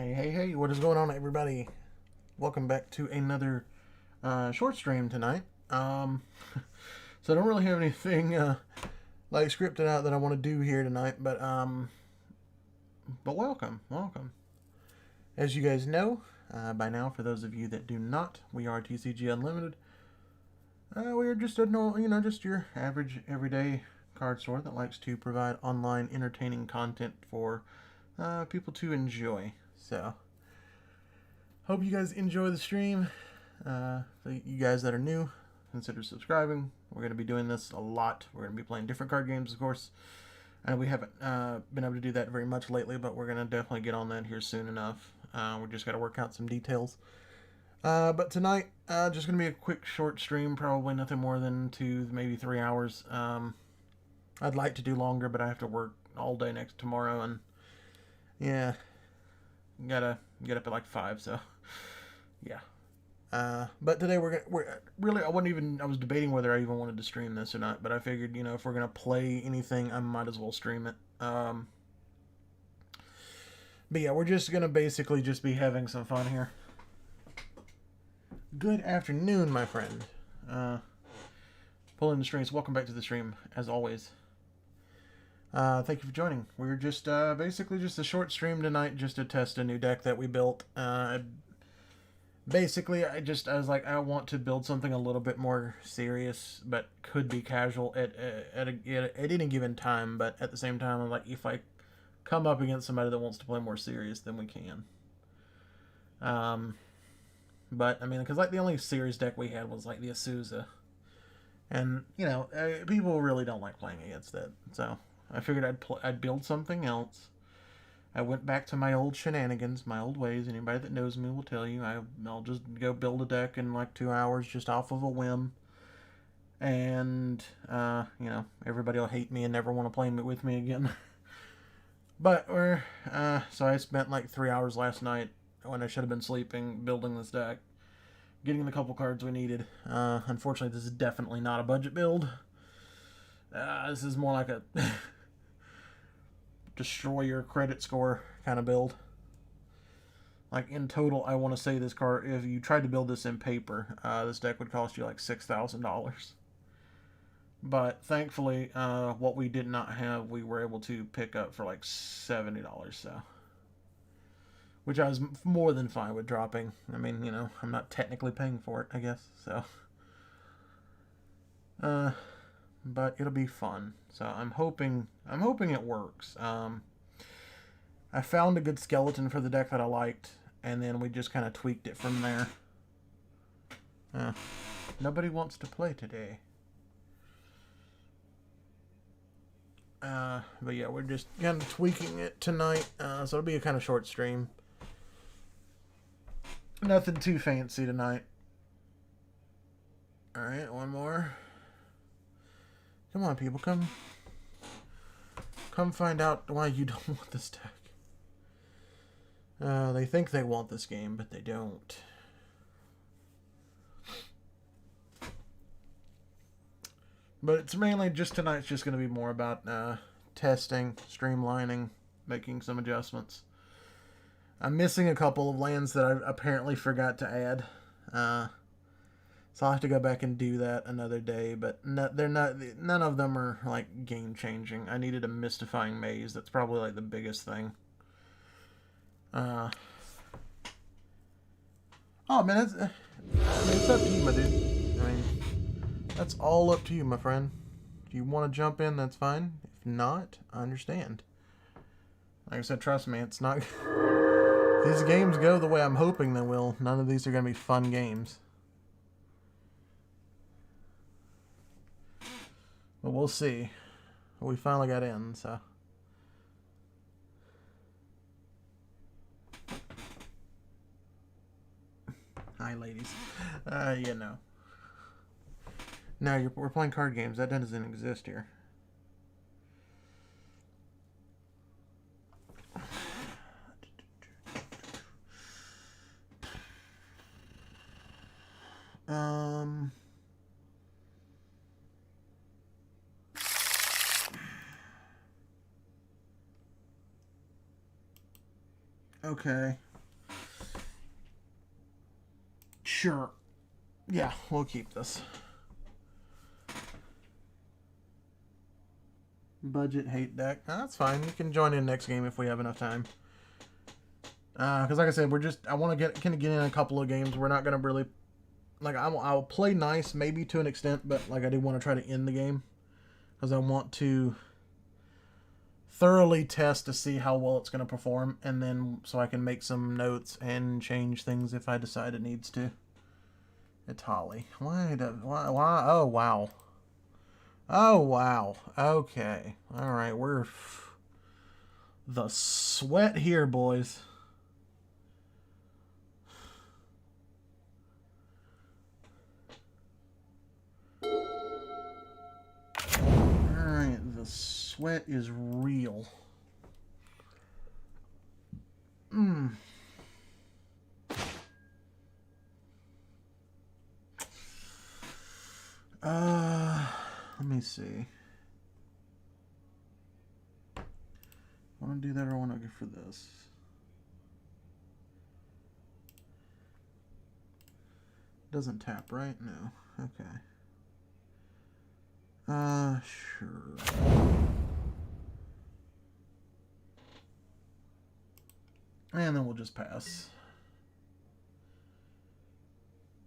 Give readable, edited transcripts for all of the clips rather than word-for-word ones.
Hey, what is going on, everybody? Welcome back to another short stream tonight. So I don't really have anything like scripted out that I want to do here tonight, but welcome. As you guys know by now, for those of you that do not, we are TCG Unlimited. We are just a normal, just your average everyday card store that likes to provide online entertaining content for people to enjoy. So, hope you guys enjoy the stream. For you guys that are new, consider subscribing. We're going to be doing this a lot. We're going to be playing different card games, of course. And we haven't been able to do that very much lately, but we're going to definitely get on that here soon enough. We just got to work out some details. But tonight, just going to be a quick short stream, probably nothing more than 2, maybe 3 hours. I'd like to do longer, but I have to work all day tomorrow, and yeah, gotta get up at like 5, so yeah. But today we're really, I was debating whether I even wanted to stream this or not, but I figured, if we're gonna play anything, I might as well stream it. But yeah, we're just gonna basically just be having some fun here. Good afternoon, my friend. Pulling the strings. Welcome back to the stream, as always. Thank you for joining. We're just basically just a short stream tonight, just to test a new deck that we built. Basically, I was like, I want to build something a little bit more serious, but could be casual at any given time. But at the same time, I'm like, if I come up against somebody that wants to play more serious, then we can. But I mean, because like the only serious deck we had was like the Azusa, and people really don't like playing against it. So I figured I'd build something else. I went back to my old shenanigans, my old ways. Anybody that knows me will tell you I'll just go build a deck in like 2 hours just off of a whim. And, everybody will hate me and never want to play with me again. But so I spent like 3 hours last night when I should have been sleeping building this deck. Getting the couple cards we needed. Unfortunately, this is definitely not a budget build. This is more like a destroy your credit score kind of build. Like in total, I want to say this card, if you tried to build this in paper, this deck would cost you like $6,000. But thankfully, what we did not have, we were able to pick up for like $70. So, which I was more than fine with dropping. I mean, I'm not technically paying for it, I guess. So, but it'll be fun. So I'm hoping it works. I found a good skeleton for the deck that I liked, and then we just kind of tweaked it from there. Nobody wants to play today. But yeah, we're just kind of tweaking it tonight. So it'll be a kind of short stream. Nothing too fancy tonight. Alright, one more. Come on, people, come find out why you don't want this deck. They think they want this game, but they don't. But it's mainly just tonight's just going to be more about testing, streamlining, making some adjustments. I'm missing a couple of lands that I apparently forgot to add. So I'll have to go back and do that another day, but none of them are like game changing. I needed a mystifying maze. That's probably like the biggest thing. Oh man, it's up to you, my dude. I mean, that's all up to you, my friend. If you want to jump in, that's fine. If not, I understand. Like I said, trust me, it's not. These games go the way I'm hoping they will. None of these are going to be fun games. But we'll see. We finally got in, so. Hi, ladies. No. No, we're playing card games. That doesn't exist here. Okay. Sure. Yeah, we'll keep this. Budget hate deck. That's fine. You can join in next game if we have enough time. Because like I said, I want to get in a couple of games. We're not gonna really, like, I'll play nice maybe to an extent, but like I do want to try to end the game because I want to thoroughly test to see how well it's gonna perform, and then so I can make some notes and change things if I decide it needs to. It's Holly. Why? Oh wow. Oh wow. Okay. All right. We're the sweat here, boys. The sweat is real. Let me see. Want to do that or want to go for this? Doesn't tap, right? No. Okay. Sure. And then we'll just pass.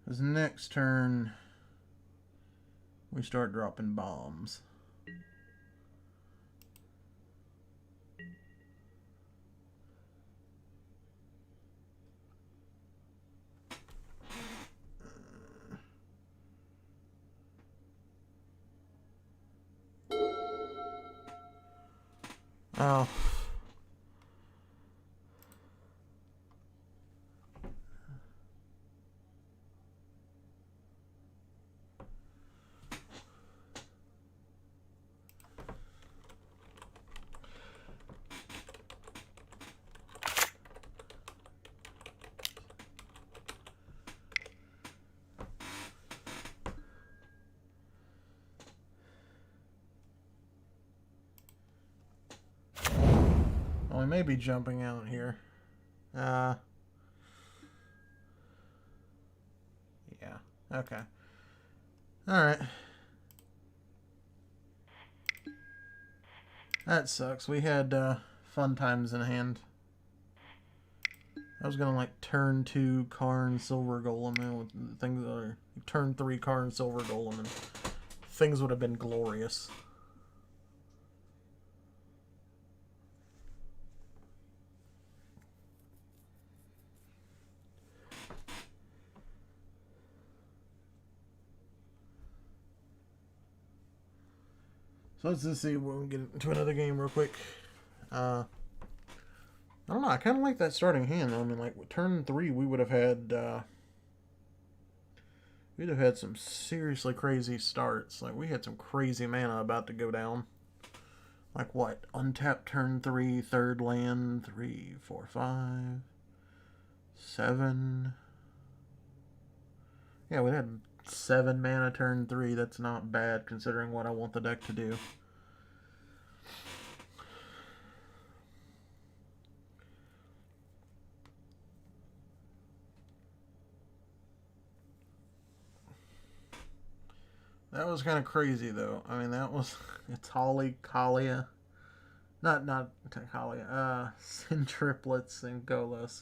Because next turn, we start dropping bombs. Oh. Well, we may be jumping out here. Yeah. Okay. Alright. That sucks. We had fun times in hand. I was gonna like turn 2 Karn Silver Golem and with things that are turn 3 Karn Silver Golem and things would have been glorious. So let's just see. We'll get into another game real quick. I don't know. I kind of like that starting hand, though. I mean, like, with turn 3, we would have had... we'd have had some seriously crazy starts. Like, we had some crazy mana about to go down. Like, what? Untap turn 3, third land, 3, 4, 5, 7. Yeah, we had 7 mana turn 3. That's not bad, considering what I want the deck to do. That was kind of crazy, though. I mean, that was... It's Holly, Kalia. Not Kalia. Centriplets and Golos.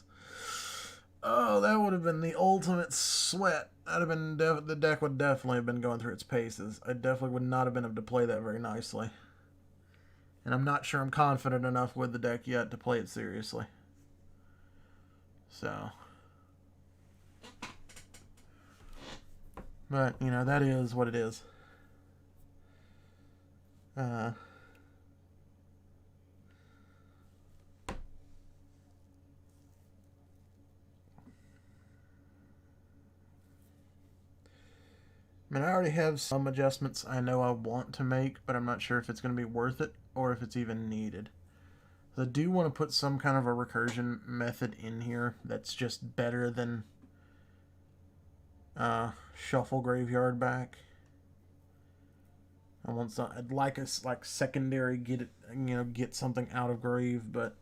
Oh, that would have been the ultimate sweat. That'd have been... the deck would definitely have been going through its paces. I definitely would not have been able to play that very nicely. And I'm not sure I'm confident enough with the deck yet to play it seriously. So... But, you know, that is what it is. Man, I already have some adjustments I know I want to make, but I'm not sure if it's going to be worth it or if it's even needed. I do want to put some kind of a recursion method in here that's just better than shuffle graveyard back. I'd like a secondary get something out of grave, but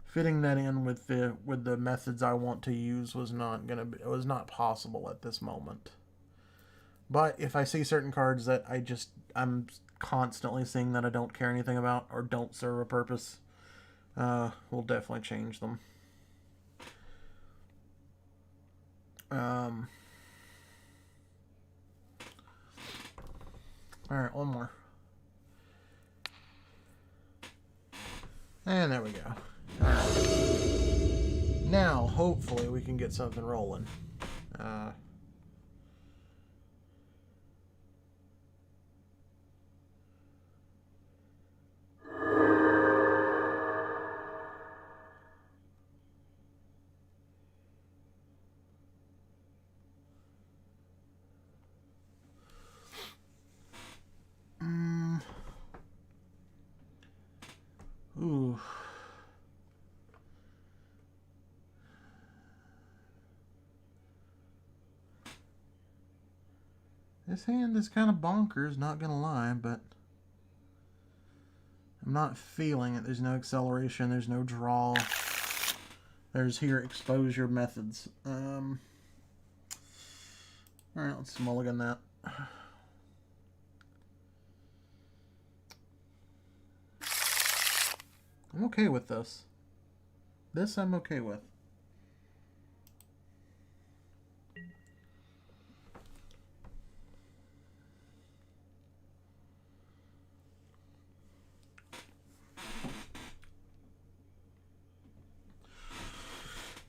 fitting that in with the methods I want to use was not possible at this moment. But if I see certain cards that I'm constantly seeing that I don't care anything about or don't serve a purpose, we'll definitely change them. Alright, one more. And there we go. Alright. Now, hopefully, we can get something rolling. Ooh. This hand is kind of bonkers, not gonna lie, but I'm not feeling it. There's no acceleration, there's no draw. There's here exposure methods. Alright, let's mulligan that. I'm okay with this. This I'm okay with.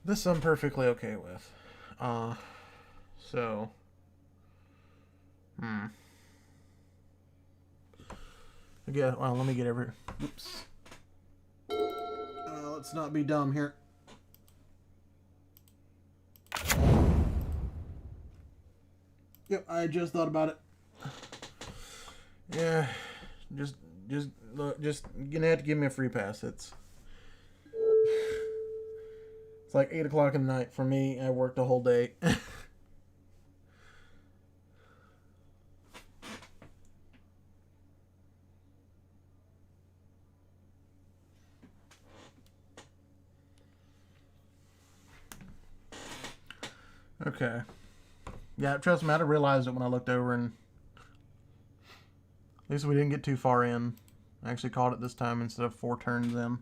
This I'm perfectly okay with. So... Again, well, let me get every... Oops. Let's not be dumb here. Yep, I just thought about it. Yeah, just you're gonna have to give me a free pass. It's like 8 o'clock in the night for me. I worked a whole day. Okay. Yeah, trust me, I realized it when I looked over, and at least we didn't get too far in. I actually caught it this time instead of 4 turns in.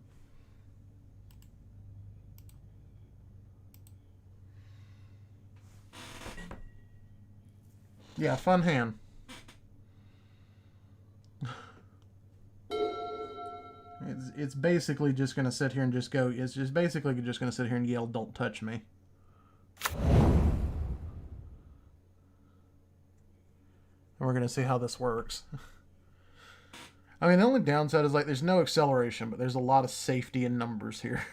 Yeah, fun hand. It's basically just going to sit here and just go... It's just basically just going to sit here and yell, "Don't touch me." And we're going to see how this works. I mean, the only downside is, like, there's no acceleration, but there's a lot of safety in numbers here.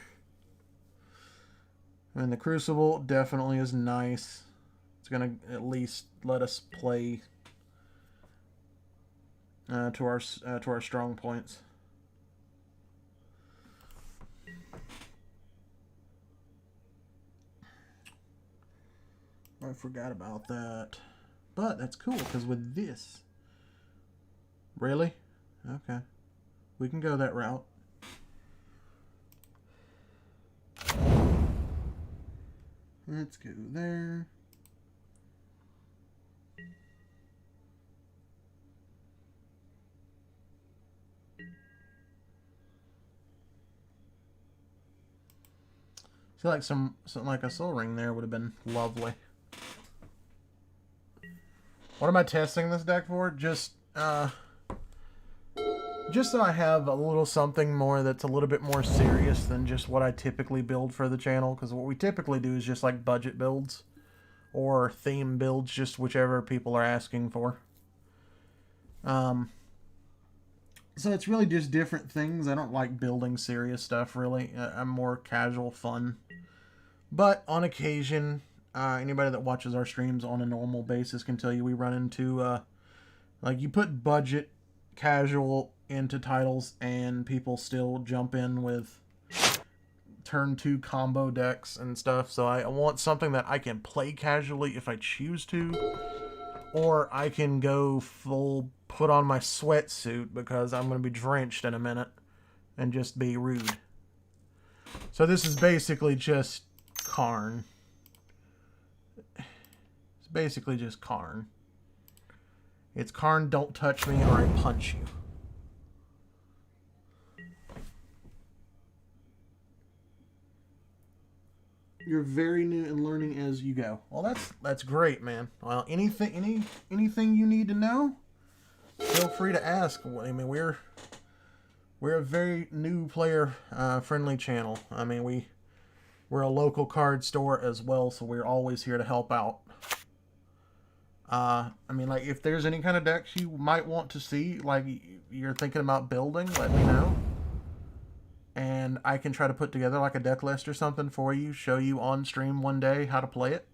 I mean, the Crucible definitely is nice. It's going to at least let us play to our strong points. I forgot about that. But that's cool, because with this... Really? Okay. We can go that route. Let's go there. I feel like something like a soul ring there would have been lovely. What am I testing this deck for? Just so I have a little something more that's a little bit more serious than just what I typically build for the channel. Because what we typically do is just like budget builds or theme builds, just whichever people are asking for. So it's really just different things. I don't like building serious stuff, really. I'm more casual fun. But on occasion... anybody that watches our streams on a normal basis can tell you we run into, like, you put budget casual into titles and people still jump in with turn 2 combo decks and stuff. So I want something that I can play casually if I choose to, or I can go full put on my sweatsuit because I'm going to be drenched in a minute and just be rude. So this is basically just Karn. It's basically just Karn. It's Karn, don't touch me or I punch you. You're very new and learning as you go. Well, that's great, man. Well, anything you need to know, feel free to ask. I mean, we're a very new player friendly channel. I mean, we're a local card store as well, so we're always here to help out. I mean, like, if there's any kind of decks you might want to see, like you're thinking about building, let me know. And I can try to put together like a deck list or something for you, show you on stream one day how to play it.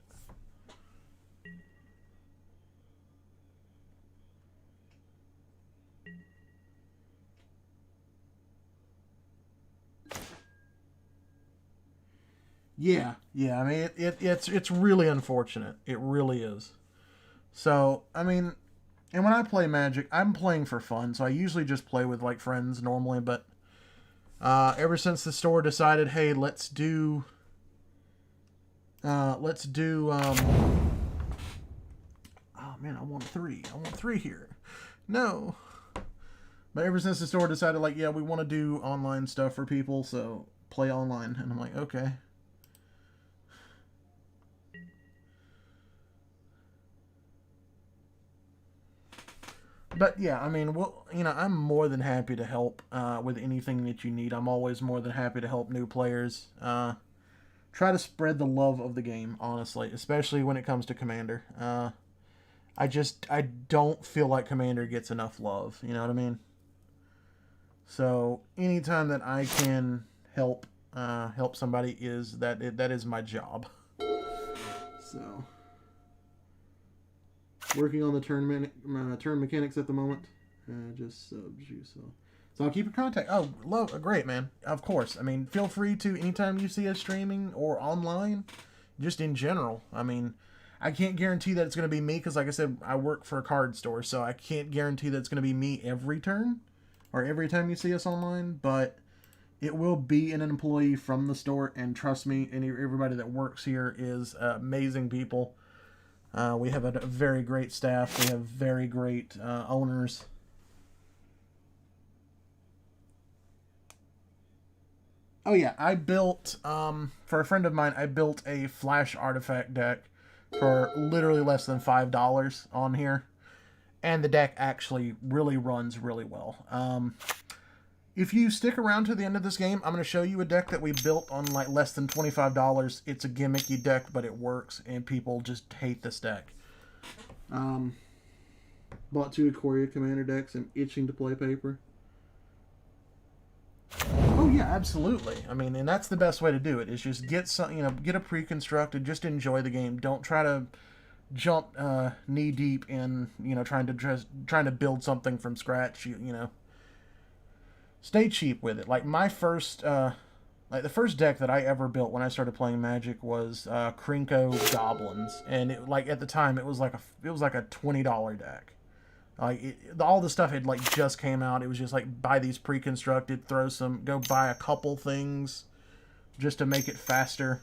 Yeah, I mean, it's really unfortunate. It really is. So, I mean, and when I play Magic, I'm playing for fun, so I usually just play with, like, friends normally, but ever since the store decided, hey, let's do, oh man, I want three here. No. But ever since the store decided, like, yeah, we want to do online stuff for people, so play online. And I'm like, okay. But yeah, I mean, well, you know, I'm more than happy to help with anything that you need. I'm always more than happy to help new players. Try to spread the love of the game, honestly, especially when it comes to Commander. I don't feel like Commander gets enough love. You know what I mean? So anytime that I can help somebody that is my job. So. Working on the turn mechanics at the moment. Just subs you, so I'll keep in contact. Oh, great, man. Of course. I mean, feel free to, anytime you see us streaming or online, just in general. I mean, I can't guarantee that it's going to be me because, like I said, I work for a card store, so I can't guarantee that it's going to be me every turn or every time you see us online, but it will be an employee from the store, and trust me, everybody that works here is amazing people. We have a very great staff. We have very great owners. Oh yeah, I built, for a friend of mine, I built a Flash artifact deck for literally less than $5 on here. And the deck actually really runs really well. If you stick around to the end of this game, I'm going to show you a deck that we built on like less than $25. It's a gimmicky deck, but it works, and people just hate this deck. Bought 2 Ikoria Commander decks and itching to play paper. Oh yeah, absolutely. I mean, and that's the best way to do it. Is just get some, get a pre-constructed. Just enjoy the game. Don't try to jump knee deep in, trying to build something from scratch. Stay cheap with it. Like my first, the first deck that I ever built when I started playing Magic was Krinko Goblins, and at the time it was like a $20 deck. All the stuff had just came out. It was just like buy these pre-constructed, go buy a couple things just to make it faster.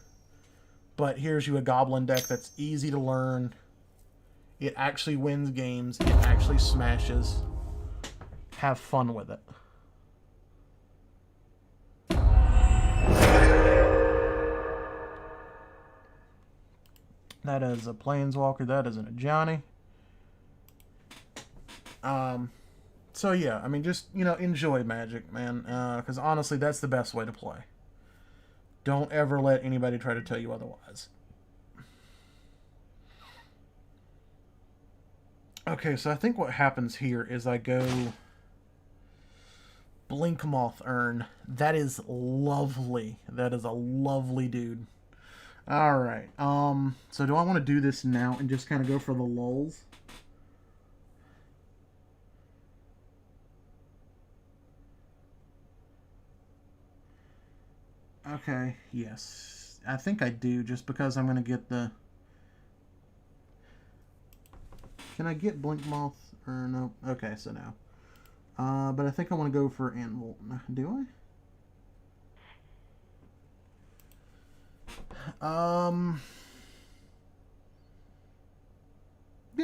But here's you a Goblin deck that's easy to learn. It actually wins games. It actually smashes. Have fun with it. That is a Planeswalker. That isn't a Johnny. So yeah, I mean, just, enjoy Magic, man. Because honestly, that's the best way to play. Don't ever let anybody try to tell you otherwise. Okay, so I think what happens here is I go Blinkmoth Urn. That is lovely. That is a lovely dude. Alright, so do I want to do this now and just kind of go for the lulz? Okay, yes. I think I do, just because I'm going to get the... Can I get Blinkmoth? Or no? Okay, so no. But I think I want to go for Anvil. Do I? Yeah,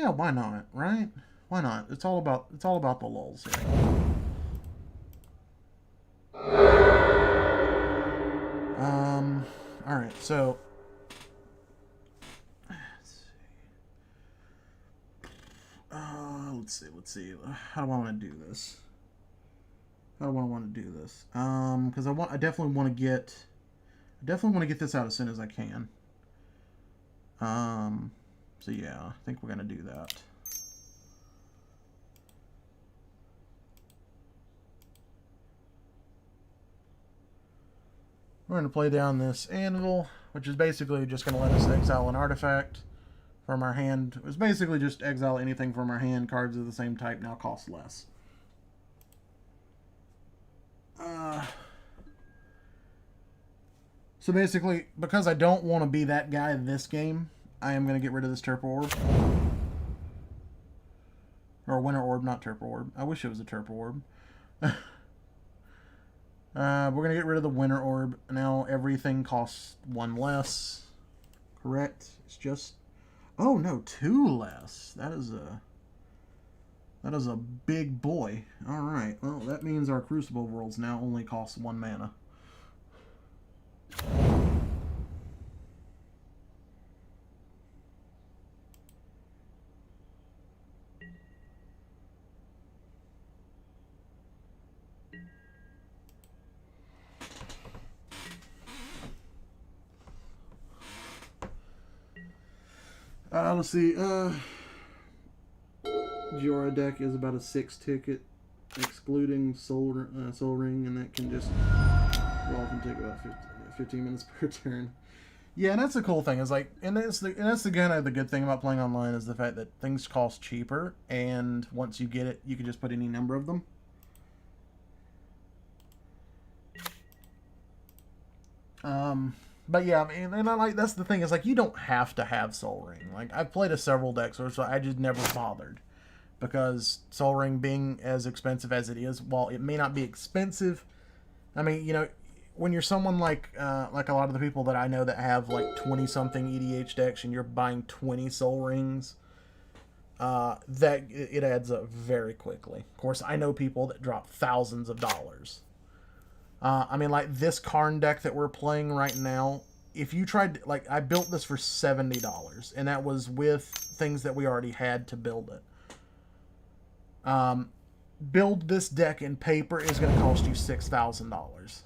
why not, right? Why not? It's all about the lulz here. All right, so let's see. How do I want to do this? How do I want to do this? Because I definitely want to get this out as soon as I can. So yeah, I think we're gonna do that. We're going to play down this anvil, which is basically just going to let us exile an artifact from our hand. It's basically just exile anything from our hand. Cards of the same type now cost less. So basically, because I don't want to be that guy in this game, I am going to get rid of this Turple Orb. Or Winter Orb, not Turple Orb. I wish it was a Turple Orb. We're going to get rid of the Winter Orb. Now everything costs 1 less. Correct? It's just... Oh, no, 2 less. That is a big boy. Alright, well, that means our Crucible Worlds now only cost 1 mana. Let's see. Giora deck is about a 6 ticket, excluding Soul Ring, and that can just go off and take about 15 minutes per turn. Yeah, and that's the cool thing. Is like, and that's the kind of the good thing about playing online is the fact that things cost cheaper, and once you get it, you can just put any number of them. But yeah, I mean, and I like, that's the thing, is like, you don't have to have Soul Ring. Like, I've played several decks where I just never bothered, because Soul Ring being as expensive as it is, while it may not be expensive, I mean, you know, when you're someone like a lot of the people that I know that have like 20-something EDH decks, and you're buying 20 Soul Rings, that it adds up very quickly. Of course, I know people that drop thousands of dollars. I mean, like this Karn deck that we're playing right now, if you tried, like, I built this for $70, and that was with things that we already had to build it. Build this deck in paper is going to cost you $6,000.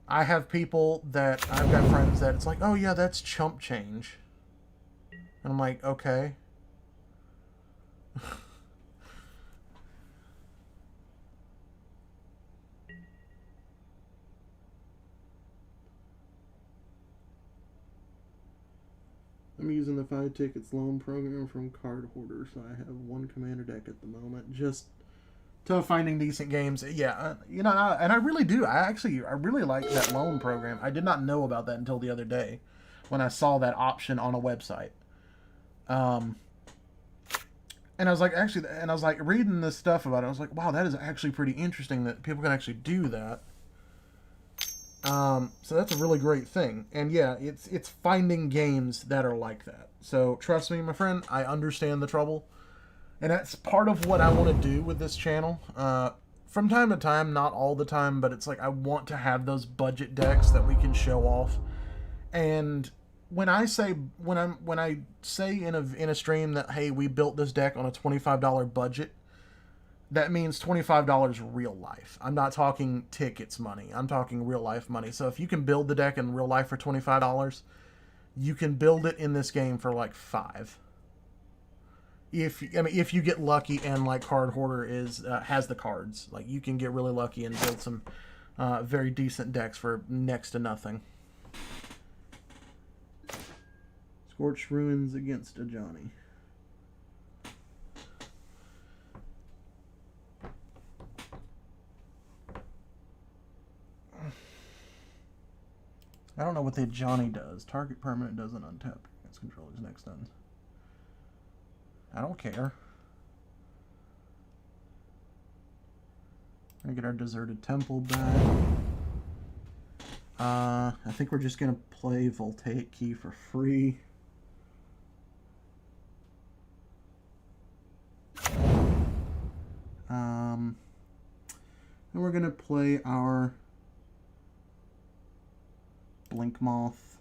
I have people that, I've got friends that it's like, oh yeah, that's chump change. And I'm like, okay. I'm using the 5 tickets loan program from Card Hoarder, so I have 1 commander deck at the moment. Just to finding decent games. Yeah, you know, and I really do. I really like that loan program. I did not know about that until the other day when I saw that option on a website. And I was like, reading this stuff about it. I was like, wow, that is actually pretty interesting that people can actually do that. So that's a really great thing. And yeah, it's finding games that are like that. So trust me, my friend, I understand the trouble. And that's part of what I want to do with this channel. From time to time, not all the time, but it's like I want to have those budget decks that we can show off. And when I say in a stream that, hey, we built this deck on a $25 budget, that means $25 real life. I'm not talking tickets money. I'm talking real life money. So if you can build the deck in real life for $25, you can build it in this game for like $5. If you get lucky and like Card Hoarder has the cards, like you can get really lucky and build some very decent decks for next to nothing. Scorched Ruins against a Johnny. I don't know what the Johnny does. Target permanent doesn't untap against controller's next turn. I don't care. We're gonna get our deserted temple back. I think we're just going to play Voltaic Key for free. And we're going to play our Blink Moth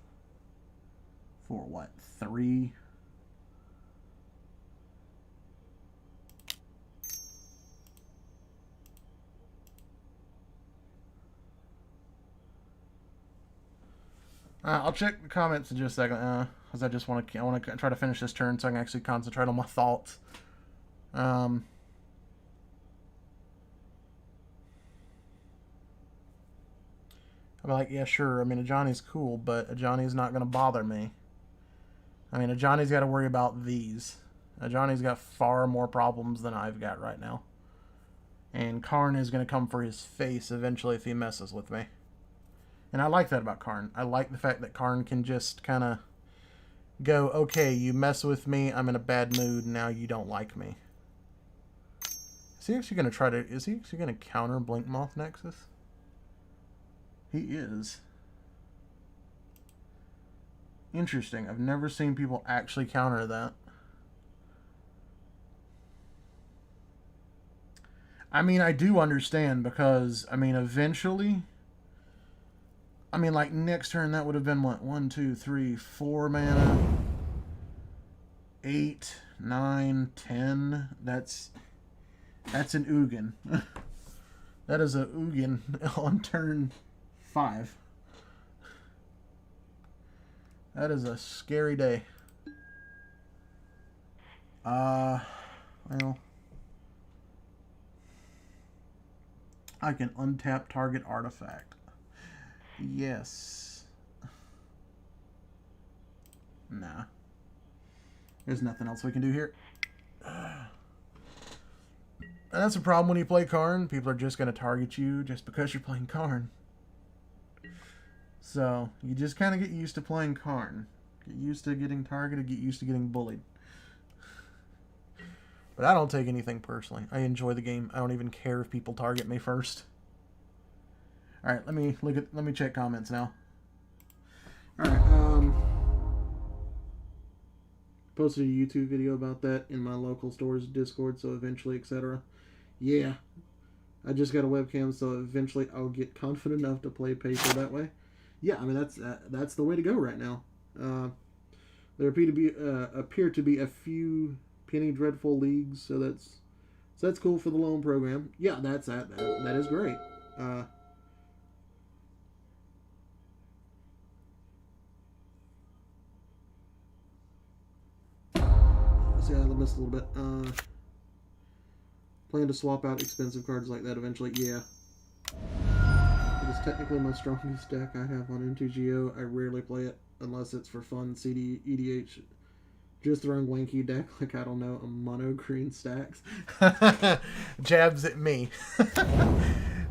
for what, 3? I'll check the comments in just a second, because I want to try to finish this turn so I can actually concentrate on my thoughts. I'll be like, yeah, sure. I mean, Ajani's cool, but Ajani's not going to bother me. I mean, Ajani's got to worry about these. Ajani's got far more problems than I've got right now. And Karn is going to come for his face eventually if he messes with me. And I like that about Karn. I like the fact that Karn can just kind of go, okay, you mess with me, I'm in a bad mood, now you don't like me. Is he actually going to counter Blink Moth Nexus? He is. Interesting. I've never seen people actually counter that. I mean, I do understand because, I mean, eventually... I mean, like, next turn, that would have been, what, 1, 2, 3, 4 mana. 8, 9, 10. That's an Ugin. That is a Ugin on turn 5. That is a scary day. Well... I can untap target artifact. Yes. Nah. There's nothing else we can do here. And that's a problem when you play Karn. People are just going to target you just because you're playing Karn. So, you just kind of get used to playing Karn. Get used to getting targeted, get used to getting bullied. But I don't take anything personally. I enjoy the game. I don't even care if people target me first. All right, let me check comments now. All right, posted a YouTube video about that in my local store's Discord, so eventually, etc. Yeah, I just got a webcam, so eventually I'll get confident enough to play paper that way. Yeah, I mean that's the way to go right now. There appear to be a few Penny Dreadful leagues, so that's cool for the loan program. Yeah, that is great. See, I missed a little bit. Plan to swap out expensive cards like that eventually. Yeah. It is technically my strongest deck I have on M2GO. I rarely play it unless it's for fun. CD, EDH. Just throwing wanky deck like, I don't know, a mono green stacks. Jabs at me.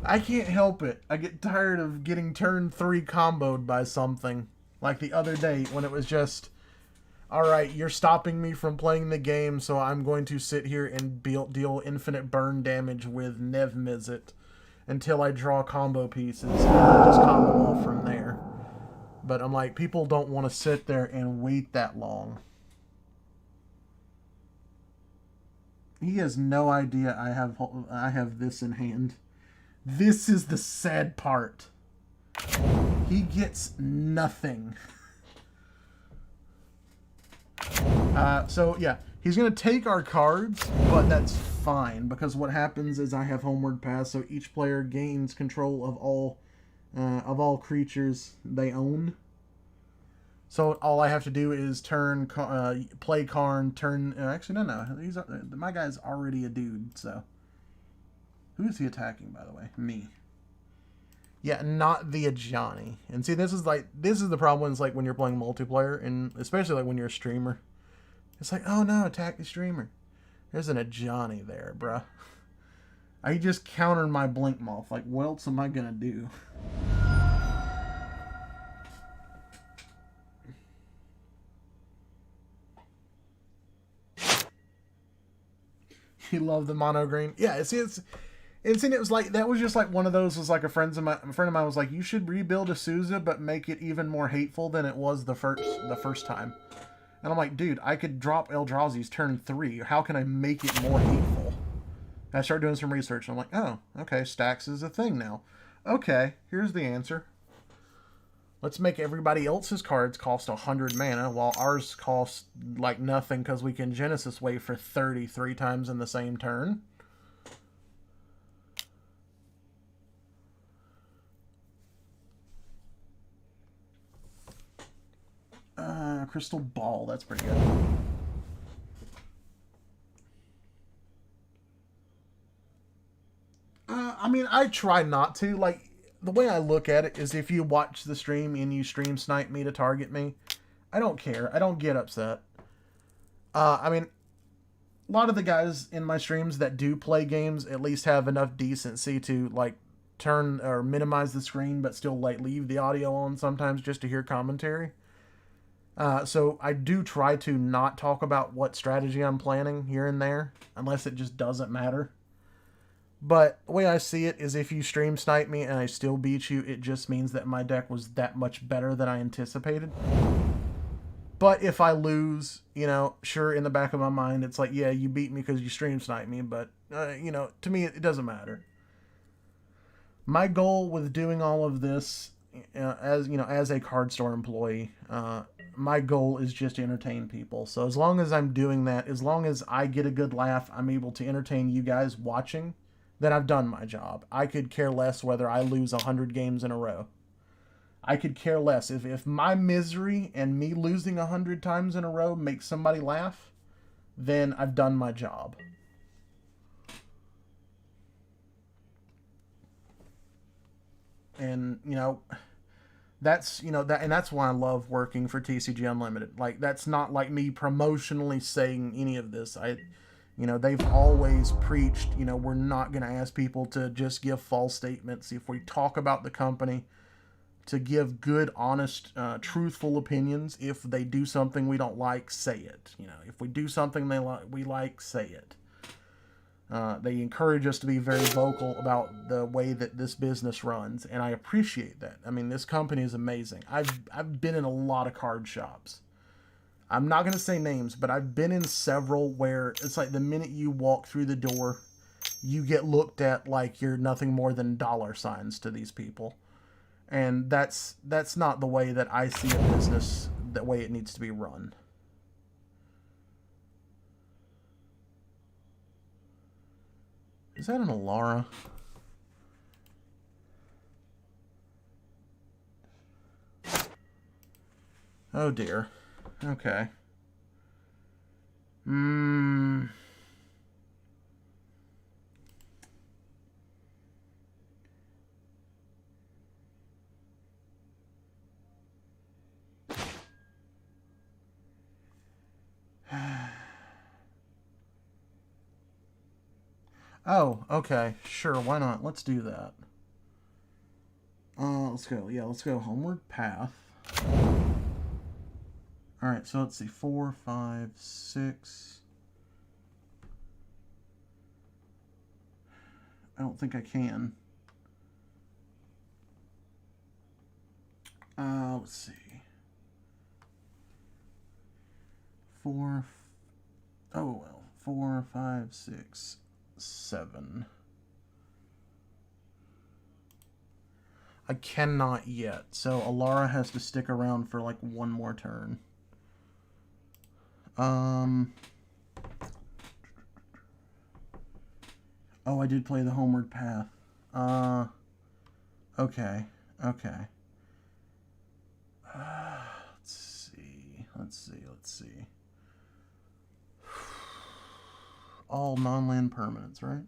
I can't help it. I get tired of getting turn 3 comboed by something. Like the other day when it was just, alright, you're stopping me from playing the game, so I'm going to sit here and deal infinite burn damage with Nev Mizzet until I draw combo pieces and just combo off from there. But I'm like, people don't want to sit there and wait that long. He has no idea I have this in hand. This is the sad part. He gets nothing. So yeah, he's gonna take our cards, but that's fine because what happens is I have Homeward Pass, so each player gains control of all creatures they own. So all I have to do is play Karn, actually, no. My guy's already a dude, so. Who is he attacking, by the way? Me. Yeah, not the Ajani. And see, this is the problem when it's like when you're playing multiplayer, and especially like when you're a streamer. It's like, oh no, attack the streamer. There's an Ajani there, bruh. I just countered my Blink Moth. Like, what else am I gonna do? You love the mono green? Yeah, see, And see, it was like, that was just like one of those, was like a friend of mine was like, you should rebuild a Sousa, but make it even more hateful than it was the first time. And I'm like, dude, I could drop Eldrazi's turn 3. How can I make it more hateful? And I started doing some research, and I'm like, oh, okay, stacks is a thing now. Okay, here's the answer. Let's make everybody else's cards cost 100 mana, while ours cost like nothing because we can Genesis Wave for 33 times in the same turn. Crystal Ball, that's pretty good. I mean, I try not to. Like, the way I look at it is, if you watch the stream and you stream snipe me to target me, I don't care. I don't get upset. I mean, a lot of the guys in my streams that do play games at least have enough decency to, like, turn or minimize the screen but still, like, leave the audio on sometimes just to hear commentary. So I do try to not talk about what strategy I'm planning here and there, unless it just doesn't matter. But the way I see it is, if you stream snipe me and I still beat you, it just means that my deck was that much better than I anticipated. But if I lose, you know, sure, in the back of my mind, it's like, yeah, you beat me because you stream snipe me, but, you know, to me, it doesn't matter. My goal with doing all of this, as you know, as a card store employee, my goal is just to entertain people. So as long as I'm doing that, as long as I get a good laugh, I'm able to entertain you guys watching, then I've done my job. I could care less whether I lose 100 games in a row. I could care less. If my misery and me losing 100 times in a row makes somebody laugh, then I've done my job. And, you know, that's, you know, that, and that's why I love working for TCG Unlimited. Like, that's not like me promotionally saying any of this. You know, they've always preached, you know, we're not going to ask people to just give false statements. If we talk about the company, to give good, honest, truthful opinions. If they do something we don't like, say it. You know, if we do something we like, say it. They encourage us to be very vocal about the way that this business runs, and I appreciate that. I mean, this company is amazing. I've been in a lot of card shops. I'm not going to say names, but I've been in several where it's like the minute you walk through the door, you get looked at like you're nothing more than dollar signs to these people. And that's not the way that I see a business, the way it needs to be run. Is that an Alara? Oh dear. Okay. Oh, okay. Sure, why not? Let's do that. Let's go. Yeah, let's go Homeward Path. Alright, so let's see. 4, 5, 6. I don't think I can. Let's see. 4. Oh, well. 4, 5, 6, 7. I cannot yet, so Alara has to stick around for like one more turn. Oh, I did play the Homeward Path. Okay. Let's see. All non-land permanents, right?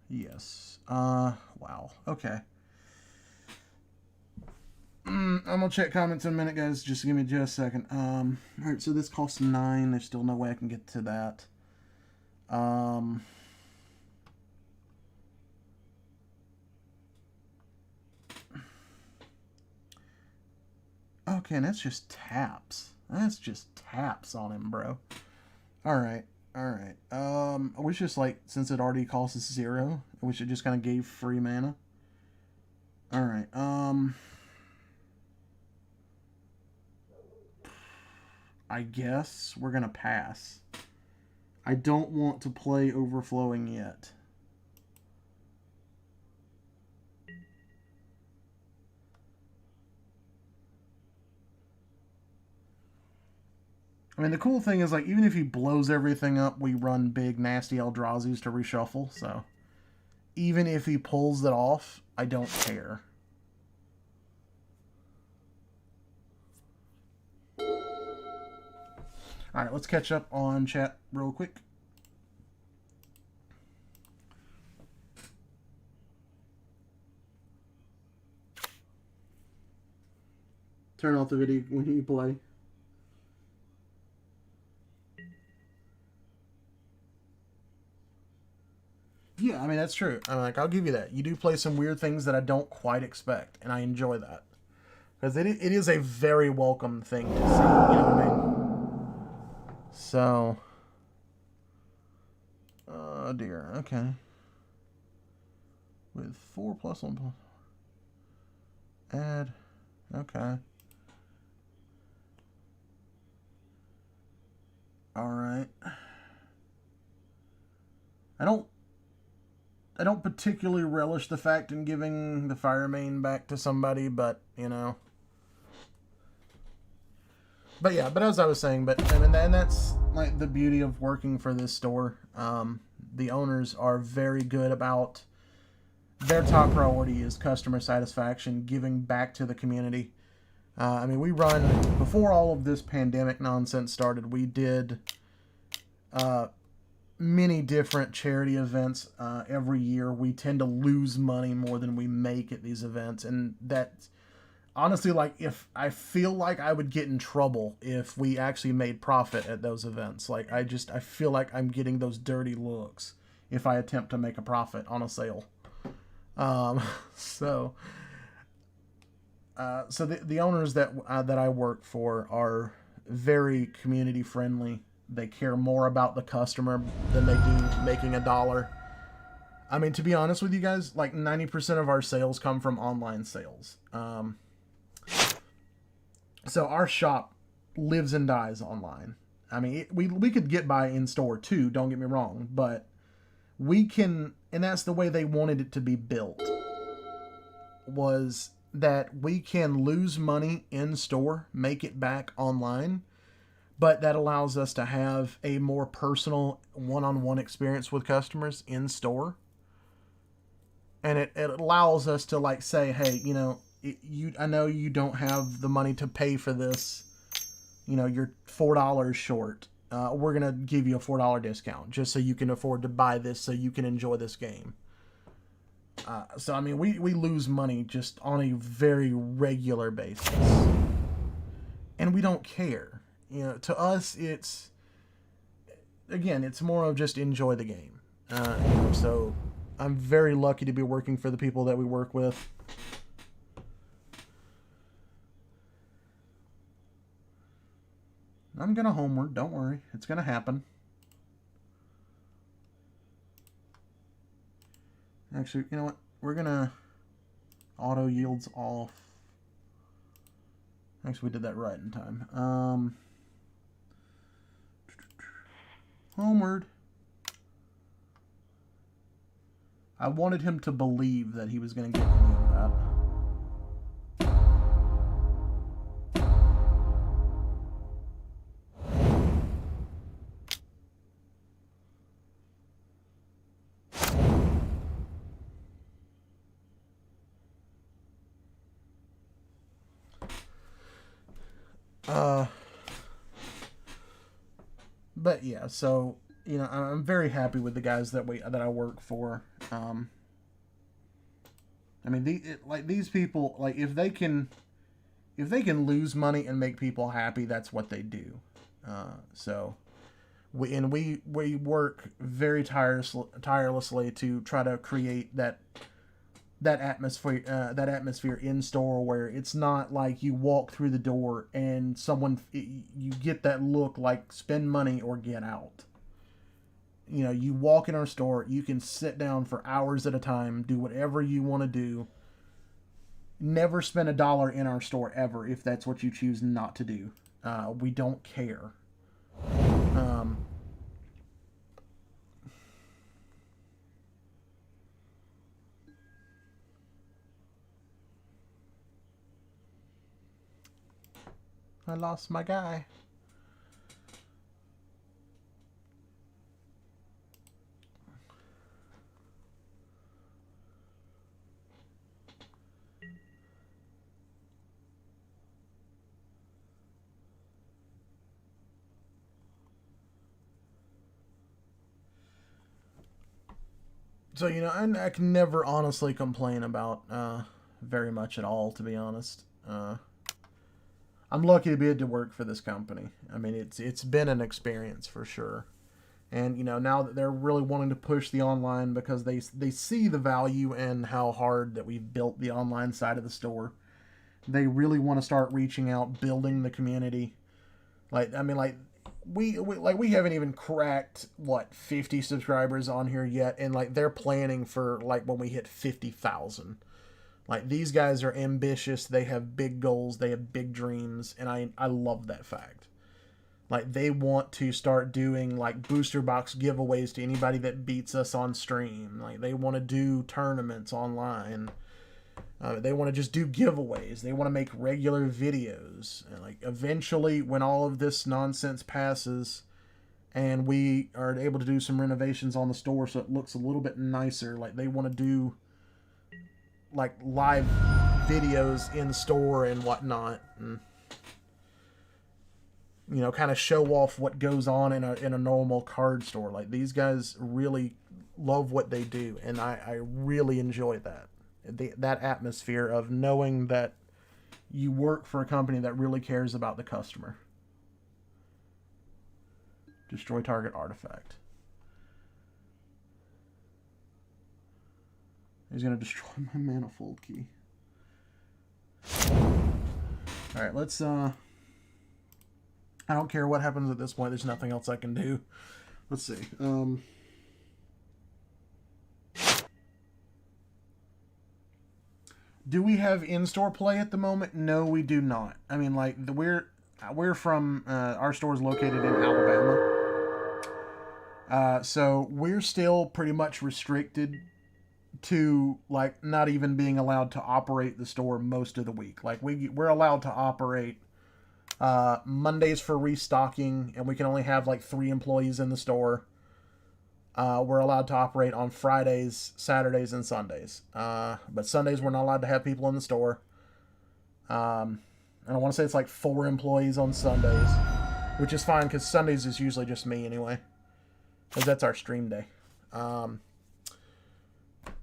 Yes. Wow. Okay. I'm gonna check comments in a minute, guys. Just give me just a second. Alright, so this costs 9. There's still no way I can get to that. Okay, and that's just taps. That's just taps on him, bro. Alright. All right. I wish just like since it already costs us 0, I wish it just kind of gave free mana. All right. I guess we're gonna pass. I don't want to play Overflowing yet. I mean, the cool thing is, like, even if he blows everything up, we run big, nasty Eldrazi's to reshuffle, so even if he pulls it off, I don't care. Alright, let's catch up on chat real quick. Turn off the video when you play. Yeah, I mean, that's true. I'm like, I'll give you that. You do play some weird things that I don't quite expect, and I enjoy that. Because it is a very welcome thing to see, you know what I mean? So... oh, dear. Okay. With 4 plus 1 plus... add... okay. Alright. I don't particularly relish the fact in giving the fire main back to somebody, but, you know. But yeah, but as I was saying, but I mean, and that's like the beauty of working for this store. The owners are very good about their top priority is customer satisfaction, giving back to the community. I mean, we run, before all of this pandemic nonsense started, we did many different charity events every year. We tend to lose money more than we make at these events, and that's honestly, like, if I feel like I would get in trouble if we actually made profit at those events. Like, I feel like I'm getting those dirty looks if I attempt to make a profit on a sale. So the owners that I work for are very community friendly. They care more about the customer than they do making a dollar. I mean, to be honest with you guys, like 90% of our sales come from online sales. So our shop lives and dies online. I mean, we could get by in store too, don't get me wrong, but we can, and that's the way they wanted it to be built, was that we can lose money in store, make it back online, but that allows us to have a more personal one-on-one experience with customers in store. And it allows us to, like, say, hey, you know, I know you don't have the money to pay for this. You know, you're $4 short. We're going to give you a $4 discount just so you can afford to buy this so you can enjoy this game. So, I mean, we lose money just on a very regular basis. And we don't care. You know, to us, it's, again, it's more of just enjoy the game. You know, so I'm very lucky to be working for the people that we work with. I'm going to homeward. Don't worry. It's going to happen. Actually, you know what? We're going to auto yields off. Actually, we did that right in time. Homeward. I wanted him to believe that he was going to get any of that. But yeah, so, you know, I'm very happy with the guys that I work for. I mean, these people, like, if they can lose money and make people happy, that's what they do. So we work very tirelessly to try to create that atmosphere in store where it's not like you walk through the door and you get that look like spend money or get out. you know, you walk in our store, you can sit down for hours at a time, do whatever you want to do. Never spend $1 in our store ever if that's what you choose not to do. We don't care. I lost my guy. So, you know, I can never honestly complain about very much at all, to be honest. I'm lucky to be able to work for this company. I mean, it's been an experience for sure. And, you know, now that they're really wanting to push the online because they see the value and how hard that we've built the online side of the store. They really want to start reaching out, building the community. Like, I mean, like, we haven't even cracked what 50 subscribers on here yet, and like they're planning for like when we hit 50,000. Like, these guys are ambitious, they have big goals, they have big dreams, and I love that fact. Like, they want to start doing like booster box giveaways to anybody that beats us on stream. Like, they want to do tournaments online. They want to just do giveaways. They want to make regular videos. And like, eventually, when all of this nonsense passes, and we are able to do some renovations on the store so it looks a little bit nicer, like they want to do like live videos in store and whatnot, and you know, kind of show off what goes on in a normal card store. Like, these guys really love what they do, and I really enjoy that. That atmosphere of knowing that you work for a company that really cares about the customer. Destroy target artifact. He's going to destroy my manifold key. Alright, let's, I don't care what happens at this point. There's nothing else I can do. Let's see. Do we have in-store play at the moment? No, we do not. I mean, like, we're from, our store is located in Alabama. So we're still pretty much restricted to, like, not even being allowed to operate the store most of the week. Like, we're allowed to operate Mondays for restocking, and we can only have, like, 3 employees in the store. We're allowed to operate on Fridays, Saturdays, and Sundays. But Sundays, we're not allowed to have people in the store. And I want to say it's like 4 employees on Sundays, which is fine because Sundays is usually just me anyway, because that's our stream day.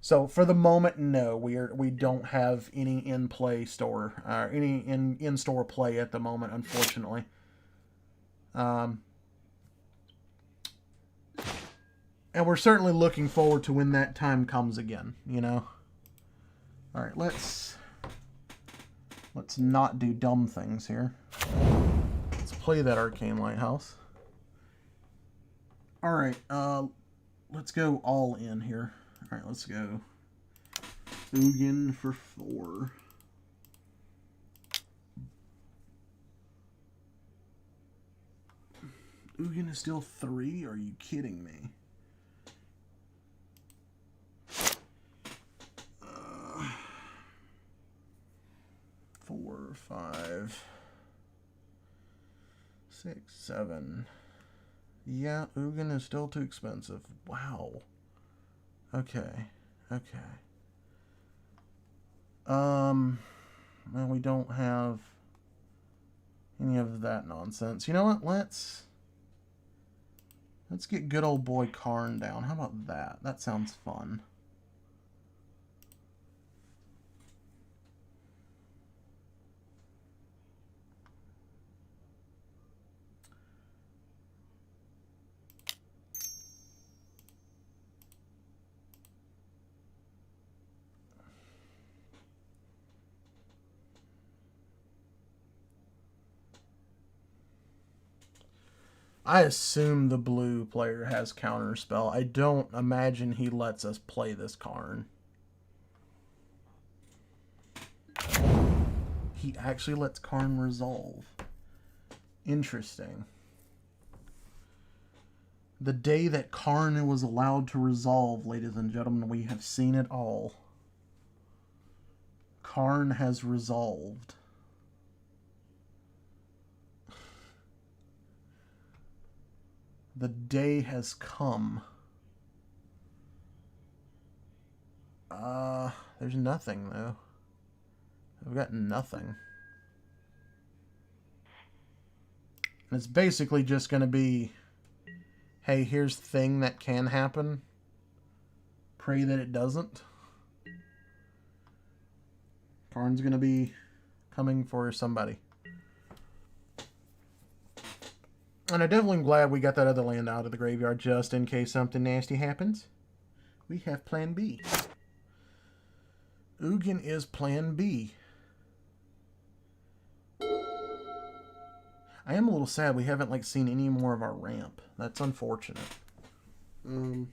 So for the moment, no, we don't have any in-play store, any in-store play at the moment, unfortunately. And we're certainly looking forward to when that time comes again, you know? Alright, let's not do dumb things here. Let's play that Arcane Lighthouse. Alright, let's go all in here. Alright, let's go Ugin for 4. Ugin is still 3? Are you kidding me? 4, 5, 6, 7. Yeah, Ugin is still too expensive. Wow. Okay. Well, we don't have any of that nonsense. You know what? Let's get good old boy Karn down. How about that? That sounds fun. I assume the blue player has counterspell. I don't imagine he lets us play this Karn. He actually lets Karn resolve. Interesting. The day that Karn was allowed to resolve, ladies and gentlemen, we have seen it all. Karn has resolved. The day has come. There's nothing, though. I've got nothing. And it's basically just going to be, hey, here's the thing that can happen. Pray that it doesn't. Karn's going to be coming for somebody. And I'm definitely glad we got that other land out of the graveyard just in case something nasty happens. We have plan B. Ugin is plan B. I am a little sad we haven't seen any more of our ramp. That's unfortunate. One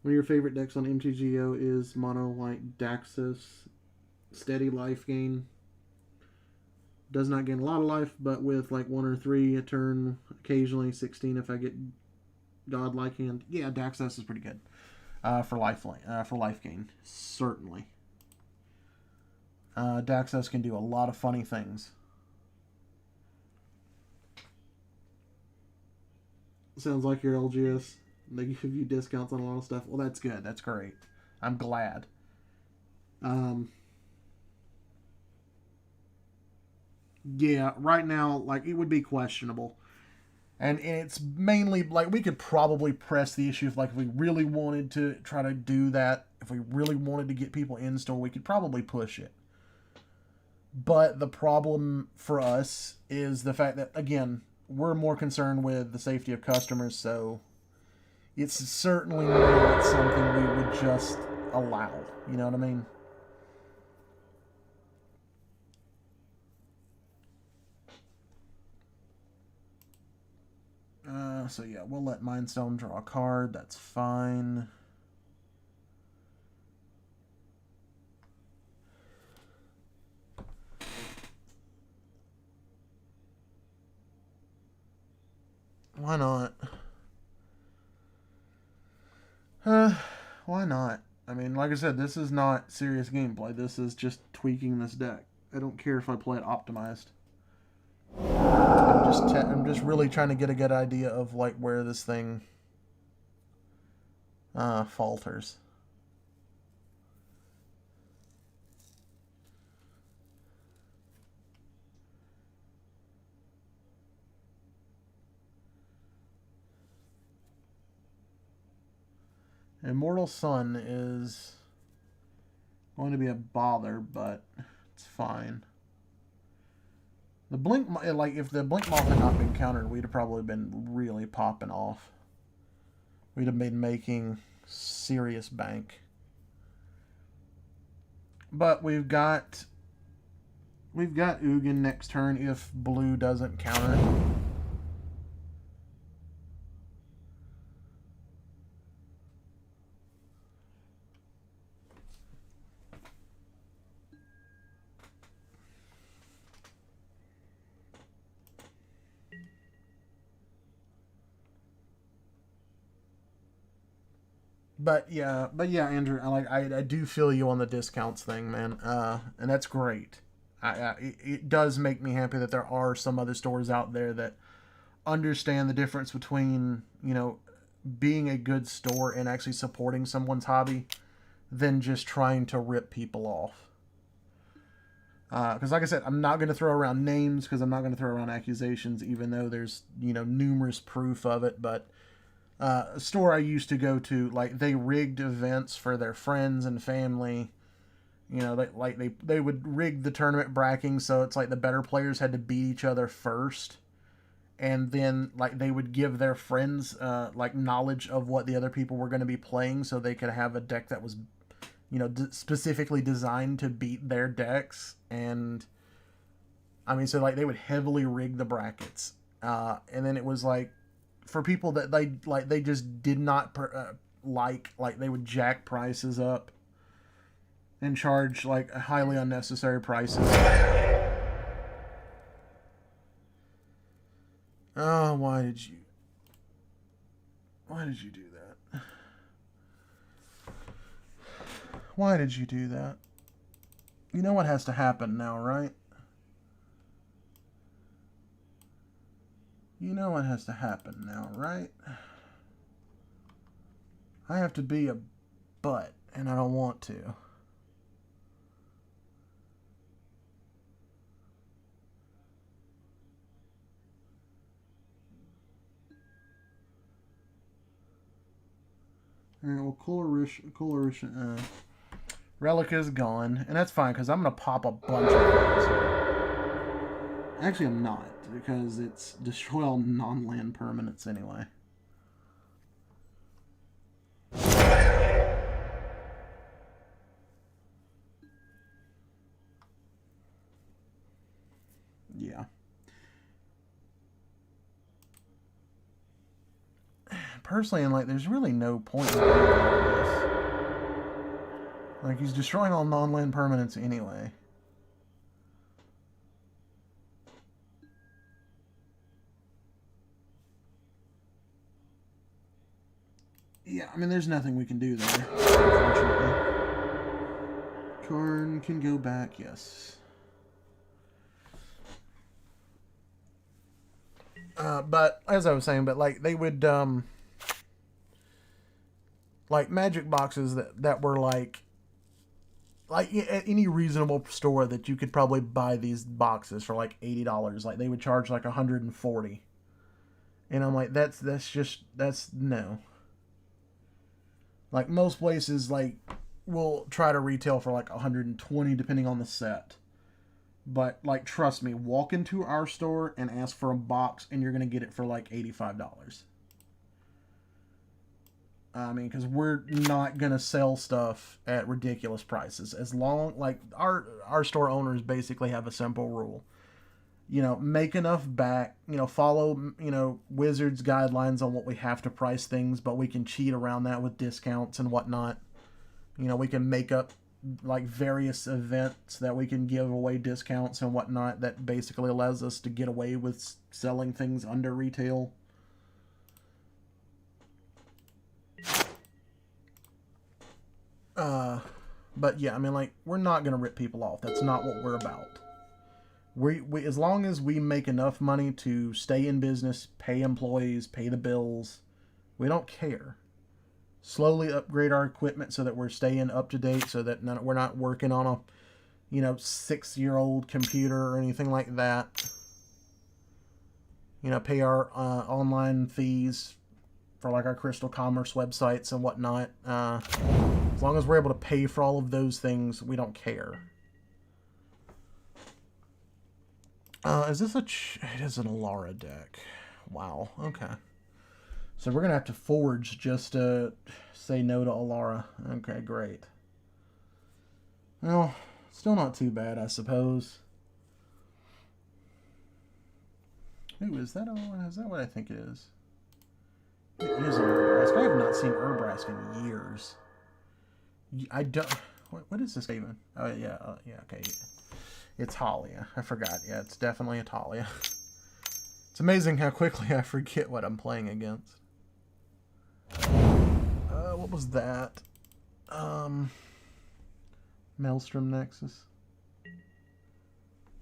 of your favorite decks on MTGO is Mono White Daxos. Steady life gain. Does not gain a lot of life, but with 1 or 3 a turn, occasionally 16 if I get Godlike Hand. Yeah, Daxos is pretty good for life gain, certainly. Daxos can do a lot of funny things. Sounds like your LGS. They give you discounts on a lot of stuff. Well, that's good. That's great. I'm glad. Yeah, right now, it would be questionable. And it's mainly, we could probably press the issue if we really wanted to try to do that, if we really wanted to get people in store, we could probably push it. But the problem for us is the fact that, again, we're more concerned with the safety of customers, so it's certainly not something we would just allow. You know what I mean? So yeah, we'll let Mindstone draw a card. That's fine. Why not? Why not? I mean, like I said, this is not serious gameplay. This is just tweaking this deck. I don't care if I play it optimized. I'm just really trying to get a good idea of where this thing falters. Immortal Sun is going to be a bother, but it's fine. The Blink, if the Blink Moth had not been countered, we'd have probably been really popping off. We'd have been making serious bank. But we've got Ugin next turn if blue doesn't counter. But yeah, Andrew, I do feel you on the discounts thing, man. And that's great. It does make me happy that there are some other stores out there that understand the difference between, being a good store and actually supporting someone's hobby than just trying to rip people off. Because like I said, I'm not going to throw around names because I'm not going to throw around accusations, even though there's, numerous proof of it. But a store I used to go to, they rigged events for their friends and family. They would rig the tournament bracking so it's the better players had to beat each other first, and then they would give their friends knowledge of what the other people were going to be playing so they could have a deck that was specifically designed to beat their decks. And I mean, so they would heavily rig the brackets. and then it was like for people that they just did not like they would jack prices up and charge like highly unnecessary prices. Oh, why did you do that? Why did you do that? You know what has to happen now, right? You know what has to happen now, right? I have to be a butt, and I don't want to. Alright, well, Relic is gone, and that's fine, because I'm going to pop a bunch of things here. Actually, I'm not, because it's destroy all non-land permanents anyway. Yeah. Personally, and like, there's really no point in doing all this. Like, he's destroying all non-land permanents anyway. Yeah, I mean, there's nothing we can do there, unfortunately. Karn can go back, yes. But, as I was saying, but, like, they would, like, magic boxes that were, like, at any reasonable store that you could probably buy these boxes for, like, $80. Like, they would charge, like, $140. And I'm like, that's no. Like, most places, like, will try to retail for, like, $120, depending on the set. But, like, trust me, walk into our store and ask for a box, and you're going to get it for, like, $85. I mean, because we're not going to sell stuff at ridiculous prices. As long, like, our store owners basically have a simple rule. You know, make enough back, you know, follow, you know, Wizards guidelines on what we have to price things, but we can cheat around that with discounts and whatnot. You know, we can make up, like, various events that we can give away discounts and whatnot that basically allows us to get away with selling things under retail. But yeah, I mean, like, we're not gonna rip people off. That's not what we're about. We as long as we make enough money to stay in business, pay employees, pay the bills, we don't care. Slowly upgrade our equipment so that we're staying up to date, so that we're not working on a, you know, 6-year-old computer or anything like that. You know, pay our online fees for, like, our Crystal Commerce websites and whatnot. As long as we're able to pay for all of those things, we don't care. Is this it is an Alara deck. Wow, okay. So we're going to have to forge just to say no to Alara. Okay, great. Well, still not too bad, I suppose. Ooh, is that Alara? Is that what I think it is? It is an Urbrask. I have not seen Urbrask in years. I don't... What is this even? Oh, yeah, yeah, okay. It's Talia. I forgot. Yeah, it's definitely a Talia. It's amazing how quickly I forget what I'm playing against. What was that? Maelstrom Nexus.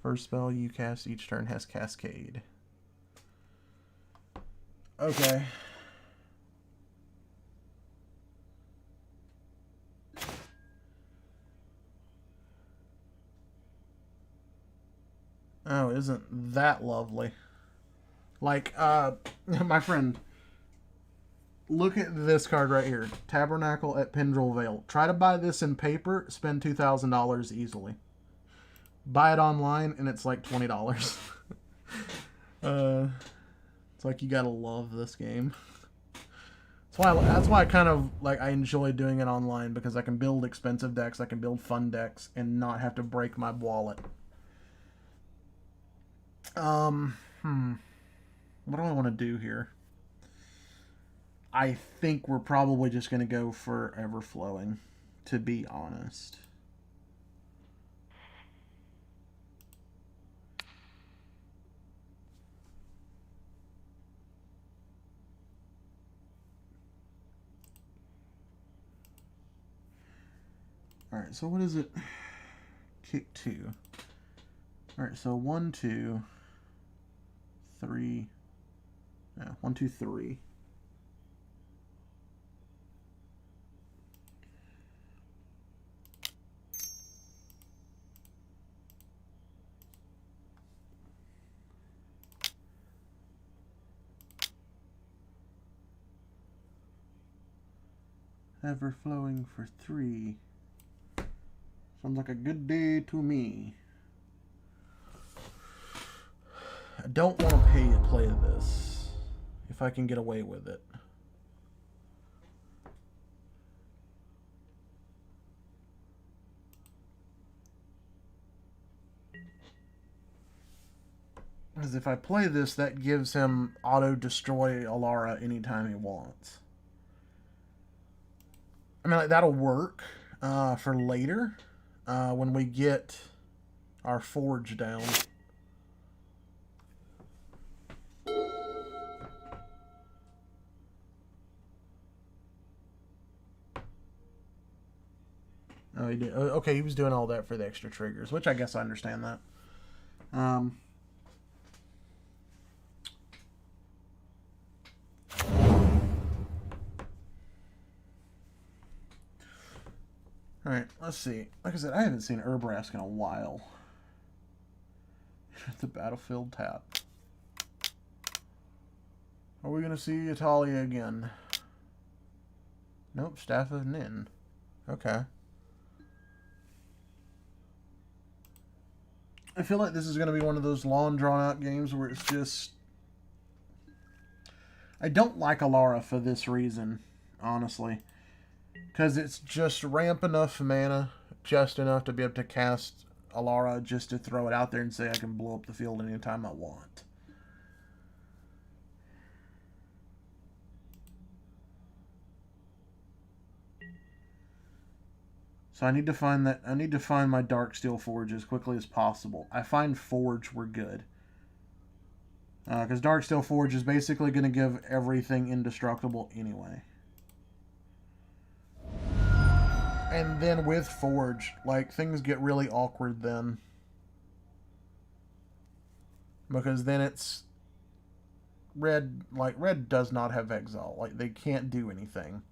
First spell you cast each turn has Cascade. Okay. Oh, isn't that lovely? Like, my friend, look at this card right here. Tabernacle at Pendrell Vale. Try to buy this in paper, spend $2,000 easily. Buy it online, and it's like $20. It's like you gotta love this game. That's why I kind of, like, I enjoy doing it online, because I can build expensive decks, I can build fun decks, and not have to break my wallet. what do I want to do here? I think we're probably just going to go for ever flowing, to be honest. Alright, so what is it? Kick 2. Alright, so 1, 2, 3. No, 1, 2, 3. Ever flowing for 3. Sounds like a good day to me. I don't want to play this if I can get away with it. Because if I play this, that gives him auto-destroy Alara anytime he wants. I mean, like, that'll work for later when we get our forge down. Oh, he did. Okay, he was doing all that for the extra triggers, which I guess I understand that. Alright, let's see. Like I said, I haven't seen Urbrask in a while. The battlefield tap. Are we going to see Italia again? Nope, Staff of Nin. Okay. I feel like this is going to be one of those long, drawn-out games where it's just... I don't like Alara for this reason, honestly. Because it's just ramp enough mana, just enough to be able to cast Alara just to throw it out there and say I can blow up the field anytime I want. So I need to find that. I need to find my Darksteel Forge as quickly as possible. I find Forge we're good. Because Darksteel Forge is basically going to give everything indestructible anyway. And then with Forge, like, things get really awkward then. Because then it's... Red, like, Red does not have Exile. Like, they can't do anything.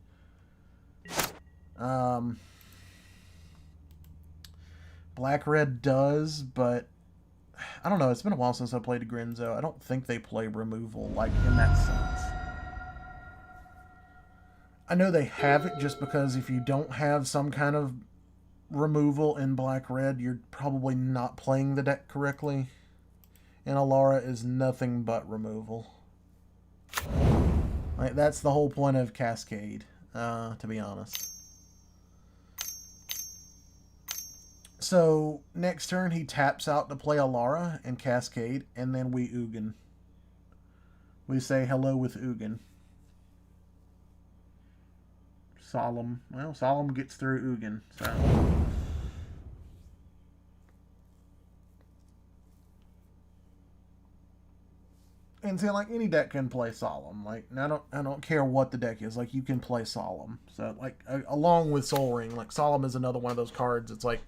Black-Red does, but... I don't know, it's been a while since I played Grinzo. I don't think they play removal, like, in that sense. I know they have it just because if you don't have some kind of removal in Black-Red, you're probably not playing the deck correctly. And Alara is nothing but removal. Like, that's the whole point of Cascade, to be honest. So, next turn he taps out to play Alara and Cascade, and then we Ugin. We say hello with Ugin. Solemn. Well, Solemn gets through Ugin, so... And see, like, any deck can play Solemn. Like, I don't care what the deck is. Like, you can play Solemn. So, like, along with Soul Ring, like, Solemn is another one of those cards. It's like,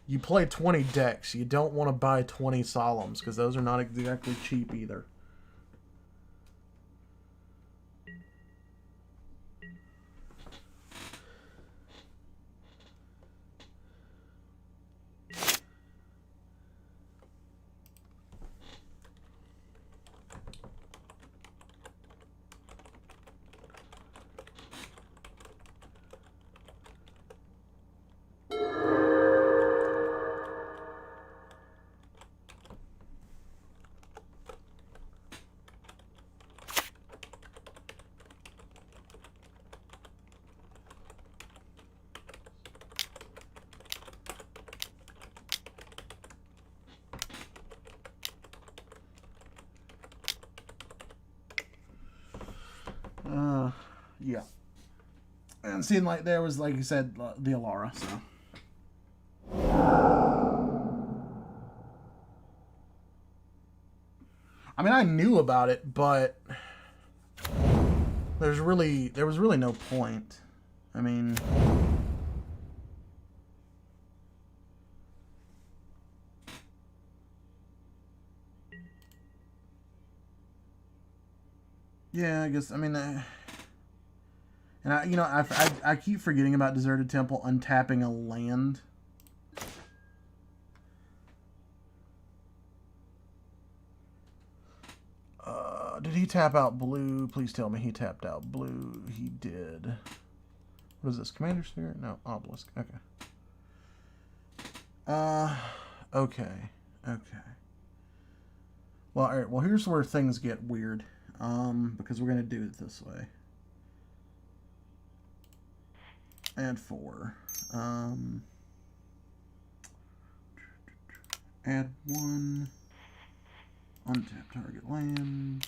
you play 20 decks. You don't want to buy 20 Solemns, because those are not exactly cheap either. Yeah. And seeing like there was, like you said, the Alara, so. I mean, I knew about it, but there was really no point. I mean, yeah, I guess. I mean, and I keep forgetting about Deserted Temple untapping a land. Did he tap out blue? Please tell me he tapped out blue. He did. What is this? Commander Sphere? No, Obelisk. Okay. Okay. Okay. Well, all right. Well, here's where things get weird. Because we're gonna do it this way. Add 4. Add 1. Untap target land.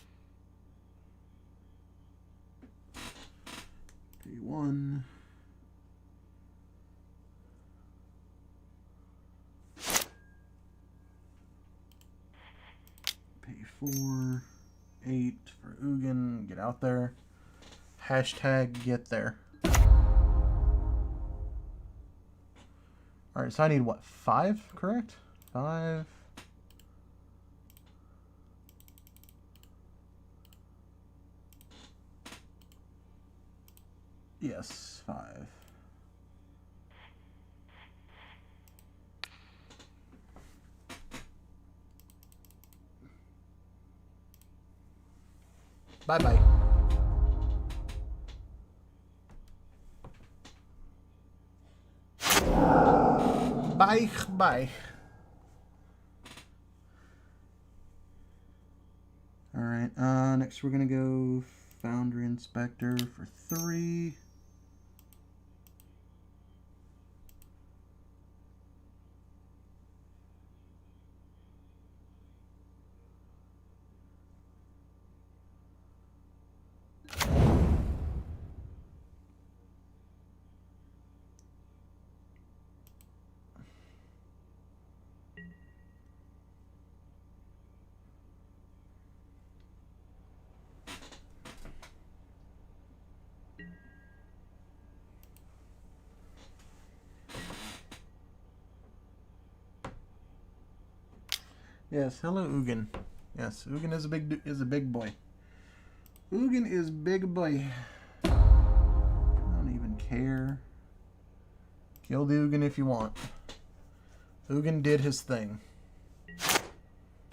Pay 1. Pay 4. 8 for Ugin. Get out there. Hashtag get there. Alright, so I need what? 5, correct? 5. Yes, 5. Bye-bye. Bye. Alright, next we're gonna go Foundry Inspector for 3. Yes, hello Ugin. Yes, Ugin is a big boy. Ugin is big boy. I don't even care. Kill the Ugin if you want. Ugin did his thing.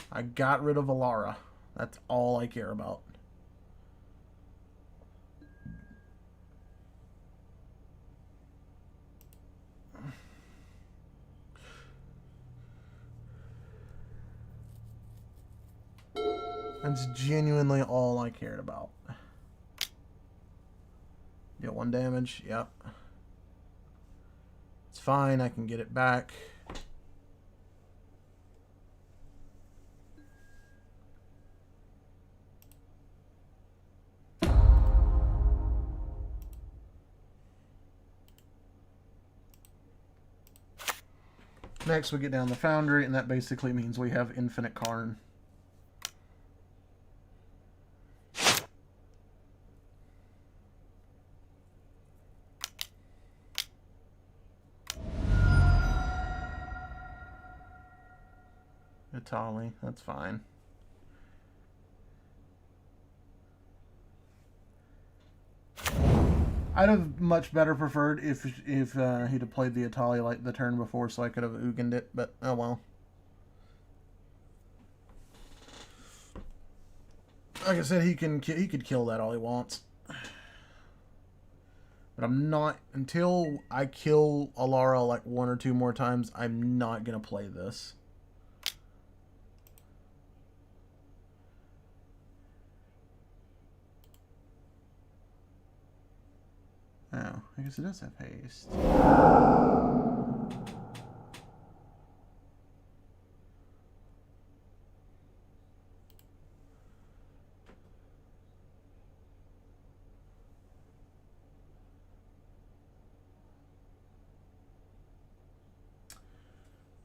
I got rid of Alara. That's all I care about. That's genuinely all I cared about. Get 1 damage. Yep. It's fine. I can get it back. Next, we get down the Foundry, and that basically means we have infinite Karn. Itali, that's fine. I'd have much better preferred if he'd have played the Itali like the turn before, so I could have Ugined it. But oh well. Like I said, he could kill that all he wants. But I'm not, until I kill Alara like 1 or 2 more times, I'm not gonna play this. Oh, I guess it does have haste.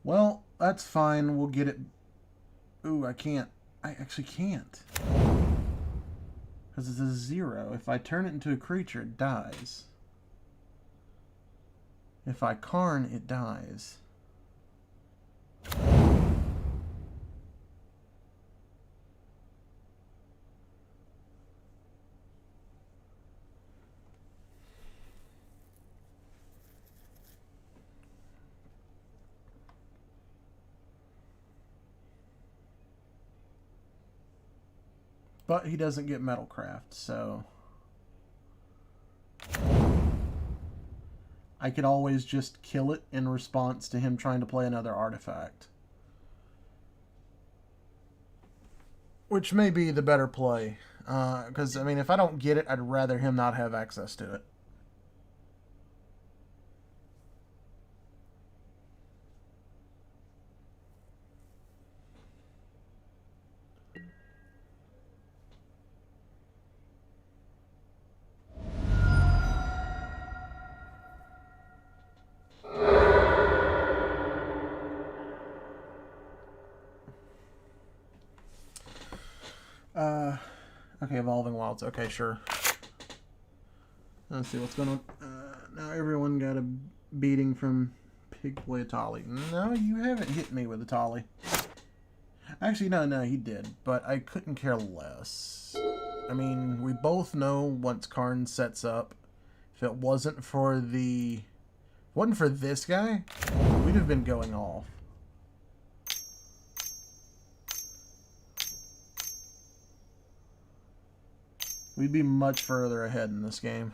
Well, that's fine. We'll get it. Ooh, I can't. I actually can't. Because it's a 0. If I turn it into a creature, it dies. If I Karn, it dies. But he doesn't get Metalcraft, so I could always just kill it in response to him trying to play another artifact. Which may be the better play. Because, I mean, if I don't get it, I'd rather him not have access to it. Okay, Evolving Wilds. Okay, sure. Let's see what's going on. Now everyone got a beating from Pigboy Atali. No, you haven't hit me with Atali. Actually, no, he did. But I couldn't care less. I mean, we both know once Karn sets up, if it wasn't for this guy, we'd have been going off. We'd be much further ahead in this game.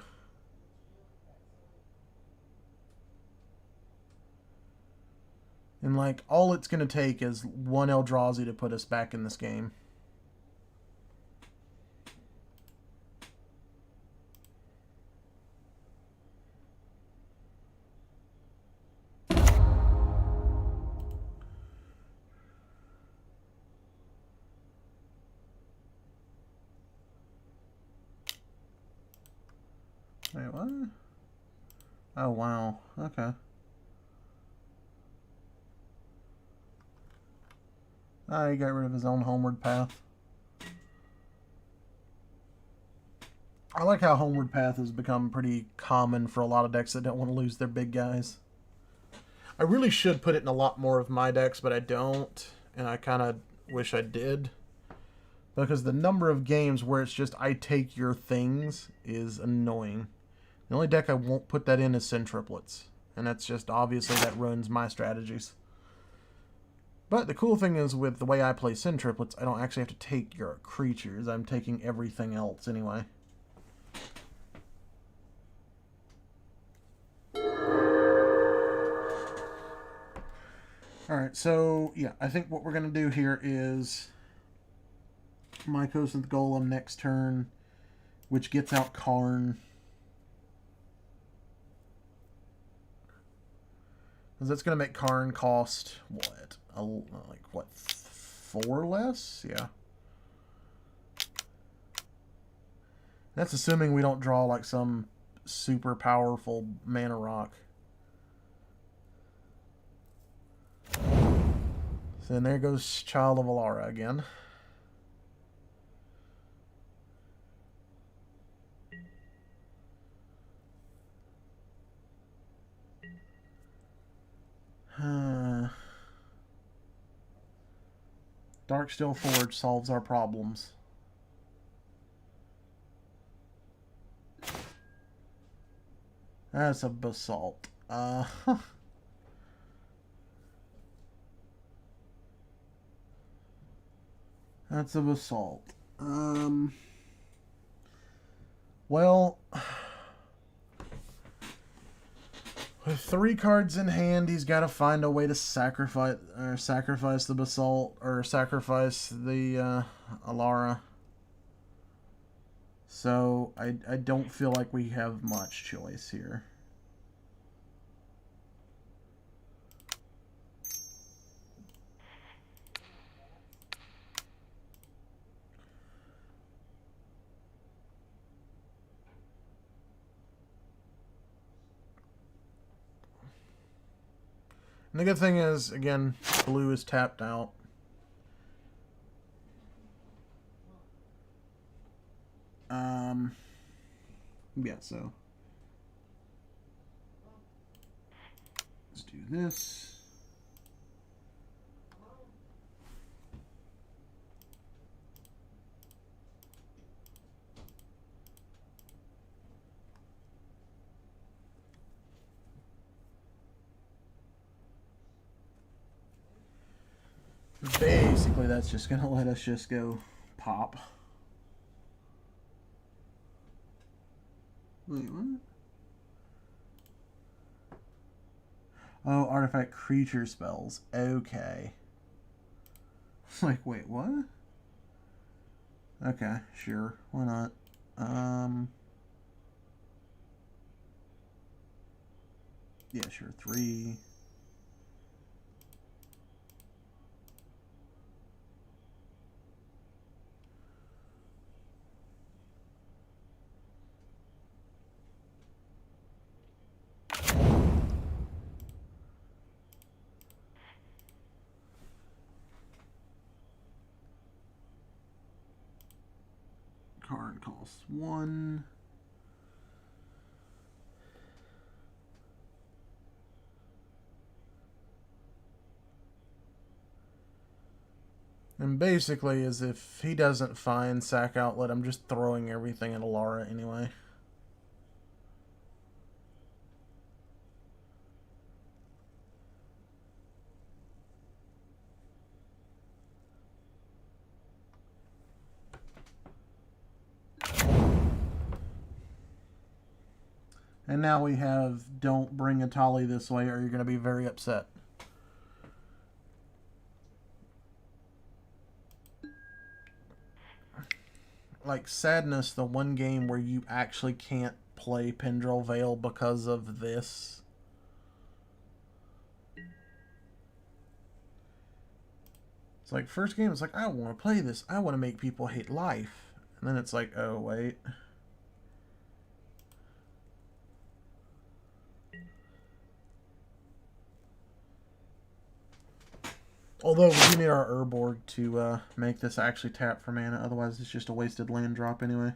And, like, all it's going to take is one Eldrazi to put us back in this game. Wait, what? Oh, wow. Okay. Ah, he got rid of his own Homeward Path. I like how Homeward Path has become pretty common for a lot of decks that don't want to lose their big guys. I really should put it in a lot more of my decks, but I don't. And I kind of wish I did. Because the number of games where it's just, I take your things, is annoying. The only deck I won't put that in is Centriplets. And that's just, obviously, that ruins my strategies. But the cool thing is, with the way I play Centriplets, I don't actually have to take your creatures. I'm taking everything else anyway. Alright, so, yeah, I think what we're going to do here is Mycosynth Golem next turn, which gets out Karn. Because that's going to make Karn cost, what? Like, what, 4 less? Yeah. That's assuming we don't draw, like, some super powerful mana rock. So then there goes Child of Alara again. Darksteel Forge solves our problems. That's a Basalt. That's a Basalt. Well, with 3 cards in hand, he's got to find a way to sacrifice the Basalt, or sacrifice the Alara. So I don't feel like we have much choice here. And the good thing is, again, blue is tapped out. Yeah, so let's do this. Basically, that's just going to let us just go pop. Wait, what? Oh, artifact creature spells. Okay. Like, wait, what? Okay, sure. Why not? Yeah, sure. 3. Card costs 1. And basically, as if he doesn't find Sack Outlet, I'm just throwing everything at Alara anyway. And now we have don't bring a Tali this way or you're going to be very upset. Like Sadness, the one game where you actually can't play Pendrell Vale because of this. It's like, first game, it's like, I want to play this. I want to make people hate life. And then it's like, oh, wait. Although we do need our Urborg to make this actually tap for mana. Otherwise, it's just a wasted land drop anyway.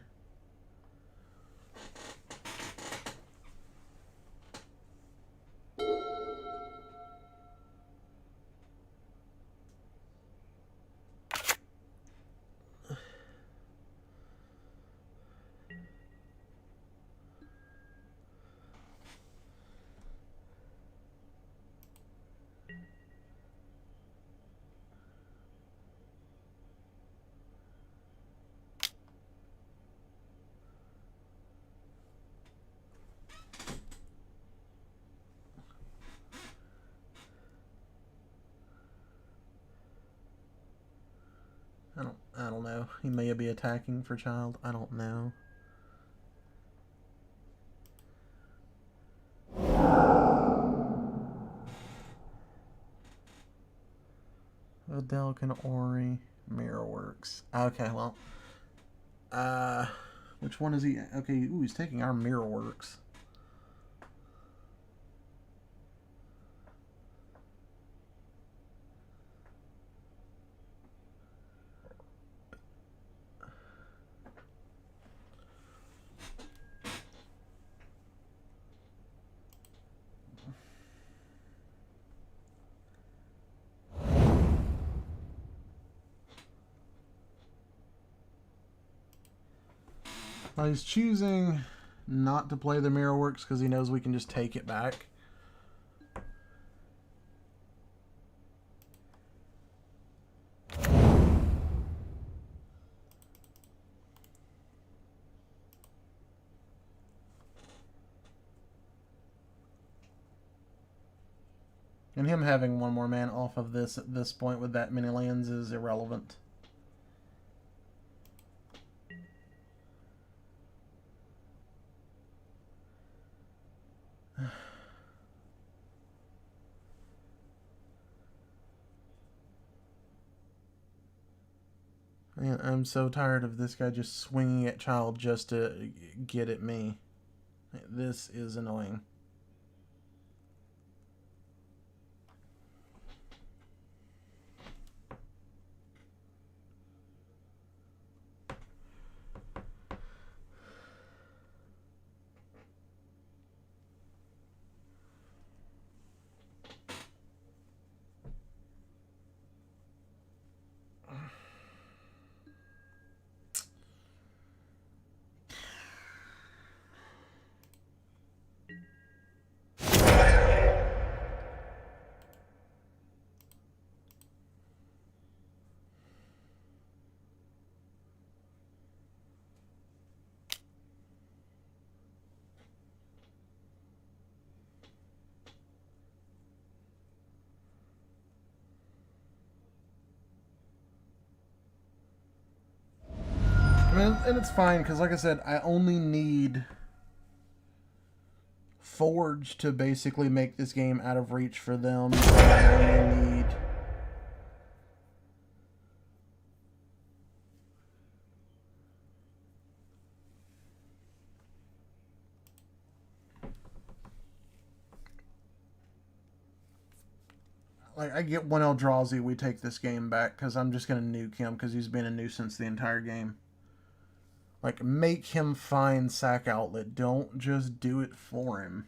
I don't know. He may be attacking for child. I don't know. Odell Ori Mirrorworks. Okay, well. Which one is he? Okay, ooh, he's taking our Mirrorworks. Well, he's choosing not to play the Mirrorworks because he knows we can just take it back. And him having one more man off of this at this point with that many lands is irrelevant. Man, I'm so tired of this guy just swinging at child just to get at me. This is annoying. mean, and it's fine, because like I said, I only need Forge to basically make this game out of reach for them. I only need... Like, I get one Eldrazi, we take this game back, because I'm just going to nuke him, because he's been a nuisance the entire game. Like, make him find Sack Outlet. Don't just do it for him.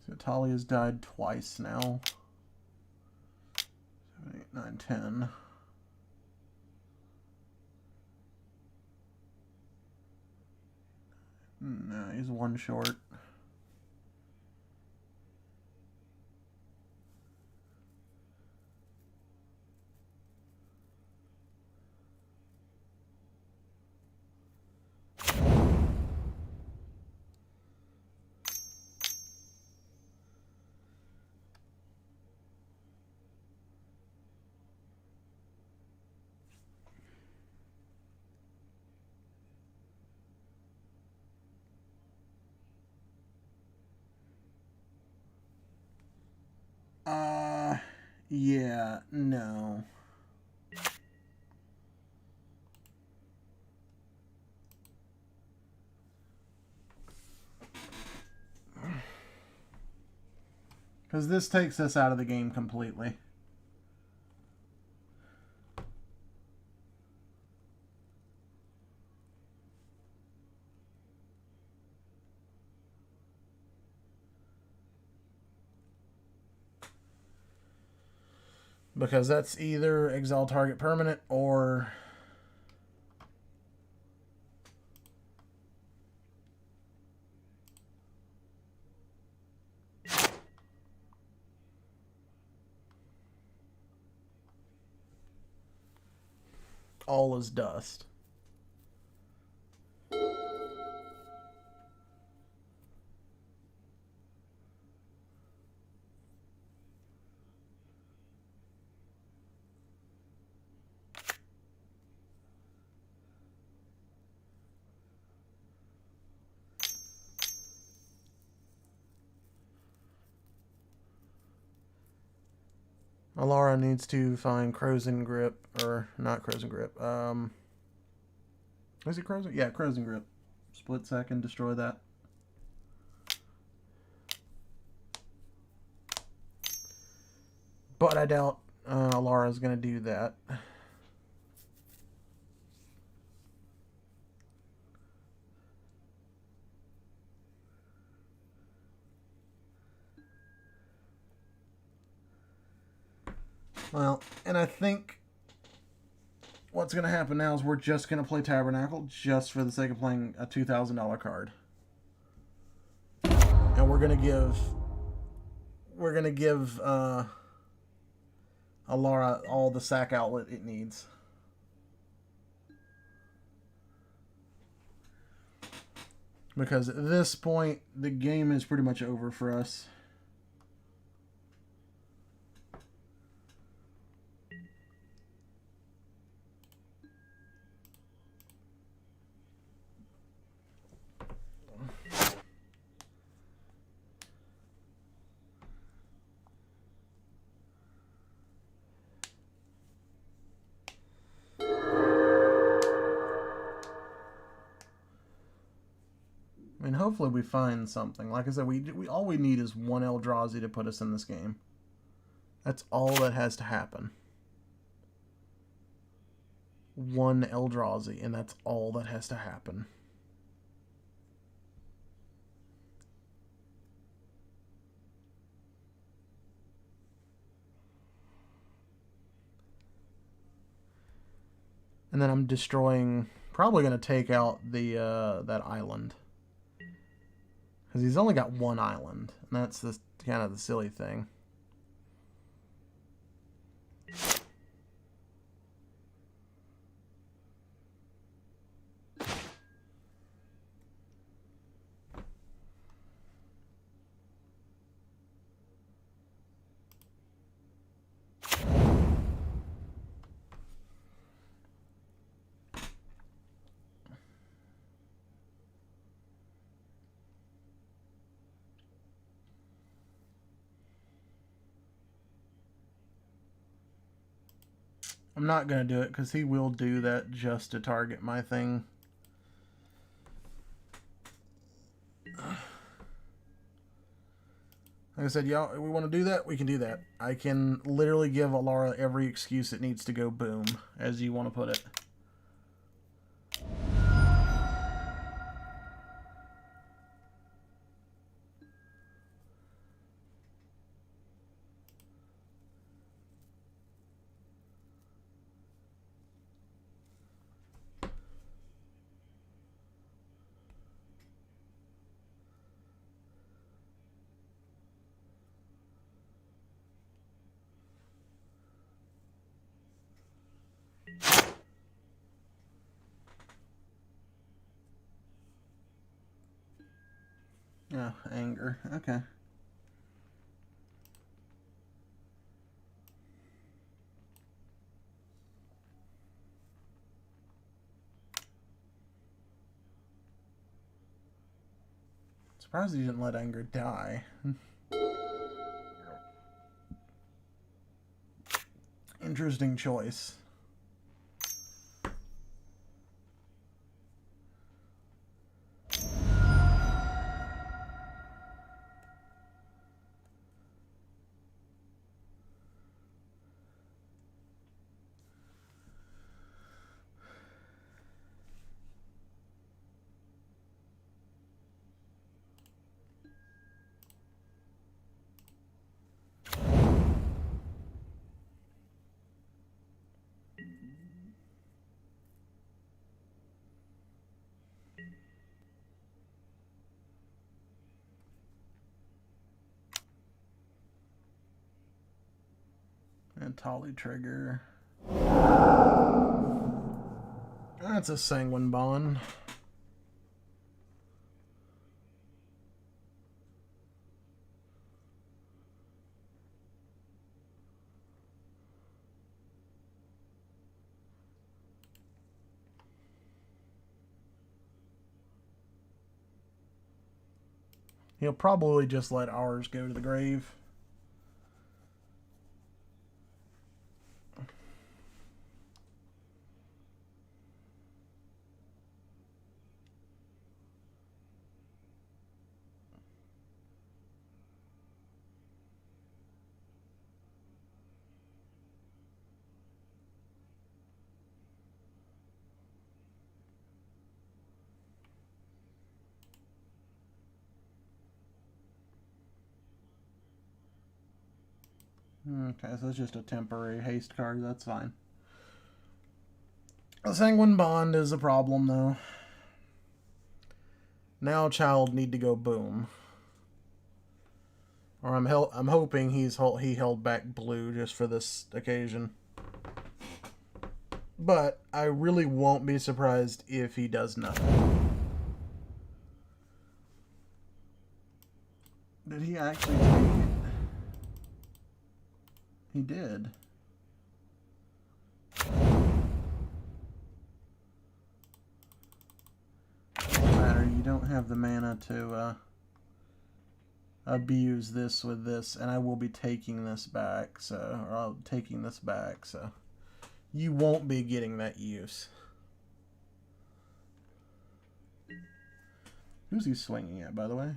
So Talia's died twice now. 7, 8, 9, 10. No, he's one short. Yeah, no. Because this takes us out of the game completely. Because that's either exile target permanent or... all is dust. Alara needs to find Crows and Grip, or not Crows and Grip. Is it Crows? Yeah, Crows and Grip. Split second, destroy that. But I doubt Alara's going to do that. Well, and I think what's going to happen now is we're just going to play Tabernacle just for the sake of playing a $2,000 card. And we're going to give Alara all the sack outlet it needs. Because at this point, the game is pretty much over for us. I mean, hopefully we find something. Like I said, we all we need is one Eldrazi to put us in this game. That's all that has to happen. One Eldrazi, and that's all that has to happen. And then I'm destroying... Probably going to take out the that island. Because he's only got one island. And that's the kind of the silly thing. I'm not going to do it because he will do that just to target my thing. Like I said, y'all, we want to do that, we can do that. I can literally give Alara every excuse it needs to go boom, as you want to put it. Oh, anger. Okay. Surprised he didn't let anger die. Interesting choice. And Tolly trigger. That's a sanguine bond. He'll probably just let ours go to the grave. Okay, so it's just a temporary haste card. That's fine. The sanguine bond is a problem, though. Now child need to go boom. Or I'm hoping he held back blue just for this occasion. But I really won't be surprised if he does nothing. Did he actually take it? He did. Doesn't matter, you don't have the mana to abuse this with this, and I will be taking this back, so, or I'll taking this back, so you won't be getting that use. Who's he swinging at, by the way?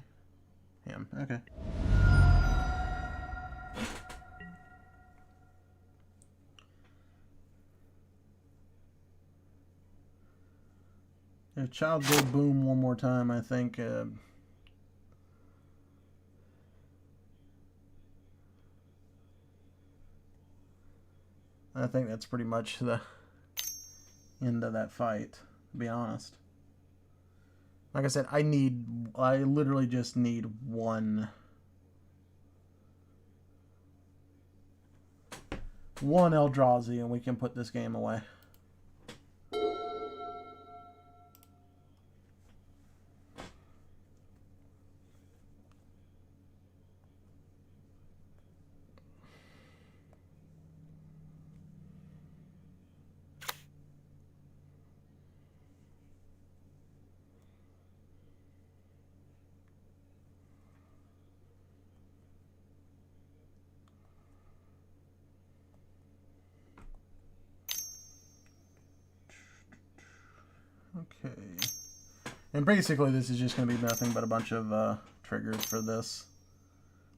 Him. Okay. If child go boom one more time, I think that's pretty much the end of that fight, to be honest. Like I said, I literally just need one Eldrazi and we can put this game away. Okay. And basically this is just going to be nothing but a bunch of triggers for this.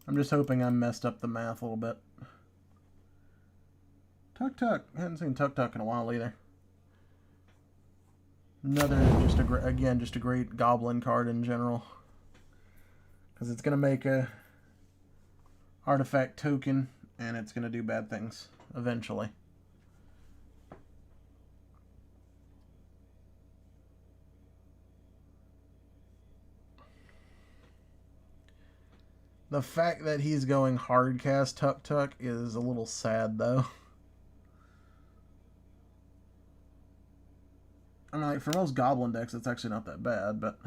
I'm just hoping I messed up the math a little bit. Tuk Tuk. I haven't seen Tuk Tuk in a while either. Another, just a great goblin card in general. Because it's going to make a artifact token, and it's going to do bad things eventually. The fact that he's going hardcast Tuk Tuk is a little sad, though. I mean, like, for most Goblin decks, it's actually not that bad, but...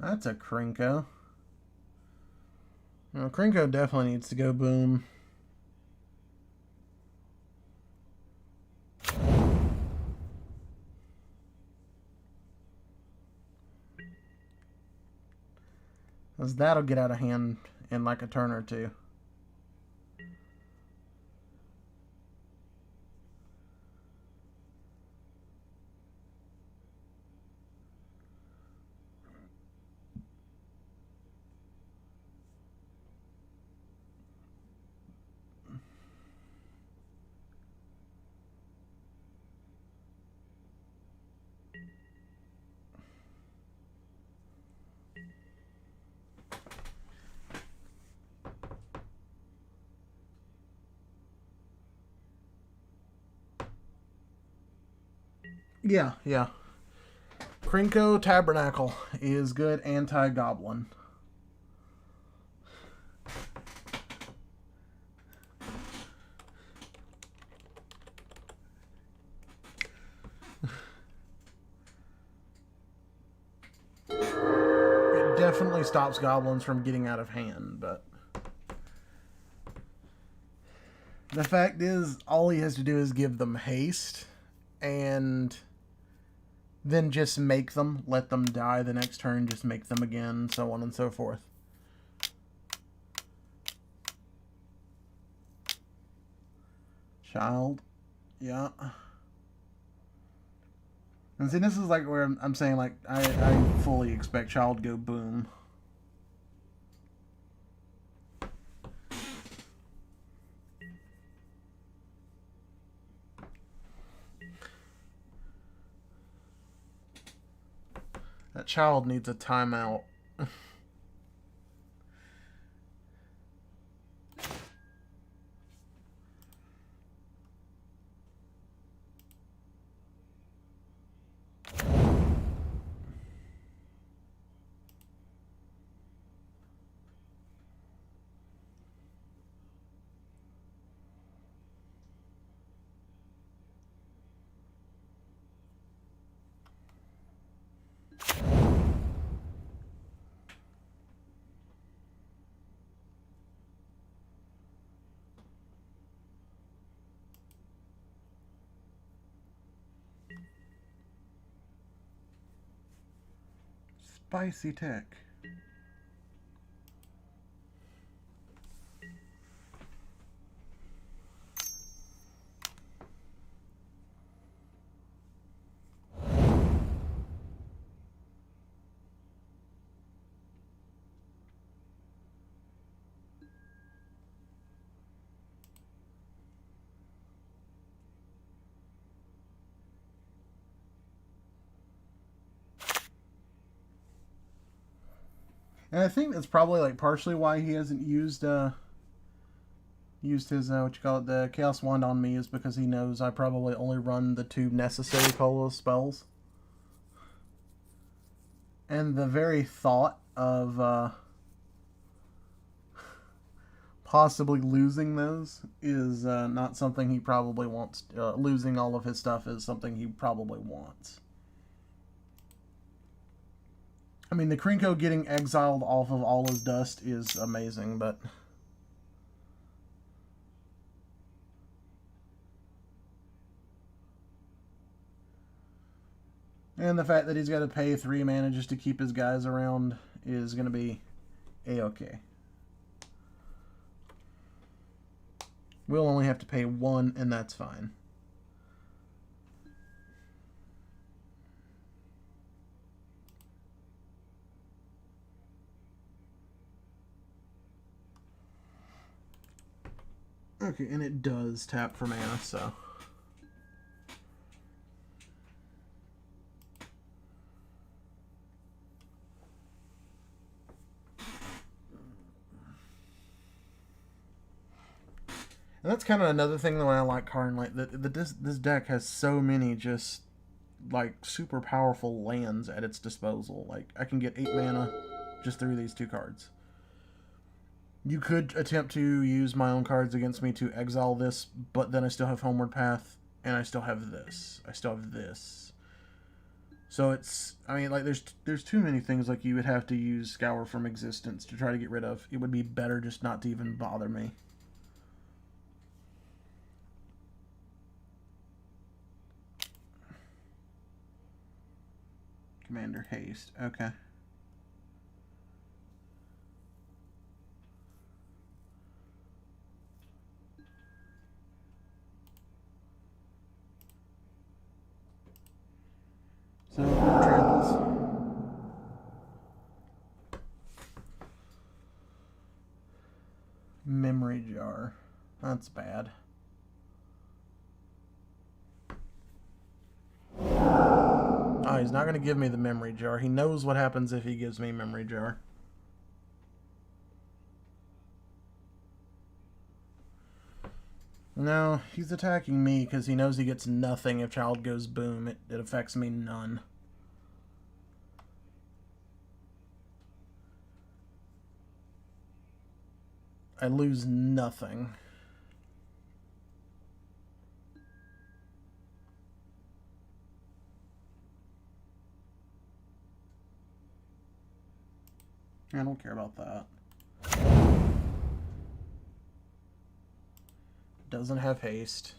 That's a Krinko. Well, Krinko definitely needs to go boom. Because that'll get out of hand in like a turn or two. Yeah. Krinko Tabernacle is good anti-goblin. It definitely stops goblins from getting out of hand, but... the fact is, all he has to do is give them haste, and then just make them, let them die the next turn, just make them again, so on and so forth. Child. Yeah. And see, this is like where I'm saying, like, I fully expect Child to go boom. That Child needs a timeout. Spicy tech. And I think that's probably like partially why he hasn't used his the Chaos Wand on me, is because he knows I probably only run the 2 necessary colorless spells. And the very thought of possibly losing those is not something he probably wants. Losing all of his stuff is something he probably wants. I mean, the Krinko getting exiled off of all his dust is amazing, but... And the fact that he's got to pay 3 mana just to keep his guys around is going to be A-okay. We'll only have to pay 1, and that's fine. Okay, and it does tap for mana, so... And that's kind of another thing that I like Karn. Like this deck has so many just like super powerful lands at its disposal. Like I can get 8 mana just through these 2 cards. You could attempt to use my own cards against me to exile this, but then I still have Homeward Path, and I still have this. I still have this. So it's, I mean, like there's too many things like you would have to use Scour from Existence to try to get rid of. It would be better just not to even bother me. Commander Haste. Okay. So, trambles. Memory Jar. That's bad. Oh, he's not going to give me the Memory Jar. He knows what happens if he gives me Memory Jar. No, he's attacking me because he knows he gets nothing if Child goes boom. It affects me none. I lose nothing. I don't care about that. Doesn't have haste.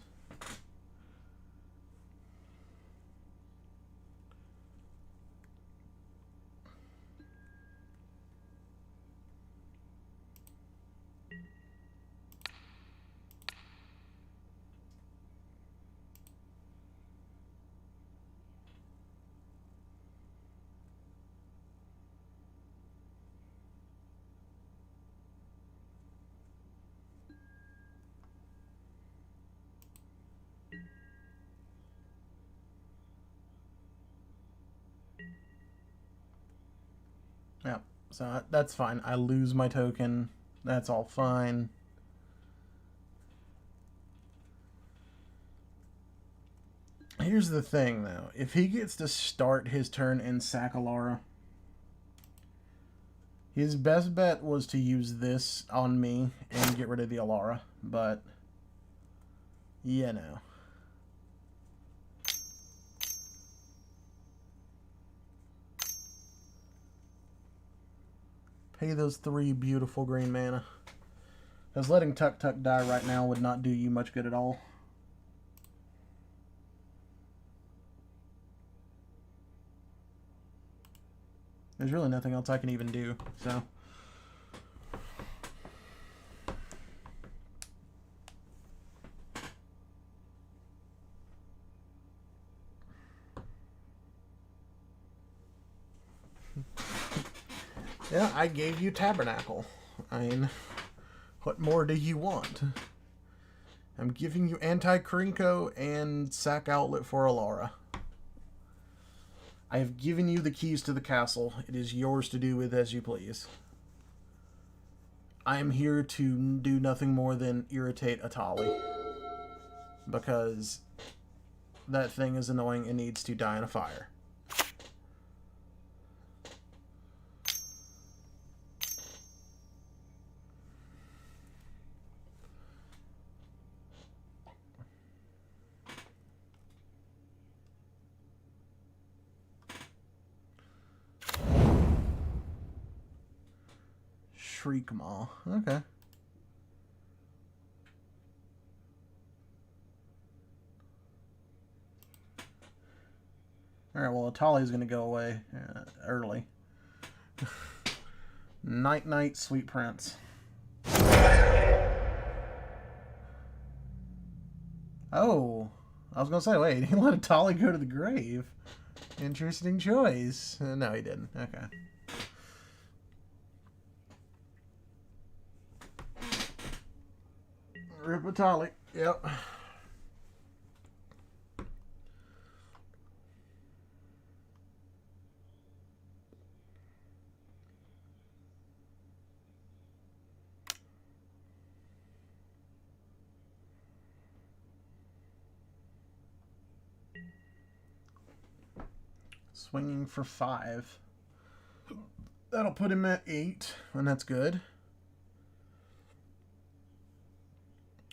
Yeah, so that's fine. I lose my token. That's all fine. Here's the thing, though. If he gets to start his turn and sack Alara, his best bet was to use this on me and get rid of the Alara, but, you know. Pay those 3 beautiful green mana. Because letting Tuk Tuk die right now would not do you much good at all. There's really nothing else I can even do, so... Yeah, I gave you Tabernacle. I mean, what more do you want? I'm giving you Anti-Krinko and Sack Outlet for Alara. I have given you the keys to the castle. It is yours to do with as you please. I am here to do nothing more than irritate Atali. Because that thing is annoying and needs to die in a fire. Shriekmaw. Okay. Alright, well, Atali's going to go away early. Night Night, Sweet Prince. Oh, I was going to say, wait, he let Atali go to the grave. Interesting choice. No, he didn't. Okay. Rip Atali. Yep. Swinging for 5. That'll put him at 8, and that's good.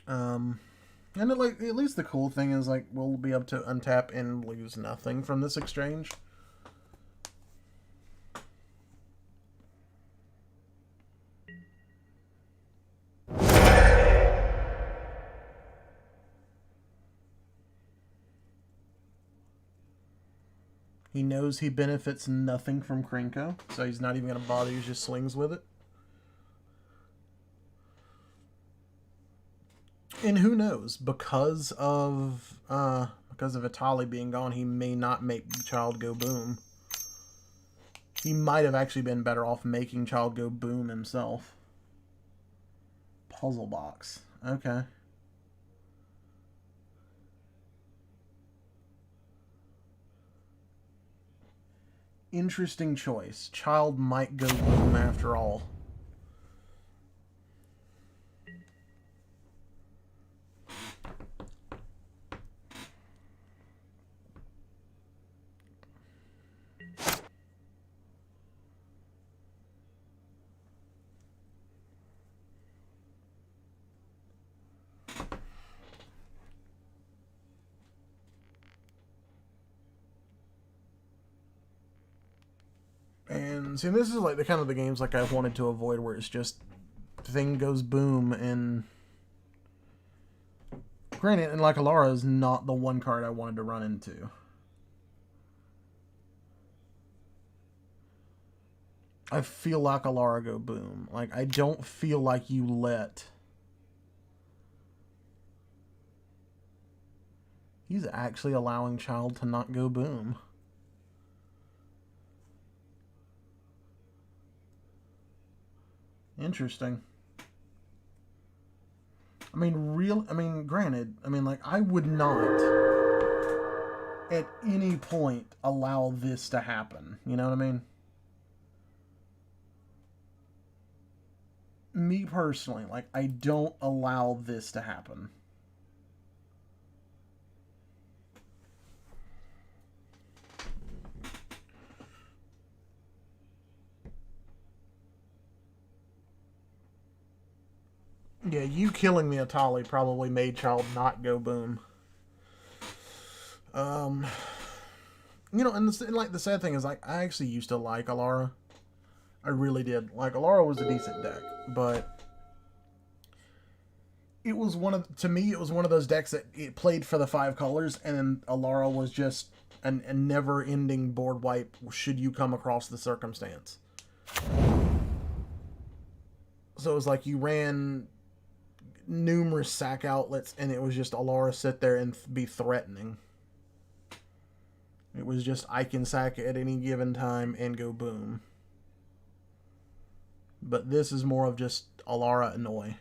And like at least the cool thing is like we'll be able to untap and lose nothing from this exchange. He knows he benefits nothing from Krenko, so he's not even going to bother. He just swings with it. And who knows? Because of Atali being gone, he may not make Child go boom. He might have actually been better off making Child go boom himself. Puzzle box. Okay. Interesting choice. Child might go boom after all. And see, this is like the kind of the games like I wanted to avoid, where it's just thing goes boom, and granted, and like Alara is not the one card I wanted to run into. I feel like Alara go boom. Like I don't feel like you let. He's actually allowing Child to not go boom. Interesting. I mean, granted, like, I would not at any point allow this to happen. You know what I mean? Me personally, like, I don't allow this to happen. Yeah, you killing the Atali probably made Child not go boom. You know, and like the sad thing is, like, I actually used to like Alara. I really did. Like, Alara was a decent deck, but it was to me, it was one of those decks that it played for the 5 colors, and then Alara was just a never-ending board wipe should you come across the circumstance. So it was like you ran numerous sack outlets, and it was just Alara sit there and be threatening. It was just, I can sack at any given time and go boom. But this is more of just Alara annoy.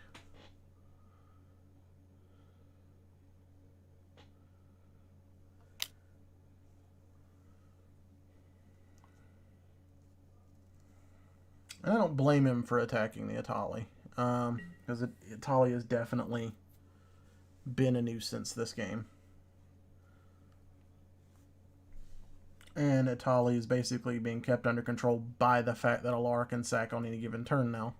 And I don't blame him for attacking the Atali. Because Atali has definitely been a nuisance this game. And Atali is basically being kept under control by the fact that Alara can sack on any given turn now.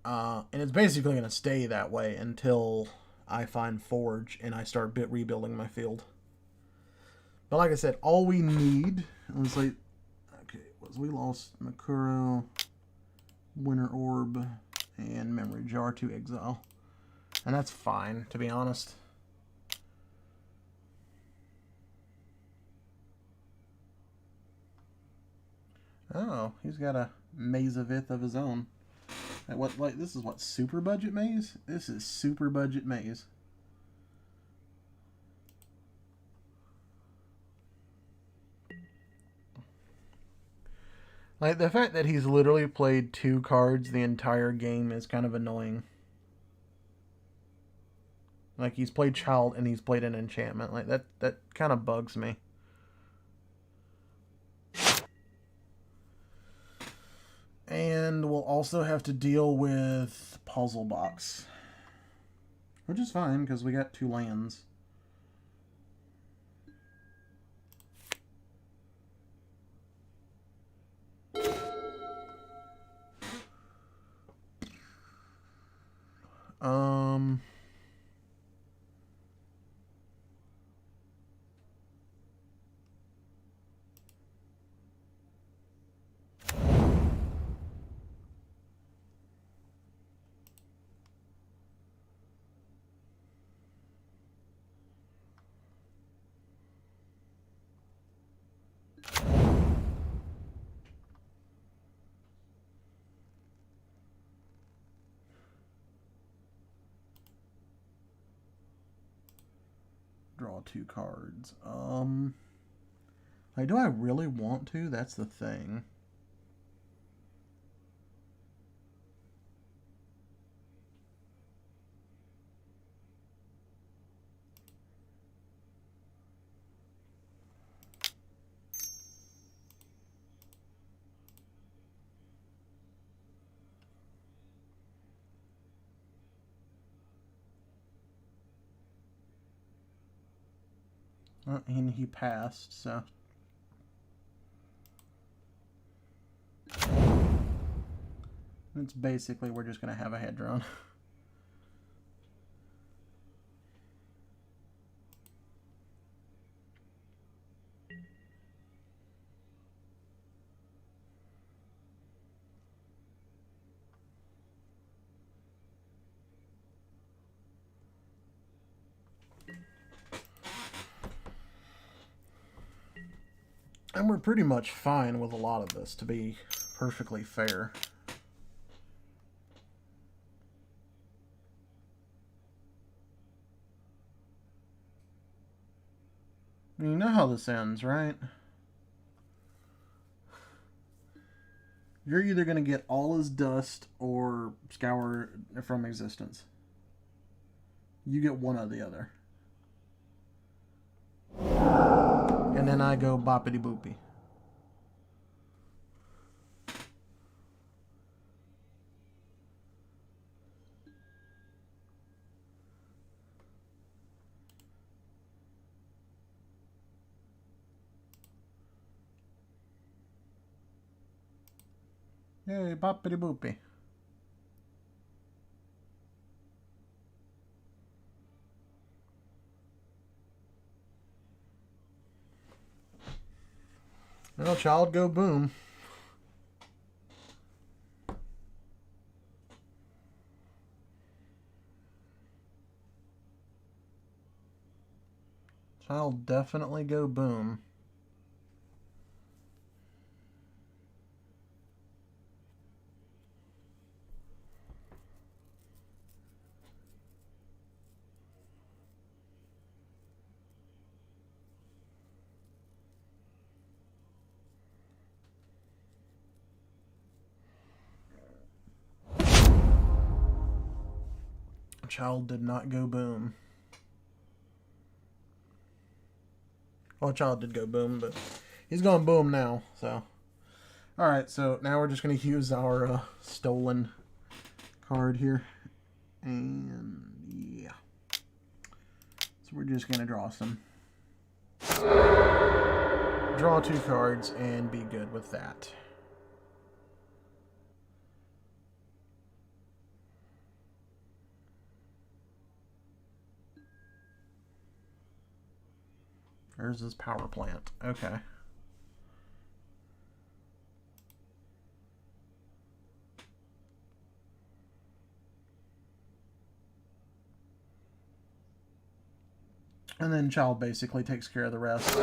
And it's basically going to stay that way until I find Forge and I start rebuilding my field. But like I said, all we need was like, okay, was we lost Makuro. Winter Orb, and Memory Jar to exile. And that's fine, to be honest. Oh, he's got a Maze of Ith of his own. This is what, super budget maze? This is super budget maze. Like, the fact that he's literally played 2 cards the entire game is kind of annoying. Like, he's played Child and he's played an enchantment. Like, that kind of bugs me. And we'll also have to deal with Puzzle Box. Which is fine, because we got 2 lands. Draw 2 cards. Like, do I really want to? That's the thing. And he passed, so. It's basically we're just going to have a head drone. And we're pretty much fine with a lot of this, to be perfectly fair. You know how this ends, right? You're either going to get all his dust or scour from existence. You get one or the other. And then I go boppity boopy. Yay, boppity boopy. Well, child, go boom. Child, definitely go boom. Child did not go boom. Well, child did go boom, but he's going boom now, so. Alright, so now we're just going to use our stolen card here. And yeah. So we're just going to draw some. Draw 2 cards and be good with that. There's his power plant. Okay. And then child basically takes care of the rest.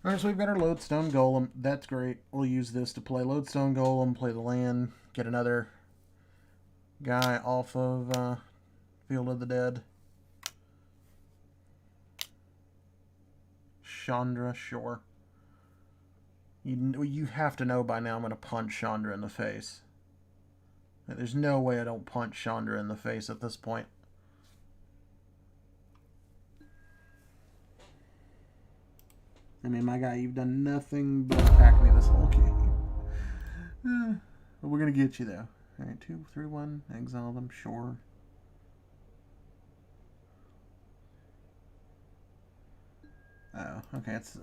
Alright, so we've got our Lodestone Golem. That's great. We'll use this to play Lodestone Golem, play the land, get another guy off of Field of the Dead. Chandra, sure. You have to know by now I'm going to punch Chandra in the face. There's no way I don't punch Chandra in the face at this point. I mean, my guy, you've done nothing but attack me this whole game. But we're going to get you, though. Alright, 2, 3, 1. Exile them, sure. Oh, okay, it's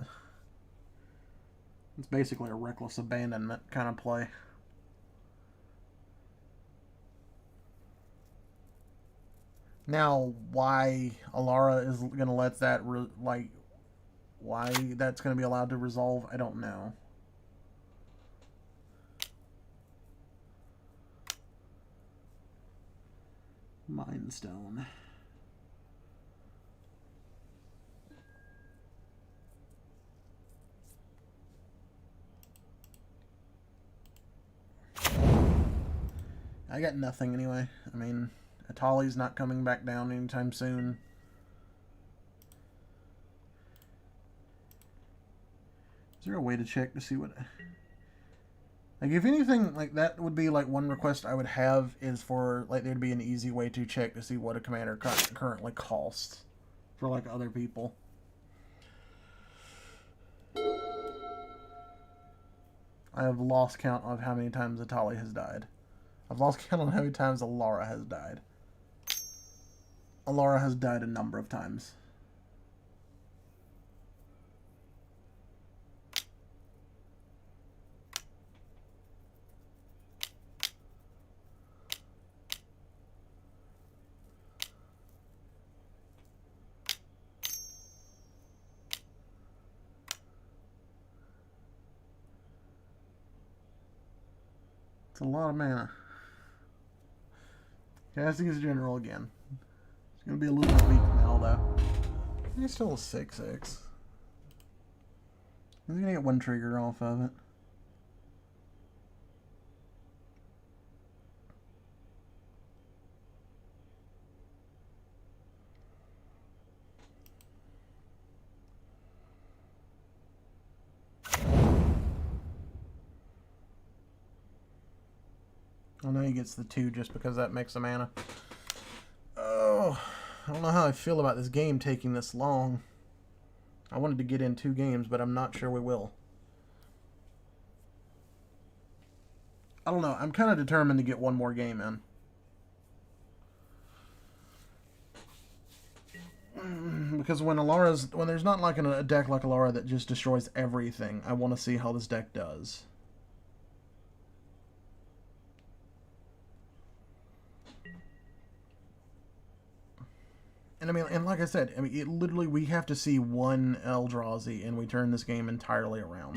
basically a reckless abandonment kind of play. Now, why Alara is going to let that, why that's going to be allowed to resolve, I don't know. Mind Stone. I got nothing anyway. I mean, Atali's not coming back down anytime soon. Is there a way to check to see what... Like, if anything, like, that would be, like, one request I would have is for, like, there'd be an easy way to check to see what a commander currently costs for, like, other people. I have lost count of how many times Atali has died. I've lost count on how many times Alara has died. Alara has died a number of times. It's a lot of mana. Casting is general again. It's going to be a little bit weak now, though. He's still a 6/6. He's going to get one trigger off of it. I know he gets the 2 just because that makes a mana. Oh, I don't know how I feel about this game taking this long. I wanted to get in 2 games, but I'm not sure we will. I don't know. I'm kind of determined to get one more game in. Because when there's not like a deck like Alara that just destroys everything, I want to see how this deck does. And I mean, and like I said, I mean, literally we have to see one Eldrazi and we turn this game entirely around.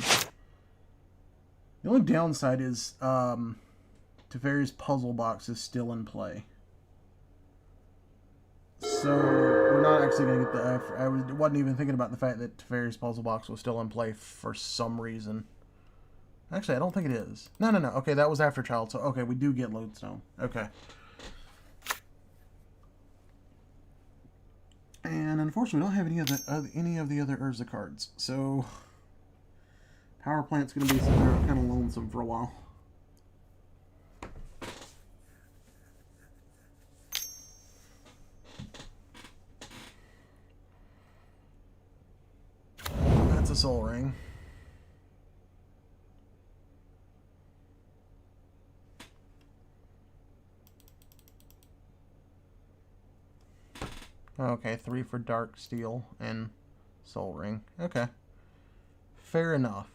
The only downside is Teferi's Puzzle Box is still in play. So we're not actually going to get the... I wasn't even thinking about the fact that Teferi's Puzzle Box was still in play for some reason. Actually, I don't think it is. No. Okay, that was after Child, so okay, we do get Lodestone. Okay. And unfortunately, we don't have any of the other Urza cards, so Power Plant's going to be sitting there kind of lonesome for a while. That's a Soul Ring. Okay, 3 for Dark Steel and Soul Ring. Okay. Fair enough.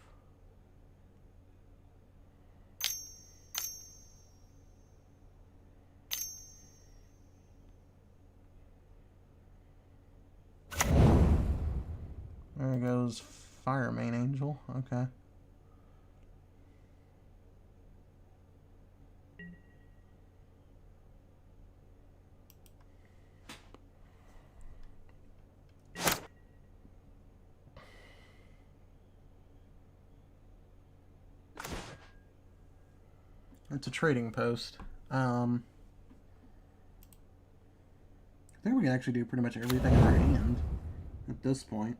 was Fire Main Angel. Okay. It's a trading post. I think we can actually do pretty much everything in our hand at this point.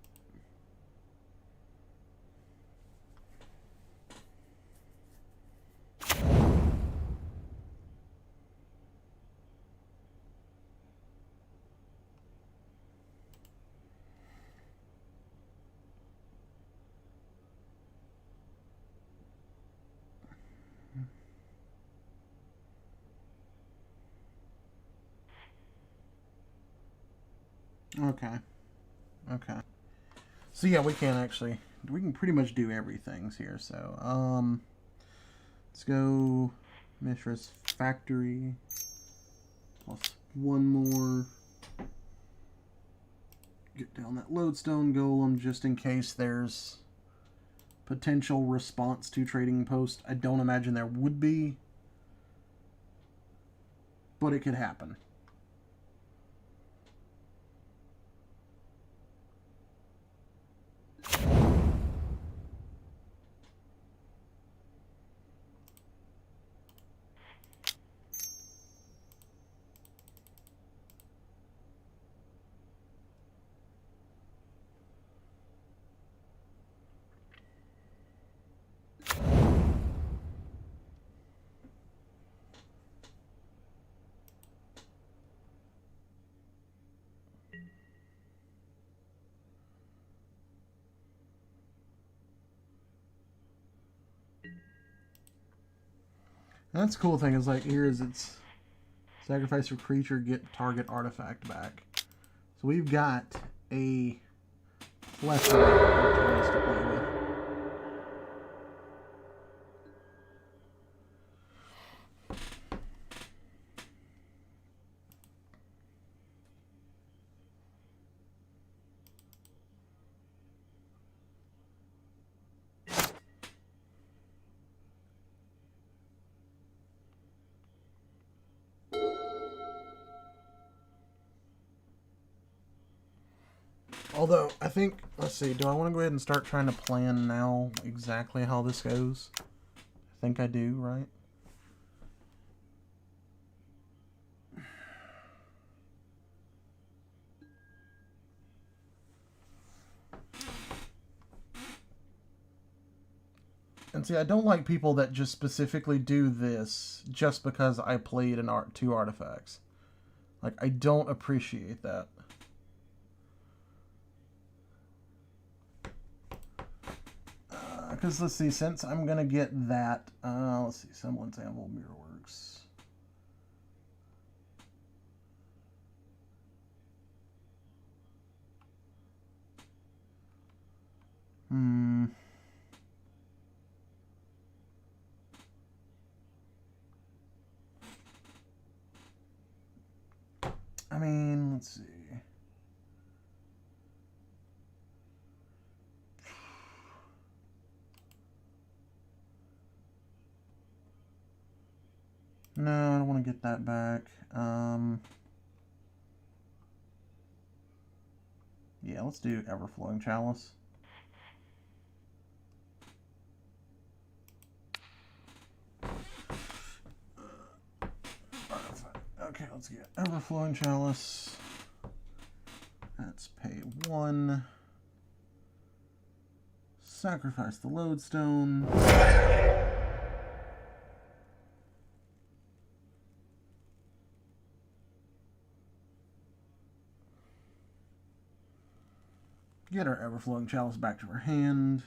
Okay. Okay. So yeah, we can pretty much do everything here. So let's go Mishra's Factory plus one more. Get down that Lodestone Golem just in case there's potential response to Trading Post. I don't imagine there would be, but it could happen. And that's the cool thing is like here is it's sacrifice your creature, get target artifact back. So we've got a plethora of tools to play with. Although, I think, let's see, do I want to go ahead and start trying to plan now exactly how this goes? I think I do, right? And see, I don't like people that just specifically do this just because I played two artifacts. Like, I don't appreciate that. Because, let's see, since I'm going to get that, let's see, Semblance Anvil, Mirrorworks. I mean, let's see. No, I don't want to get that back. Yeah, let's do Everflowing Chalice. Okay, let's get Everflowing Chalice. Let's pay 1. Sacrifice the Lodestone. Get our Everflowing Chalice back to our hand.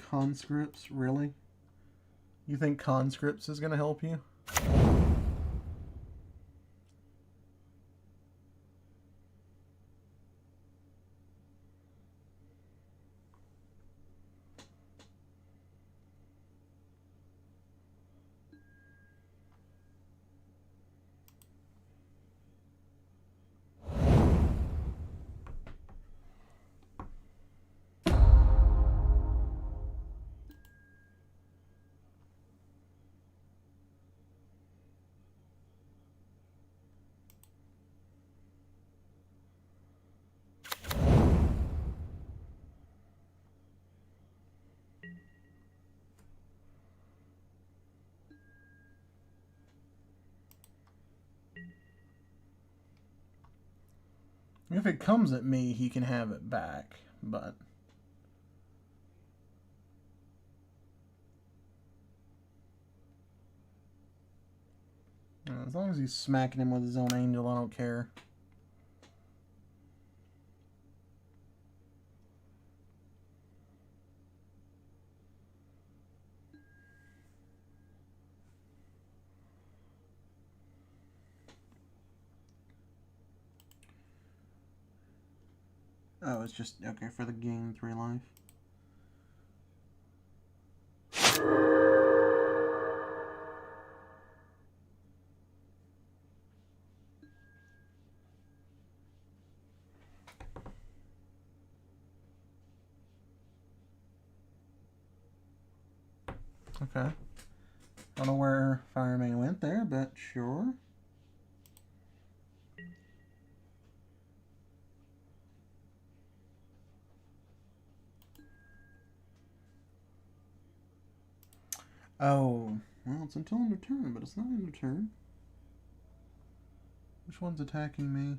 Conscripts, really? You think Conscripts is going to help you? If it comes at me, he can have it back, but... As long as he's smacking him with his own angel, I don't care. Oh, it's just, okay, for the gain 3 life. Okay. Don't know where Fireman went there, but sure. Oh, well, it's until end of turn, but it's not end of turn. Which one's attacking me?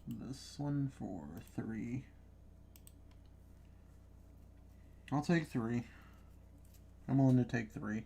This one for 3. I'll take 3. I'm willing to take 3.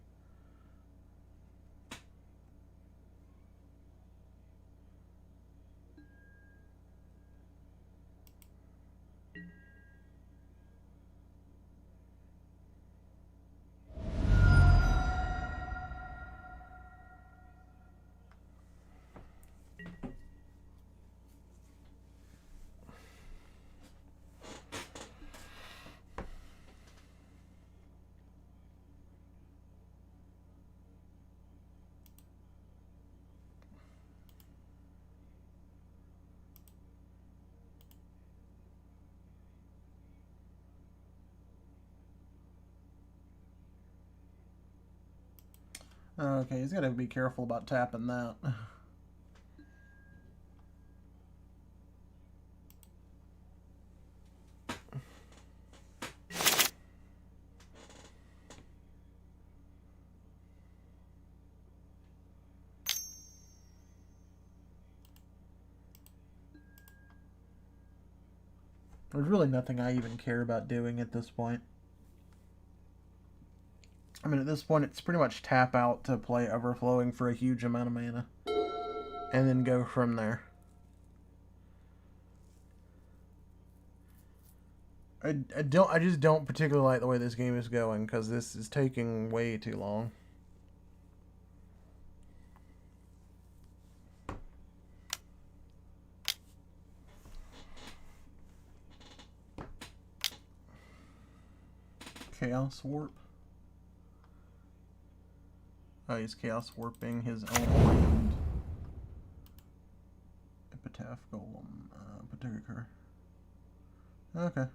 Okay, he's got to be careful about tapping that. There's really nothing I even care about doing at this point. I mean, at this point, it's pretty much tap out to play Overflowing for a huge amount of mana. And then go from there. I just don't particularly like the way this game is going, because this is taking way too long. Chaos Warp. Oh, he's Chaos Warping his own land. Epitaph Golem. Particular. Okay.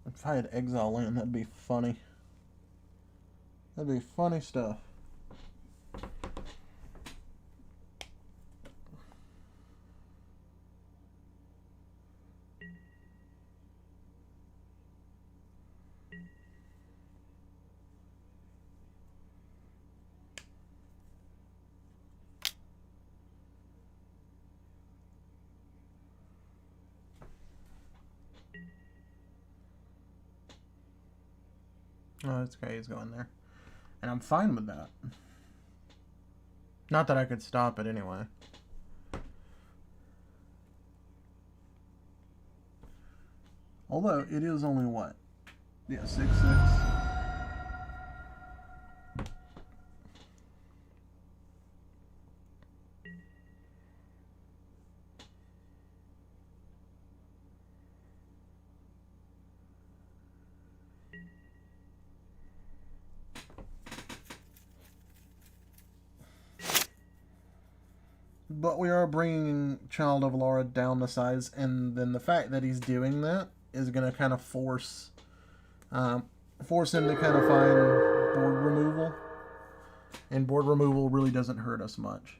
If I had Exile Land, that'd be funny. That'd be funny stuff. Oh, this guy is going there. And I'm fine with that. Not that I could stop it anyway. Although, it is only what? Yeah, 6/6. But we are bringing Child of Laura down the size, and then the fact that he's doing that is going to kind of force him to kind of find board removal. And board removal really doesn't hurt us much.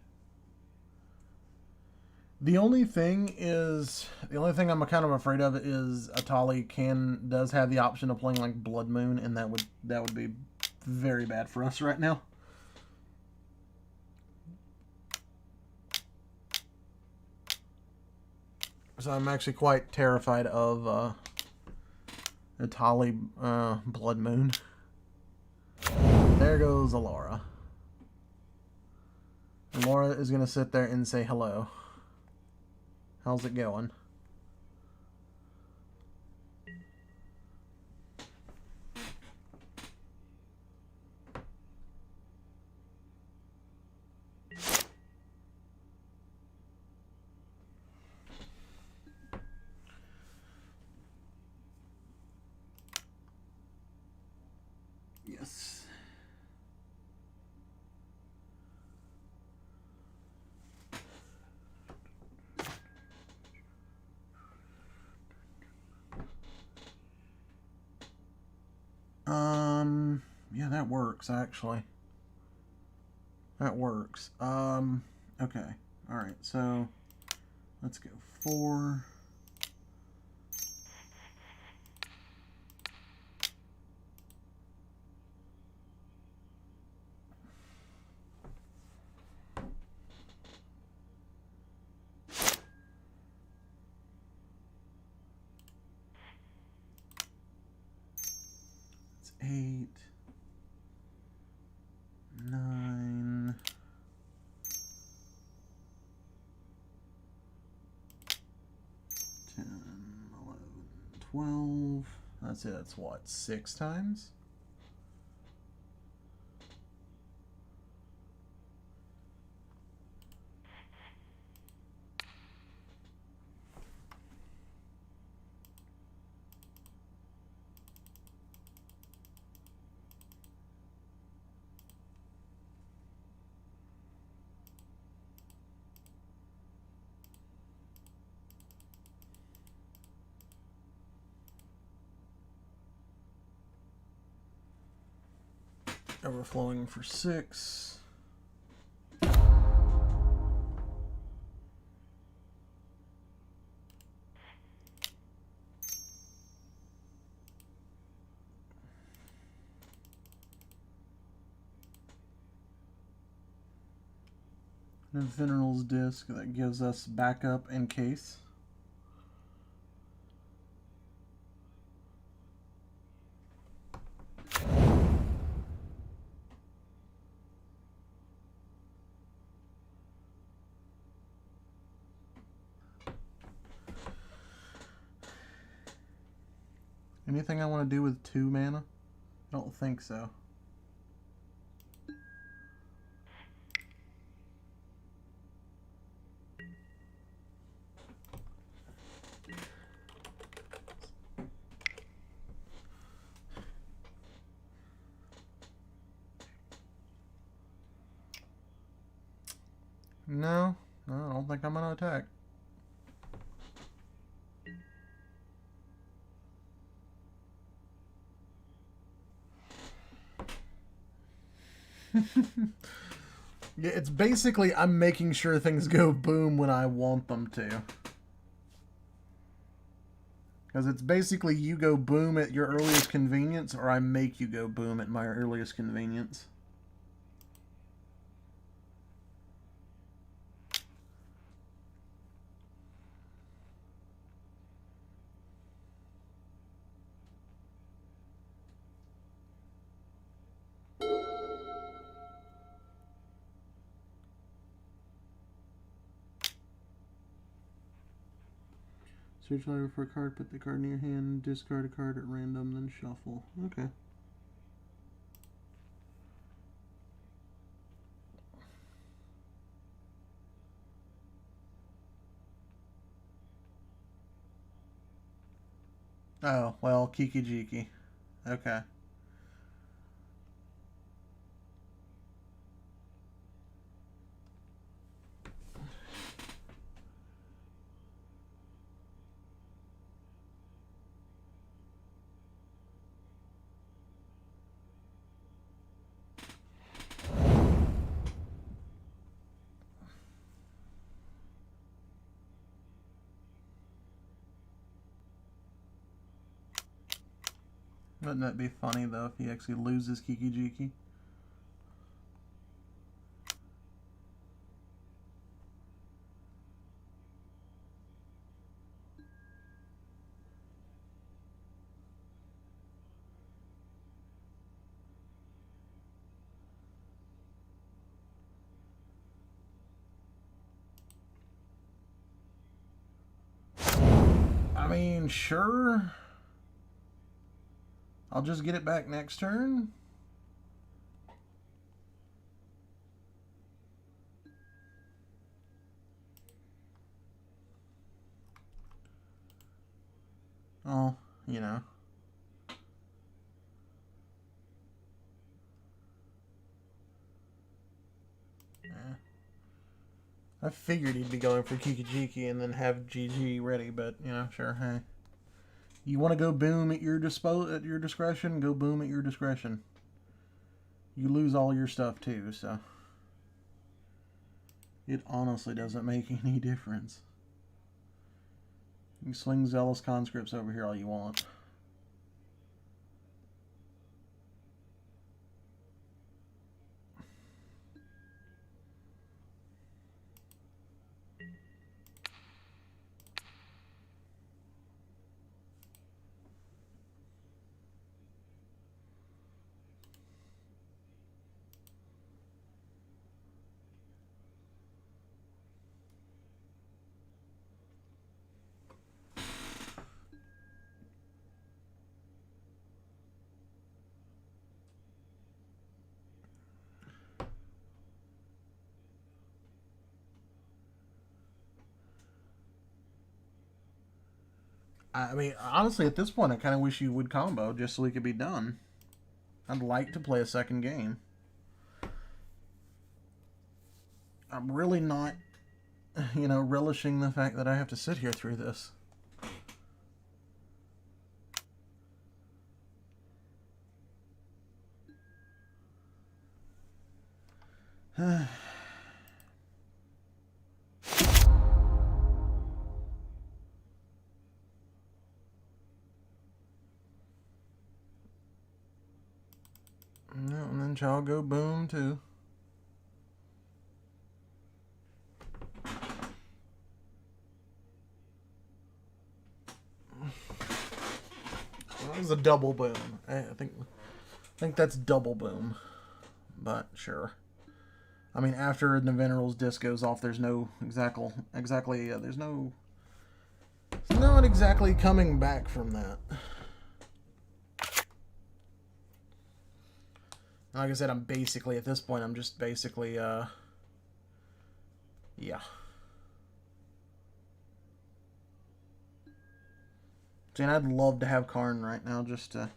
The only thing I'm kind of afraid of is Atali does have the option of playing like Blood Moon, and that would be very bad for us right now. So I'm actually quite terrified of Natali Blood Moon. There goes Alara. Laura is going to sit there and say hello. How's it going? Yes. Yeah, that works, actually. That works. Okay. Alright, so let's go 4. It's 8. 9. 10, 11, 12. That's it. That's what? 6 times? Overflowing for 6. The Veneral's Disc that gives us backup in case. Anything I want to do with 2 mana? I don't think so. No, I don't think I'm going to attack. Yeah, it's basically I'm making sure things go boom when I want them to. Because it's basically you go boom at your earliest convenience, or I make you go boom at my earliest convenience. Search library for a card, put the card in your hand, discard a card at random, then shuffle. Okay. Oh, well, Kiki Jiki. Okay. Wouldn't that be funny, though, if he actually loses Kiki-Jiki? I mean, sure. I'll just get it back next turn. Oh, you know. I figured he'd be going for Kiki-Jiki and then have GG ready, but, you know, sure, hey. You want to go boom at your discretion? Go boom at your discretion. You lose all your stuff, too, so... It honestly doesn't make any difference. You can sling Zealous Conscripts over here all you want. I mean, honestly, at this point, I kind of wish you would combo just so we could be done. I'd like to play a second game. I'm really not, you know, relishing the fact that I have to sit here through this. No, and then y'all go boom too. Well, that was a double boom. I think that's double boom, but sure. I mean, after the Veneral's disc goes off, there's no there's no, it's not exactly coming back from that. Like I said, I'm basically, at this point, I'm just basically, yeah. See, and I'd love to have Karn right now just to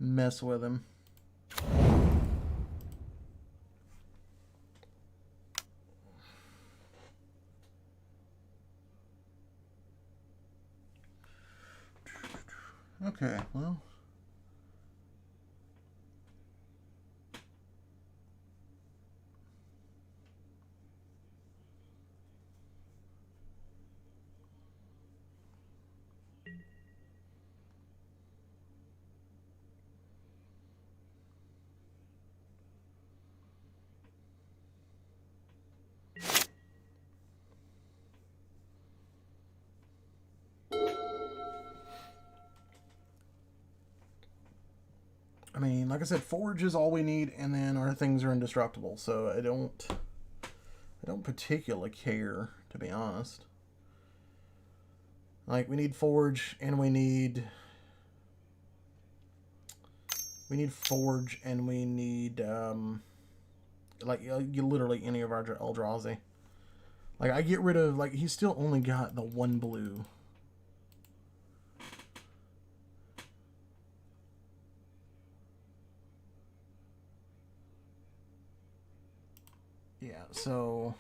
mess with him. Okay, well... I mean, like I said, Forge is all we need, and then our things are indestructible, so I don't particularly care, to be honest. Like, we need Forge, and we need Forge, and we need, like, you literally any of our Eldrazi. Like, I get rid of, like, he's still only got the one blue. Yeah, so...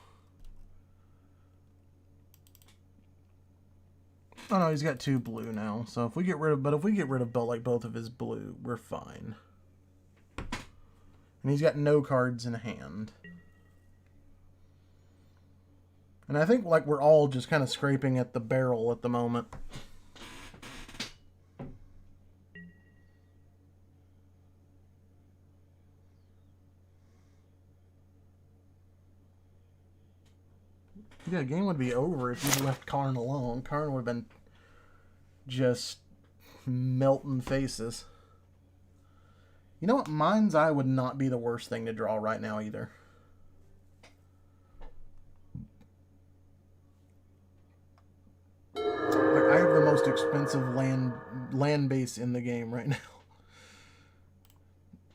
Oh no, he's got two blue now. So if we get rid of, like both of his blue, we're fine. And he's got no cards in hand. And I think like we're all just kind of scraping at the barrel at the moment. Yeah, the game would be over if you left Karn alone. Karn would have been just melting faces. You know what? Mind's Eye would not be the worst thing to draw right now either. Like, I have the most expensive land base in the game right now.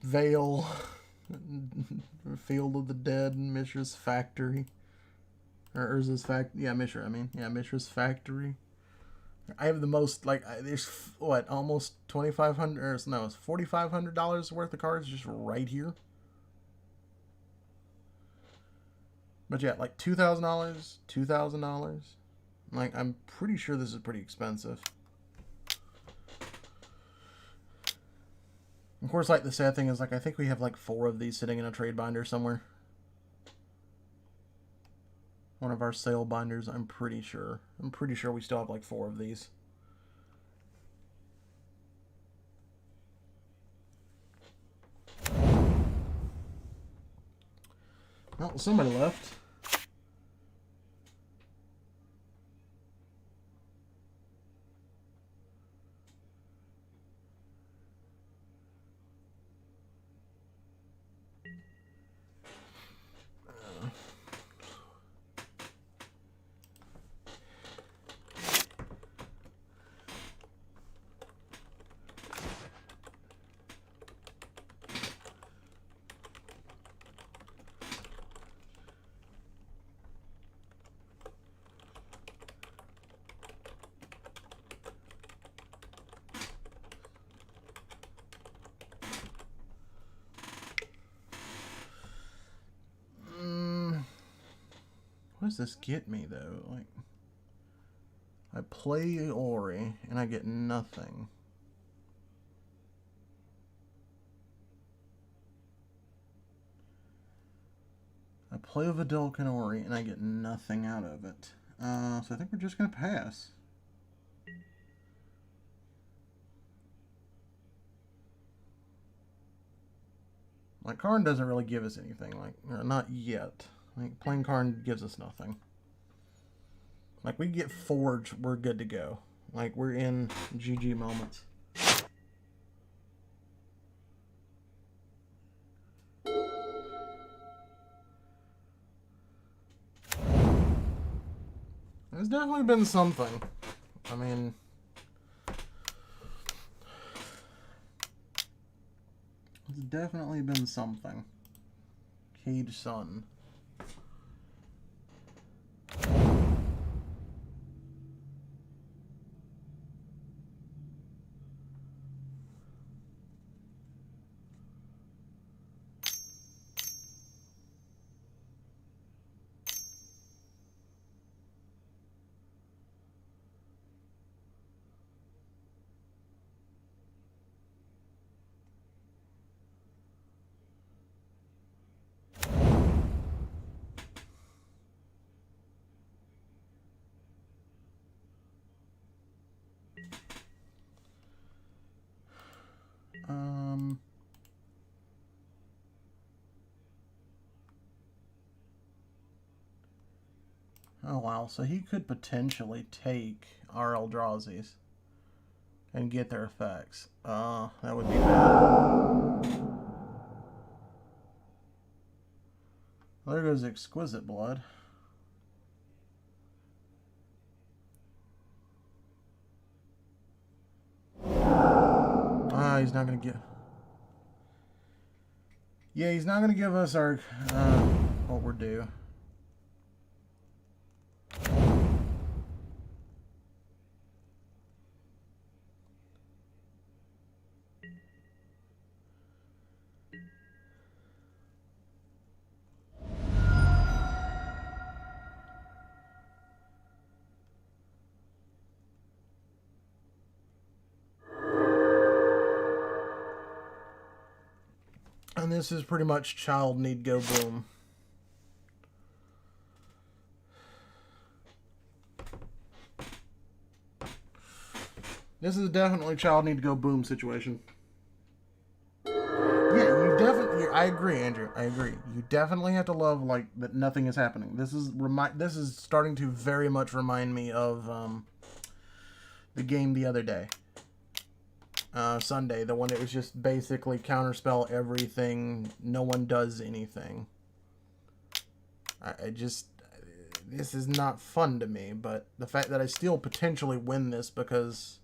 Vale, Field of the Dead, Mishra's Factory. Or Urza's Factory. Yeah, Mishra, I mean. Yeah, Mishra's Factory. I have the most, like, there's, what, almost $2,500, or no, it's $4,500 worth of cards just right here. But yeah, like $2,000, $2,000. Like, I'm pretty sure this is pretty expensive. Of course, like, the sad thing is, like, I think we have, like, 4 of these sitting in a trade binder somewhere. One of our sale binders, I'm pretty sure. I'm pretty sure we still have, like, 4 of these. Well, somebody left. What does this get me, though? Like, I play Ori, and I get nothing. I play Vidalcan Ori, and I get nothing out of it. So I think we're just going to pass. Like, Karn doesn't really give us anything. Like, not yet. Like, playing Karn gives us nothing. Like, we get Forge, we're good to go. Like, we're in GG moments. There's definitely been something. I mean, there's definitely been something. Cage Sun. Oh wow, so he could potentially take our Eldrazi's and get their effects. That would be bad. There goes Exquisite Blood. He's not gonna get... Yeah, he's not gonna give us our, what we're due. And this is pretty much child need go boom. This is definitely child need to go boom situation. Yeah, you definitely... I agree, Andrew. I agree. You definitely have to love like that nothing is happening. This is starting to very much remind me of the game the other day. Sunday, the one that was just basically counterspell everything, no one does anything. I just, this is not fun to me, but the fact that I still potentially win this because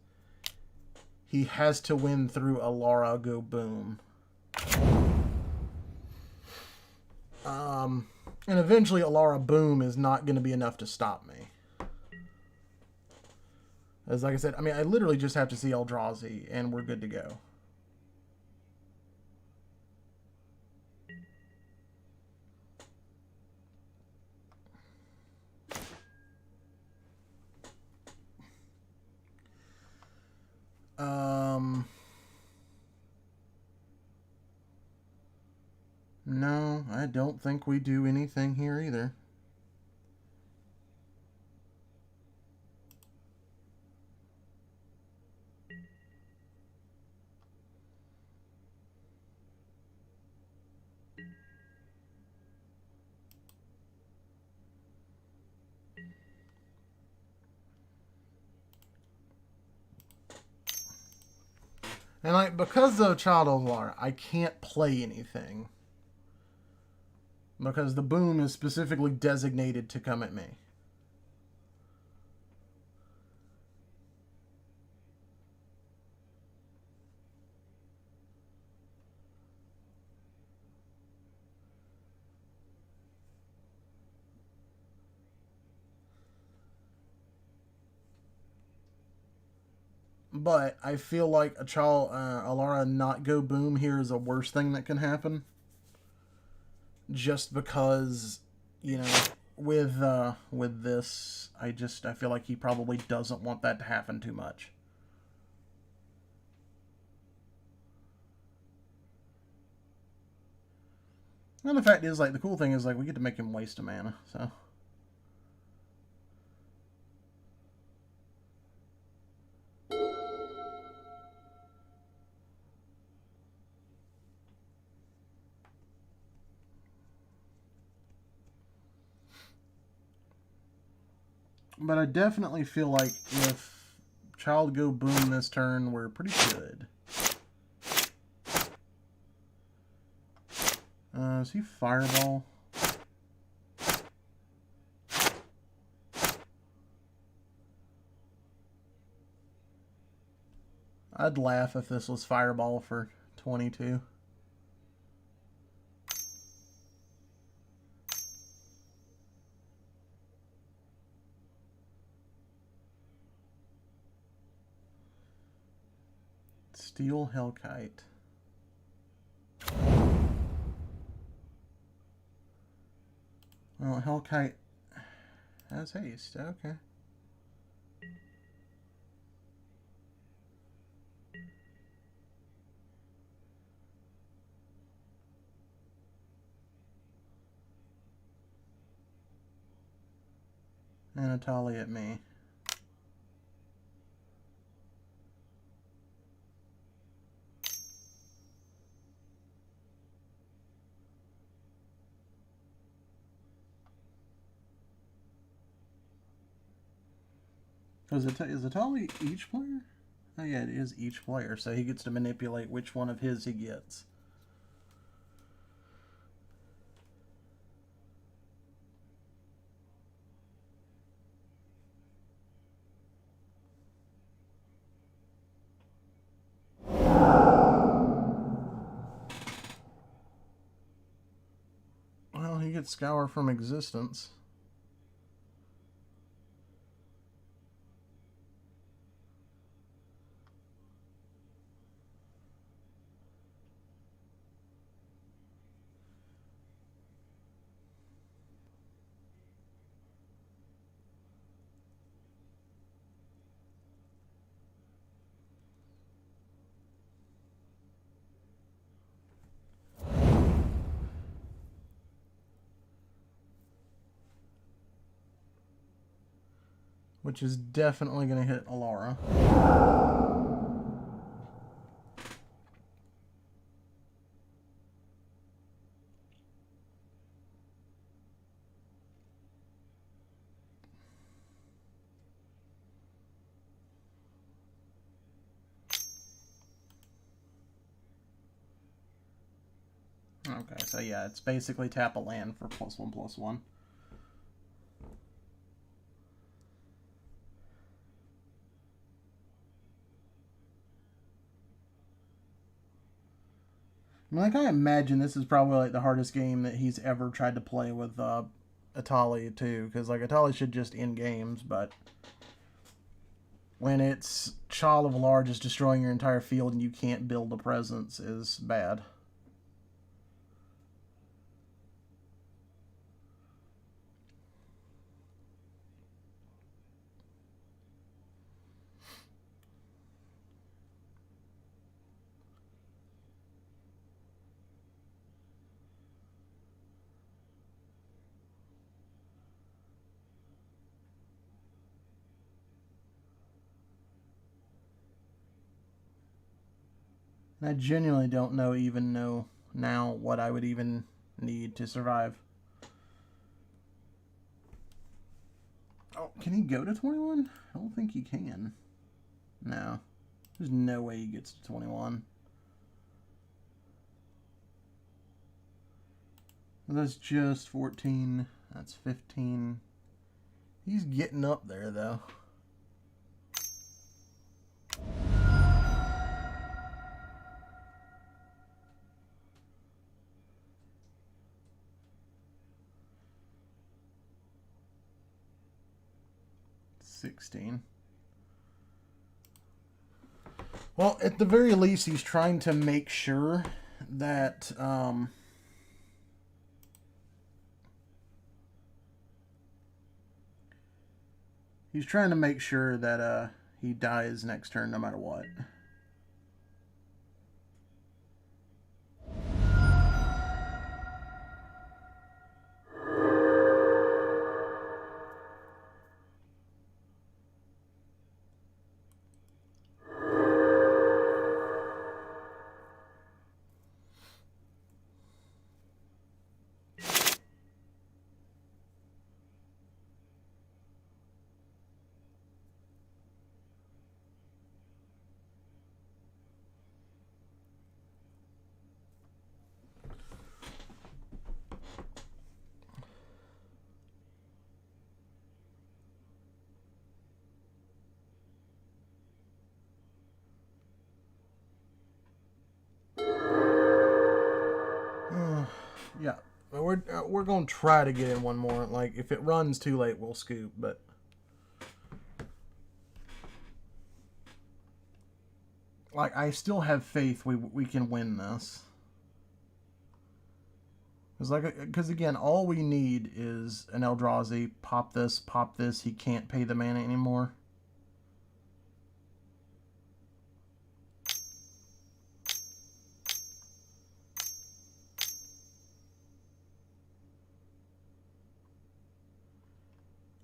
he has to win through Alara go boom. And eventually Alara boom is not going to be enough to stop me. As like I said, I mean, I literally just have to see Eldrazi and we're good to go. No, I don't think we do anything here either. And like, because of Child of Alara, I can't play anything. Because the boom is specifically designated to come at me. But I feel like a Child Alara not go boom here is a worse thing that can happen. Just because, you know, with this, I feel like he probably doesn't want that to happen too much. And the fact is, like, the cool thing is, like, we get to make him waste a mana, so. But I definitely feel like if Child go boom this turn, we're pretty good. Is he Fireball? I'd laugh if this was Fireball for 22. Steel Hellkite. Well, Hellkite has haste. Okay. And Atali at me. Is Atali each player? Oh yeah, it is each player, so he gets to manipulate which one of his he gets. Well, he gets Scour from Existence. Which is definitely going to hit Alara. Okay, so yeah, it's basically tap a land for +1/+1. Like, I imagine this is probably like the hardest game that he's ever tried to play with Atali too, because like Atali should just end games, but when it's Child of Large is destroying your entire field and you can't build a presence is bad. And I genuinely don't know now what I would even need to survive. Oh, can he go to 21? I don't think he can. No. There's no way he gets to 21. That's just 14. That's 15. He's getting up there, though. $16. Well, at the very least, he's trying to make sure that he dies next turn no matter what. Yeah, we're gonna try to get in one more. Like, if it runs too late, we'll scoop. But like, I still have faith we can win this. Because again, all we need is an Eldrazi. Pop this, pop this. He can't pay the mana anymore.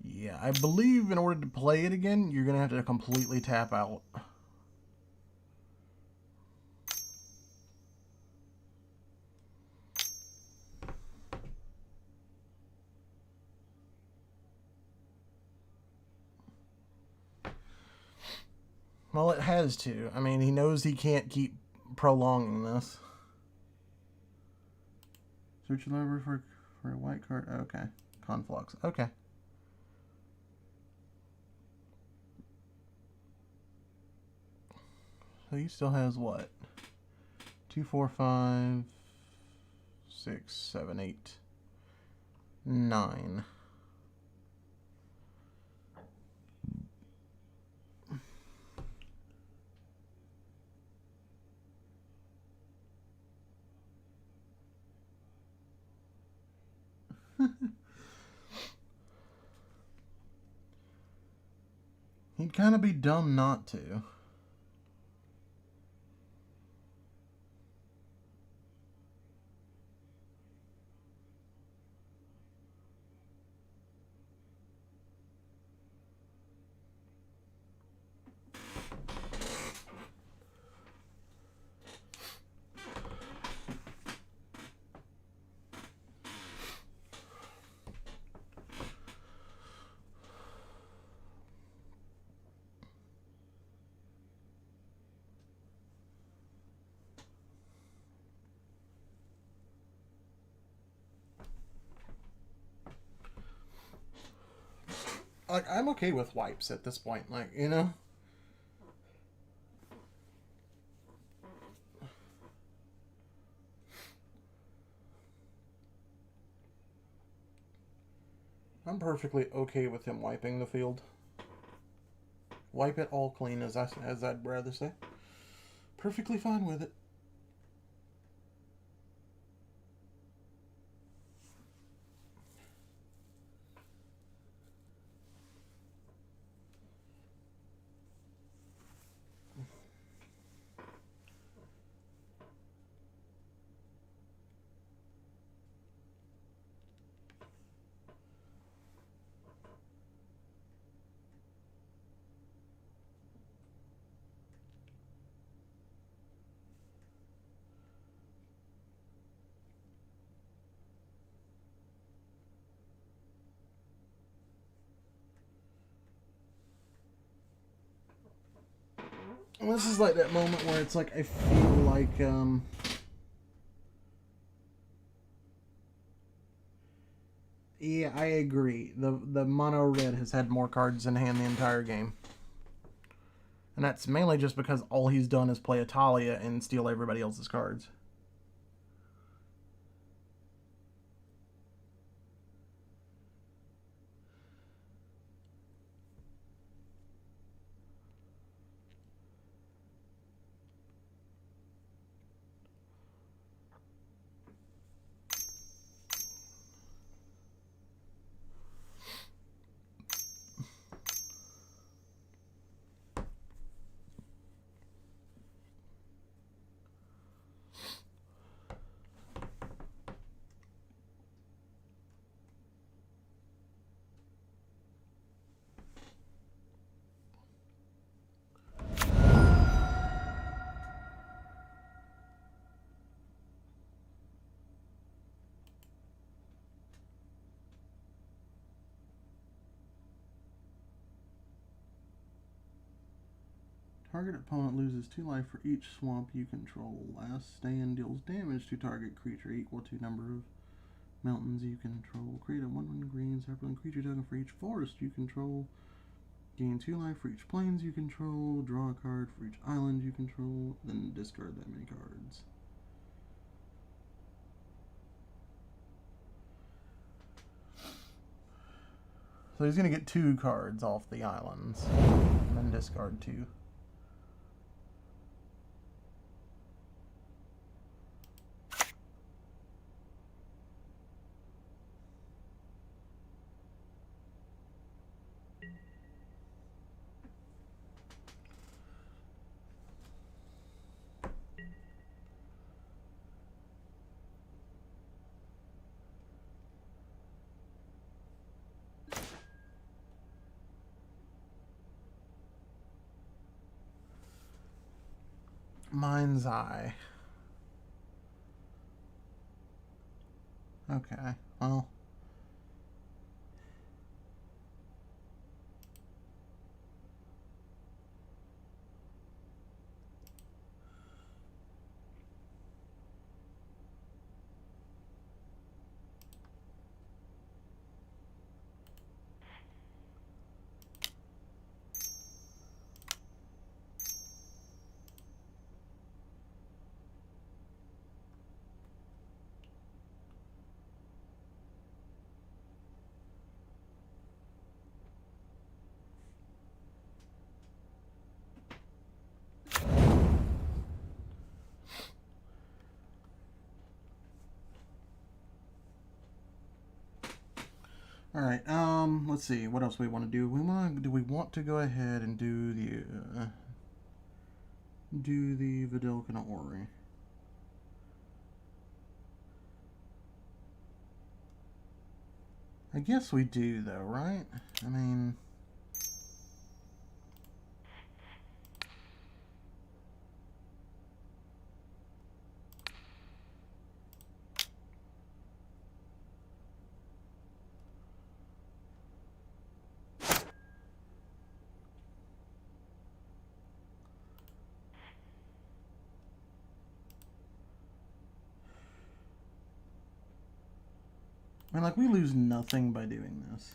Yeah, I believe in order to play it again, you're going to have to completely tap out. Well, it has to. I mean, he knows he can't keep prolonging this. Search your library for a white card. Okay. Conflux. Okay. So he still has what? 2, 4, 5, 6, 7, 8, 9. He'd kind of be dumb not to. like, I'm okay with wipes at this point. Like, you know? I'm perfectly okay with him wiping the field. Wipe it all clean, as I'd rather say. Perfectly fine with it. And this is like that moment where it's like I feel like yeah, I agree. The mono red has had more cards in hand the entire game. And that's mainly just because all he's done is play a Talia and steal everybody else's cards. Target opponent loses 2 life for each swamp you control. Last stand deals damage to target creature equal to number of mountains you control. Create a 1/1 green separate creature token for each forest you control. Gain 2 life for each plains you control. Draw a card for each island you control. Then discard that many cards. So he's going to get 2 cards off the islands. And then discard 2. Mind's Eye. Okay, well. All right. Let's see. What else we want to do? Do we want to go ahead and do the Vidilkina Ori? I guess we do, though, right? I mean, like, we lose nothing by doing this.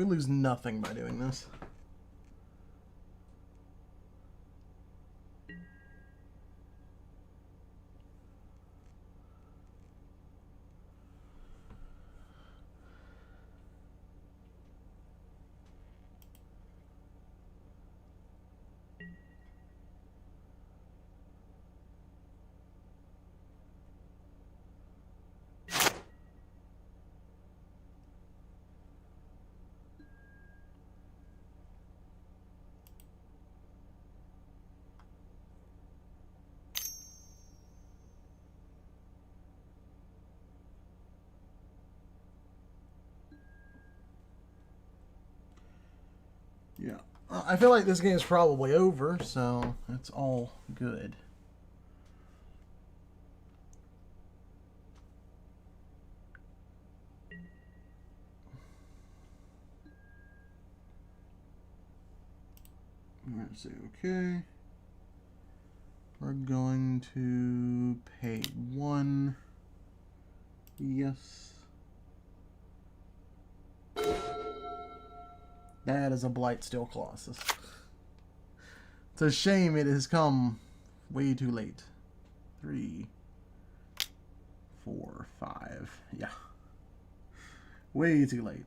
we lose nothing by doing this. Yeah. I feel like this game is probably over, so it's all good. Let's see, okay. We're going to pay 1. Yes. That is a Blightsteel Colossus. It's a shame it has come way too late. 3, 4, 5. Yeah. Way too late.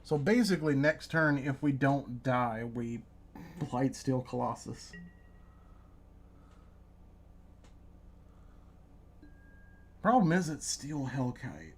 So basically, next turn, if we don't die, we Blightsteel Colossus. Problem is, it's Steel Hellkite.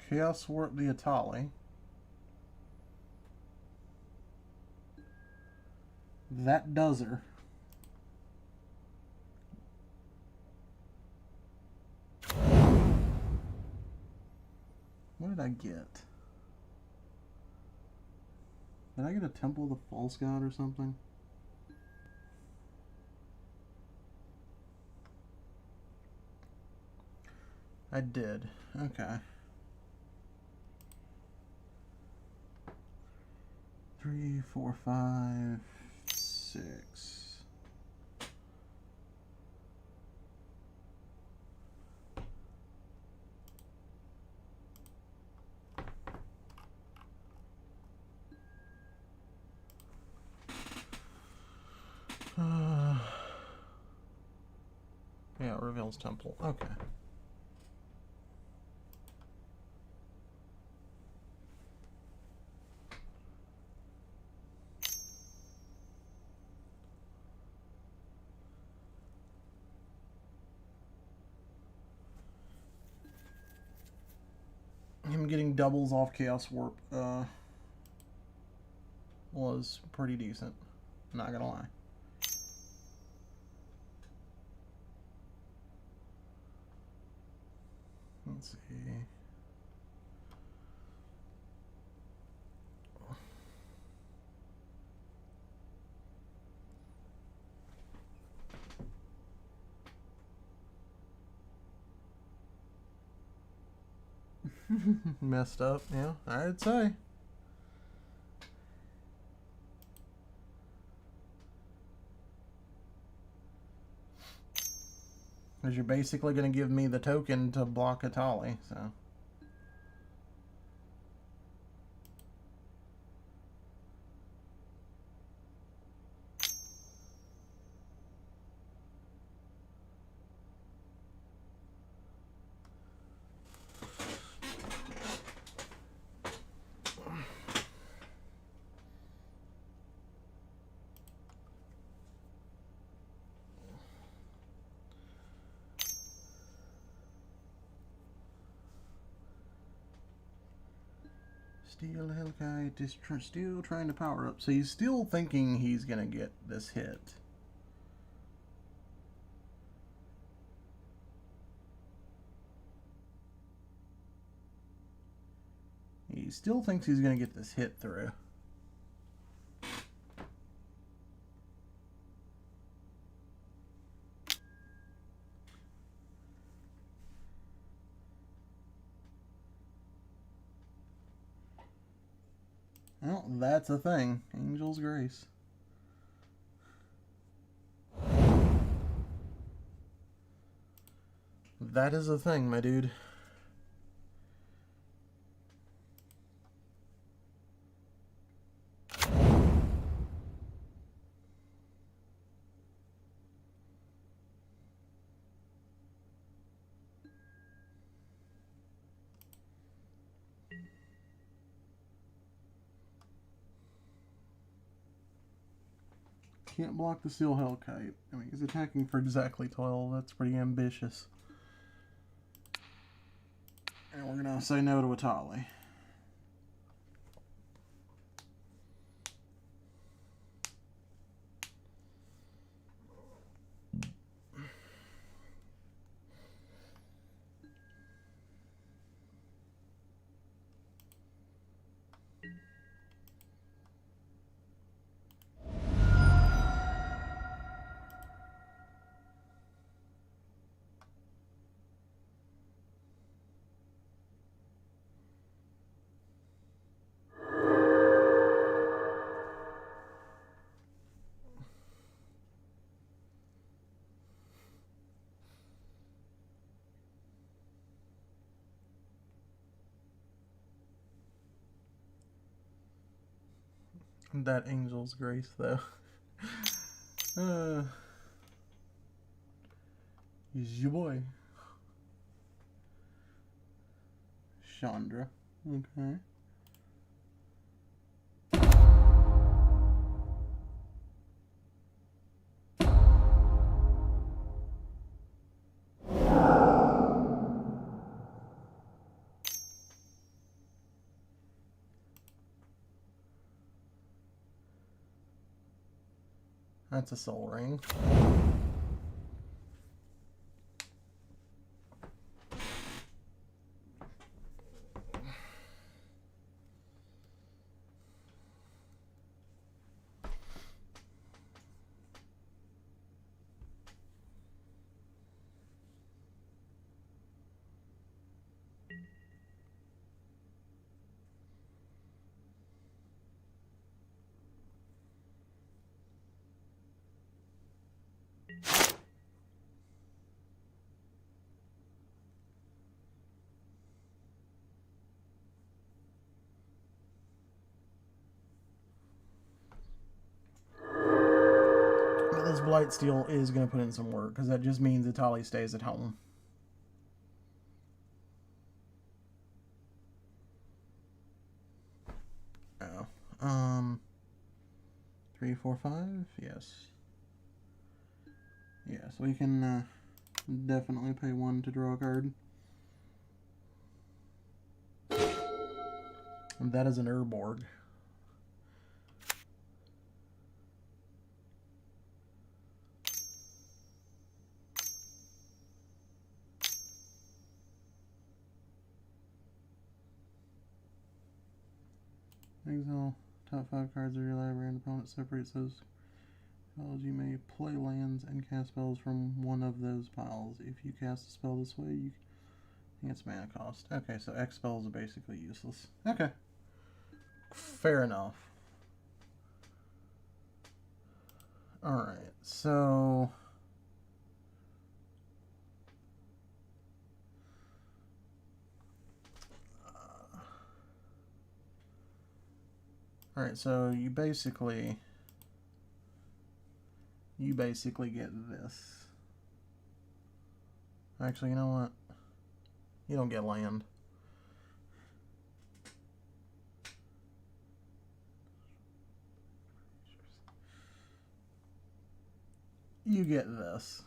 Chaos Warp the Atali. That does her. What did I get? Did I get a Temple of the False God or something? I did. Okay. 3, 4, 5, 6. Yeah, it reveals Temple. Okay. Him getting doubles off Chaos Warp was pretty decent. Not gonna lie. Let's see. Messed up, yeah, I'd say. Because you're basically going to give me the token to block a Tolly, so. Steel Hellkite is still trying to power up. So he's still thinking he's going to get this hit. He still thinks he's going to get this hit through. Well, that's a thing. Angel's Grace. That is a thing, my dude. Can't block the Steel Hellkite. I mean, he's attacking for exactly 12. That's pretty ambitious. And we're going to say no to a Tolly. That Angel's Grace, though. He's your boy. Chandra. Okay. That's a soul ring. But this Blightsteel is going to put in some work, because that just means Atali stays at home. Oh. 3, 4, 5? Yes. Yes, we can definitely pay 1 to draw a card. And that is an Urborg. Exile top 5 cards of your library and opponent separates those piles. You may play lands and cast spells from one of those piles. If you cast a spell this way, It's mana cost. Okay, so X spells are basically useless. Okay. Fair enough. Alright, so... Alright, so you basically get this. Actually, you know what? You don't get land. You get this.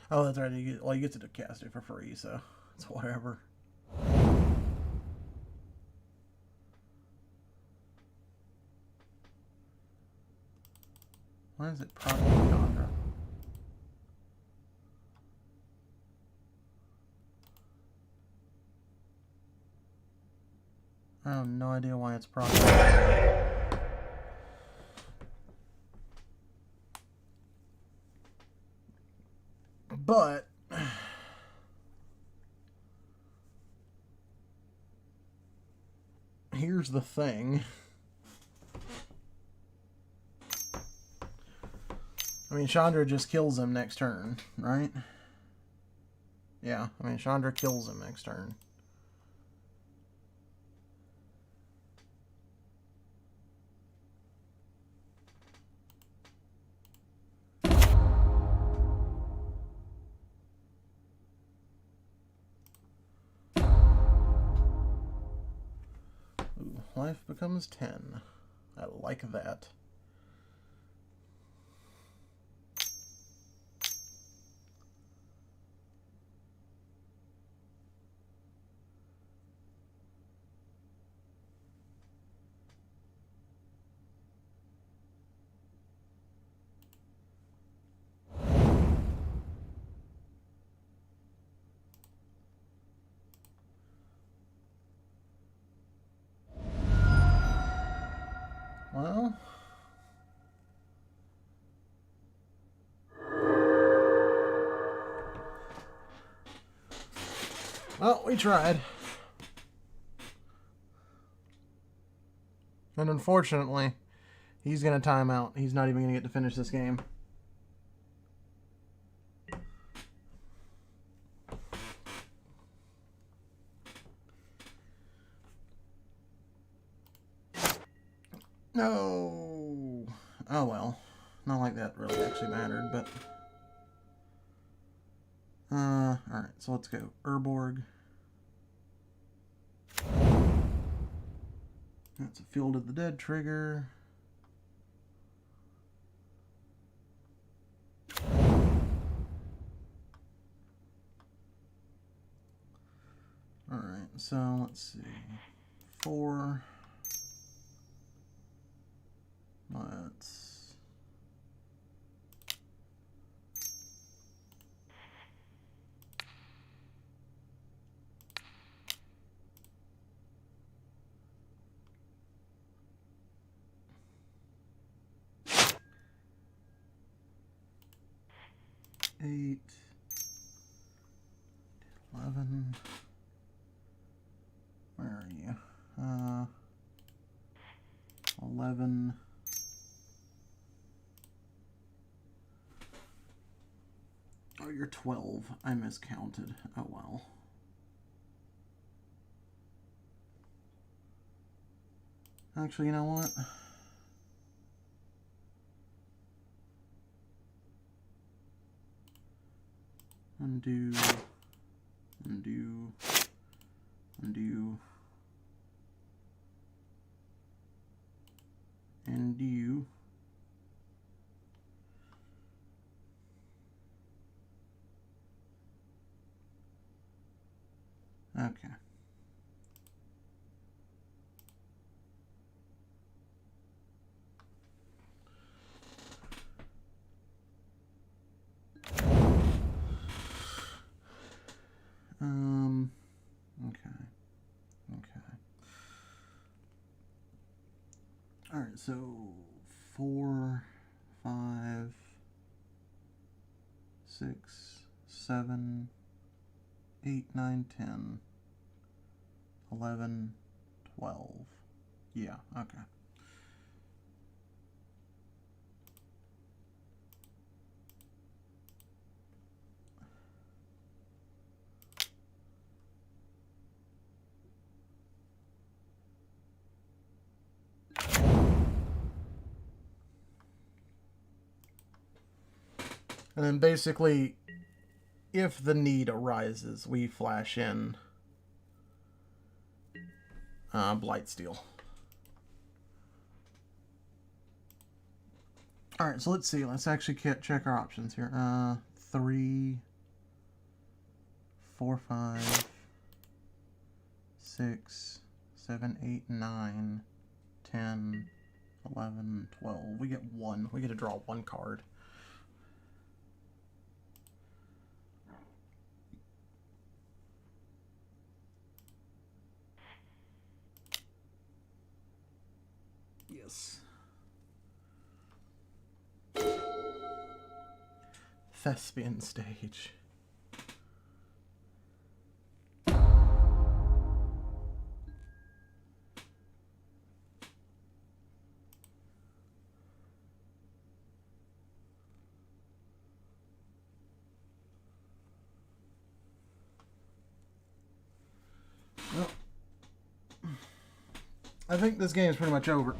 Oh, that's right. You get to cast it for free, so it's whatever. Why is it probably Chandra? I have no idea why it's probably. But here's the thing. I mean, Chandra just kills him next turn, right? Yeah, I mean, Chandra kills him next turn. Ooh, life becomes 10. I like that. Well, we tried. And unfortunately, he's going to time out. He's not even going to get to finish this game. No. Oh, well. Not like that really actually mattered, but... alright, so let's go. Urborg. That's a Field of the Dead trigger. Alright, so let's see. 4. Let's... Eight, 11. Where are you? 11. Oh, you're 12. I miscounted. Oh well. Actually, you know what? Undo, undo, undo, undo. Okay. All right, so 4, 5, 6, 7, 8, 9, 10, 11, 12. Yeah, okay. And then basically, if the need arises, we flash in Blightsteel. All right, so let's see. Let's actually check our options here. 3, 4, 5, 6, 7, 8, 9, 10, 11, 12. We get 1. We get to draw 1 card. Yes. Thespian stage. Well, I think this game is pretty much over.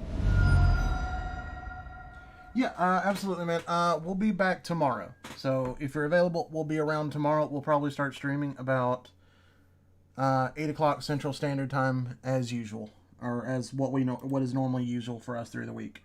Yeah, absolutely, man. We'll be back tomorrow. So if you're available, we'll be around tomorrow. We'll probably start streaming about 8 o'clock Central Standard Time as usual, or as what is normally usual for us through the week.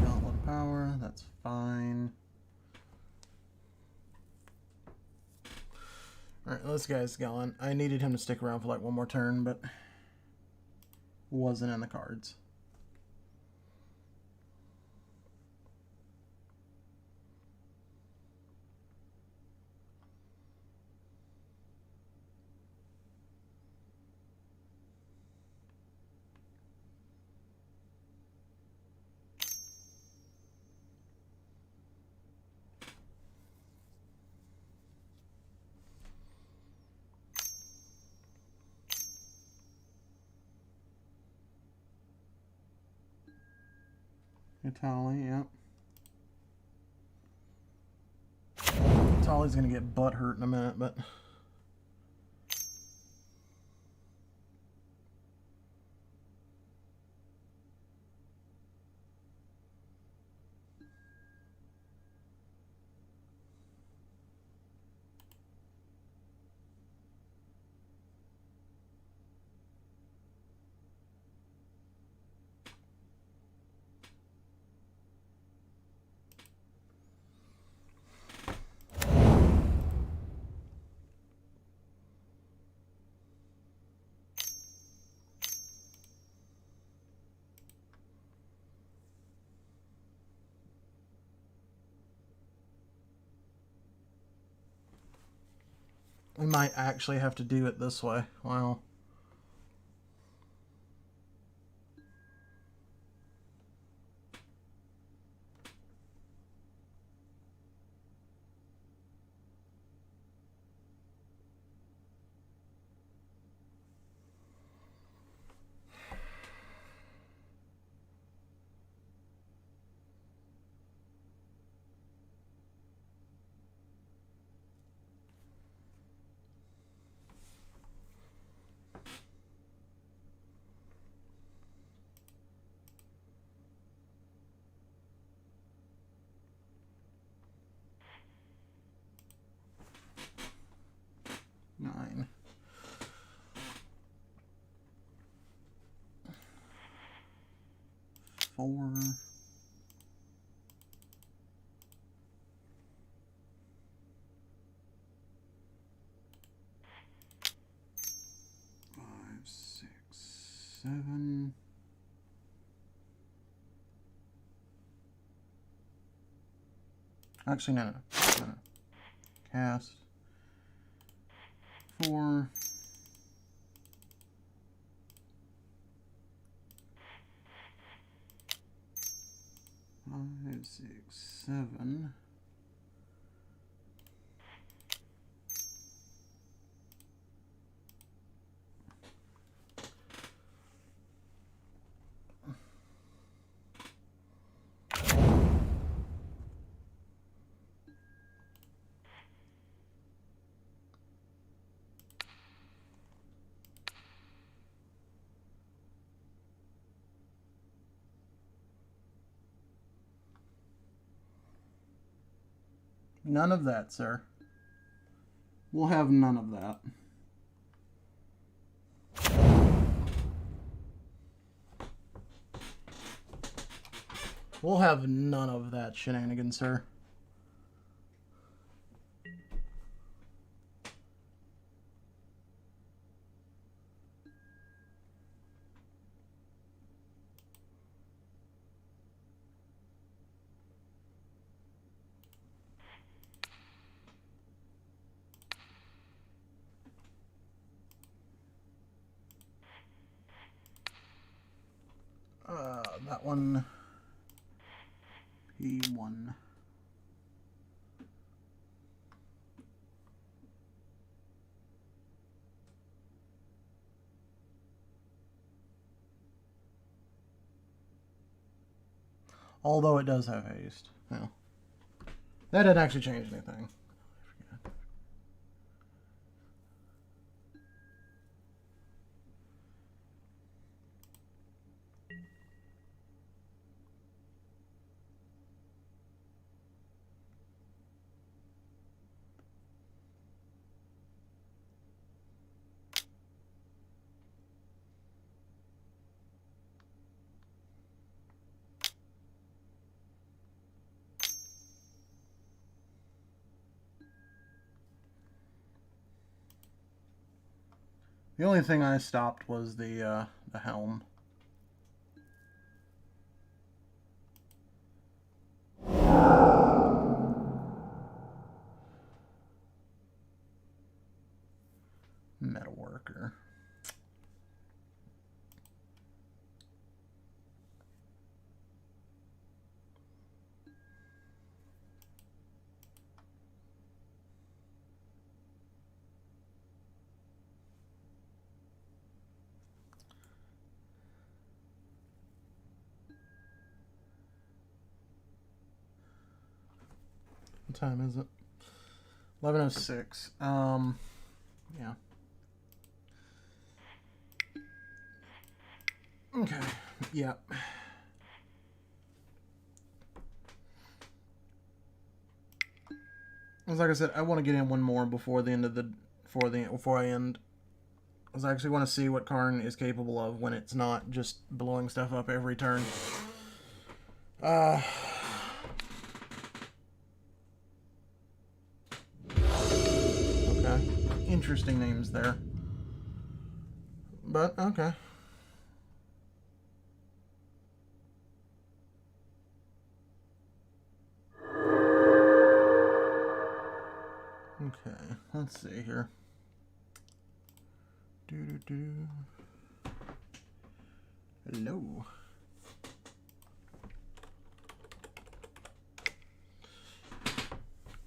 Gauntlet of Power, that's fine. Alright, let's get this going. I needed him to stick around for like one more turn, but wasn't in the cards. Italy, yep. Italy's gonna get butt hurt in a minute, but we might actually have to do it this way. Wow. 4. 5, 6, 7. Actually, no. Cast 4. 5, 6, 7. None of that, sir. We'll have none of that. We'll have none of that shenanigans, sir. That one, P1. Although it does have haste. Yeah. That didn't actually change anything. The only thing I stopped was the helm. Metalworker. What time is it? 11:06. Yeah. Okay. Yeah. As like I said, I want to get in one more before the end of the before I end. Because I actually want to see what Karn is capable of when it's not just blowing stuff up every turn. Okay. Interesting names there. But, okay. Okay, let's see here. Hello.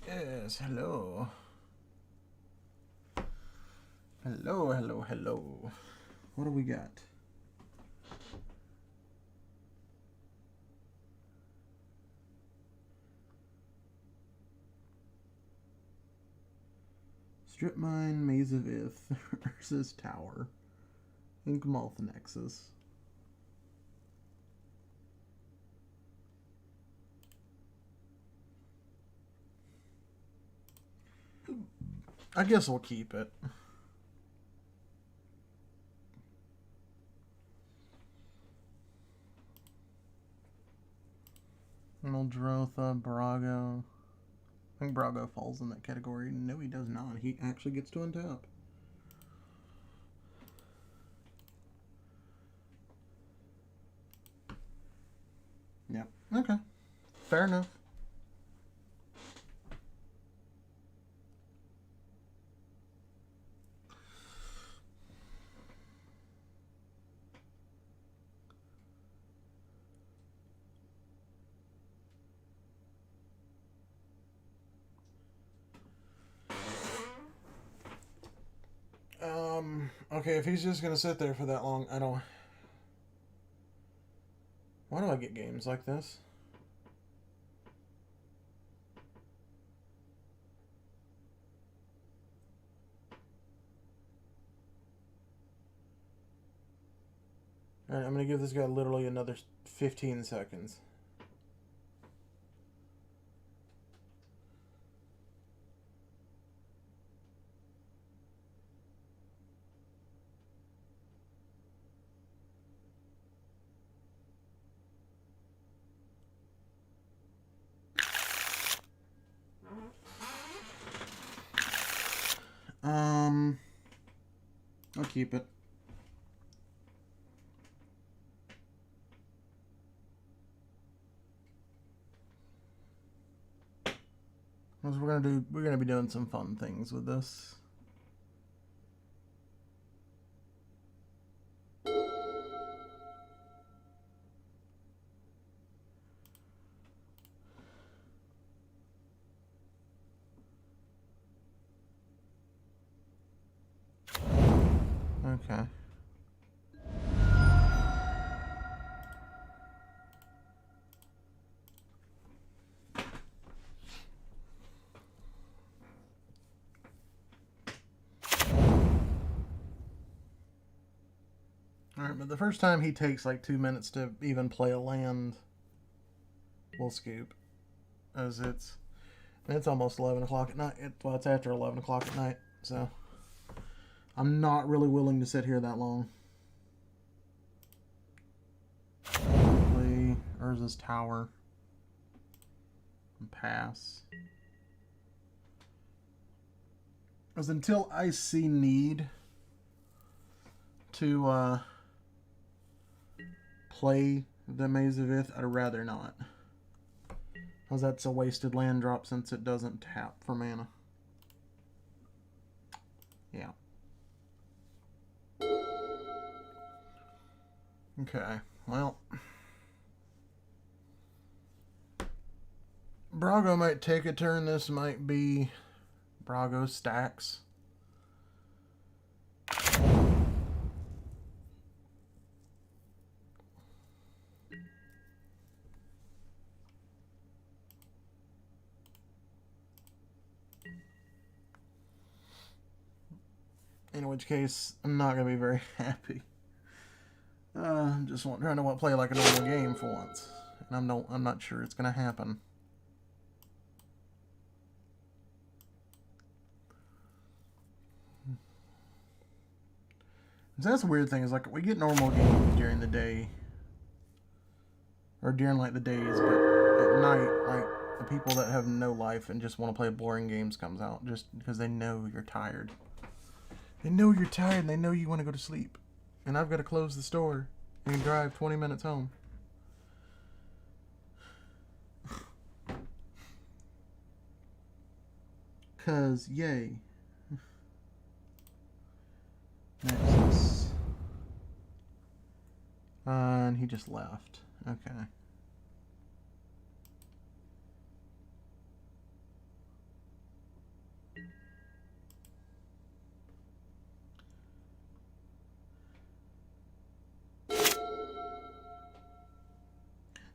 Yes, hello. Hello, hello, hello. What do we got? Strip Mine, Maze of Ith, Ursa's Tower, Inkmoth Nexus. I guess we'll keep it. Noldrotha, Brago. I think Brago falls in that category. No, he does not. He actually gets to untap. Yep. Okay. Fair enough. Okay, if he's just gonna sit there for that long, I don't... Why do I get games like this? Alright, I'm gonna give this guy literally another 15 seconds. I'll keep it. Because we're gonna be doing some fun things with this. Okay. Alright, but the first time he takes like 2 minutes to even play a land, we'll scoop. As it's almost 11 o'clock at night. Well, it's after 11 o'clock at night, so I'm not really willing to sit here that long. Play Urza's Tower. And pass. Because until I see need to play the Maze of Ith, I'd rather not. Because that's a wasted land drop since it doesn't tap for mana. Yeah. Okay, well. Brago might take a turn. This might be Brago stacks. In which case, I'm not going to be very happy. I'm just trying to play like a normal game for once. And I'm not sure it's going to happen. So that's the weird thing, is like we get normal games during the day. Or during like the days, but at night, like the people that have no life and just want to play boring games comes out just because they know you're tired. They know you're tired and they know you want to go to sleep. And I've got to close the store and drive 20 minutes home. Cause yay. Nexus. And he just left. Okay.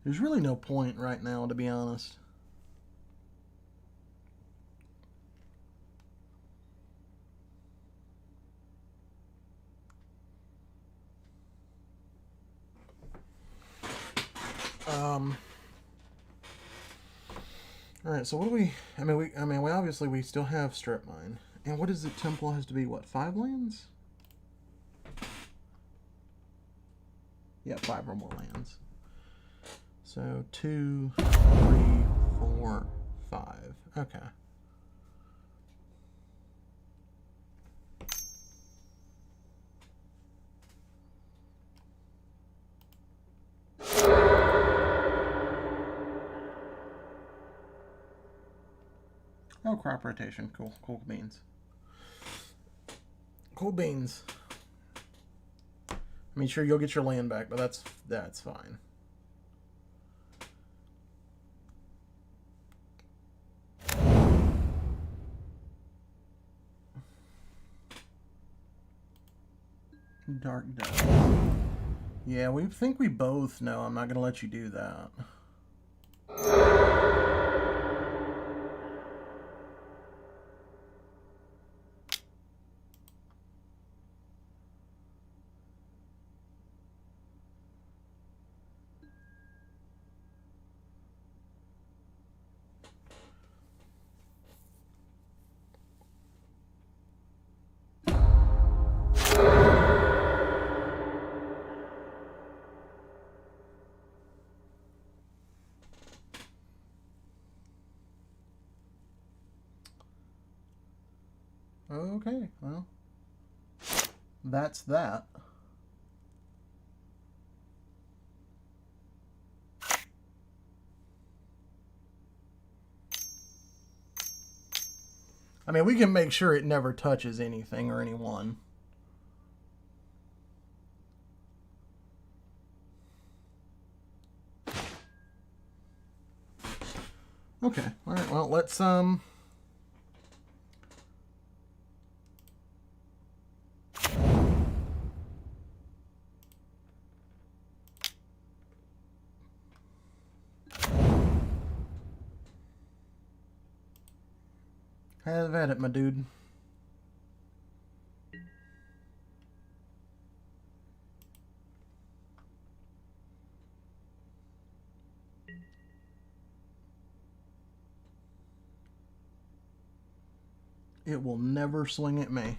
There's really no point right now, to be honest. All right. So what do we? I mean, we obviously we still have strip mine. And what is it? Temple has to be what? 5 lands? Yeah, 5 or more lands. So 2, 3, 4, 5. Okay. Oh, crop rotation. Cool. Cool beans. Cool beans. I mean, sure, you'll get your land back, but that's fine. Dark dove. Yeah, we think we both know I'm not going to let you do that. Okay, well, that's that. I mean, we can make sure it never touches anything or anyone. Okay, all right, well, let's, have at it, my dude. It will never swing at me.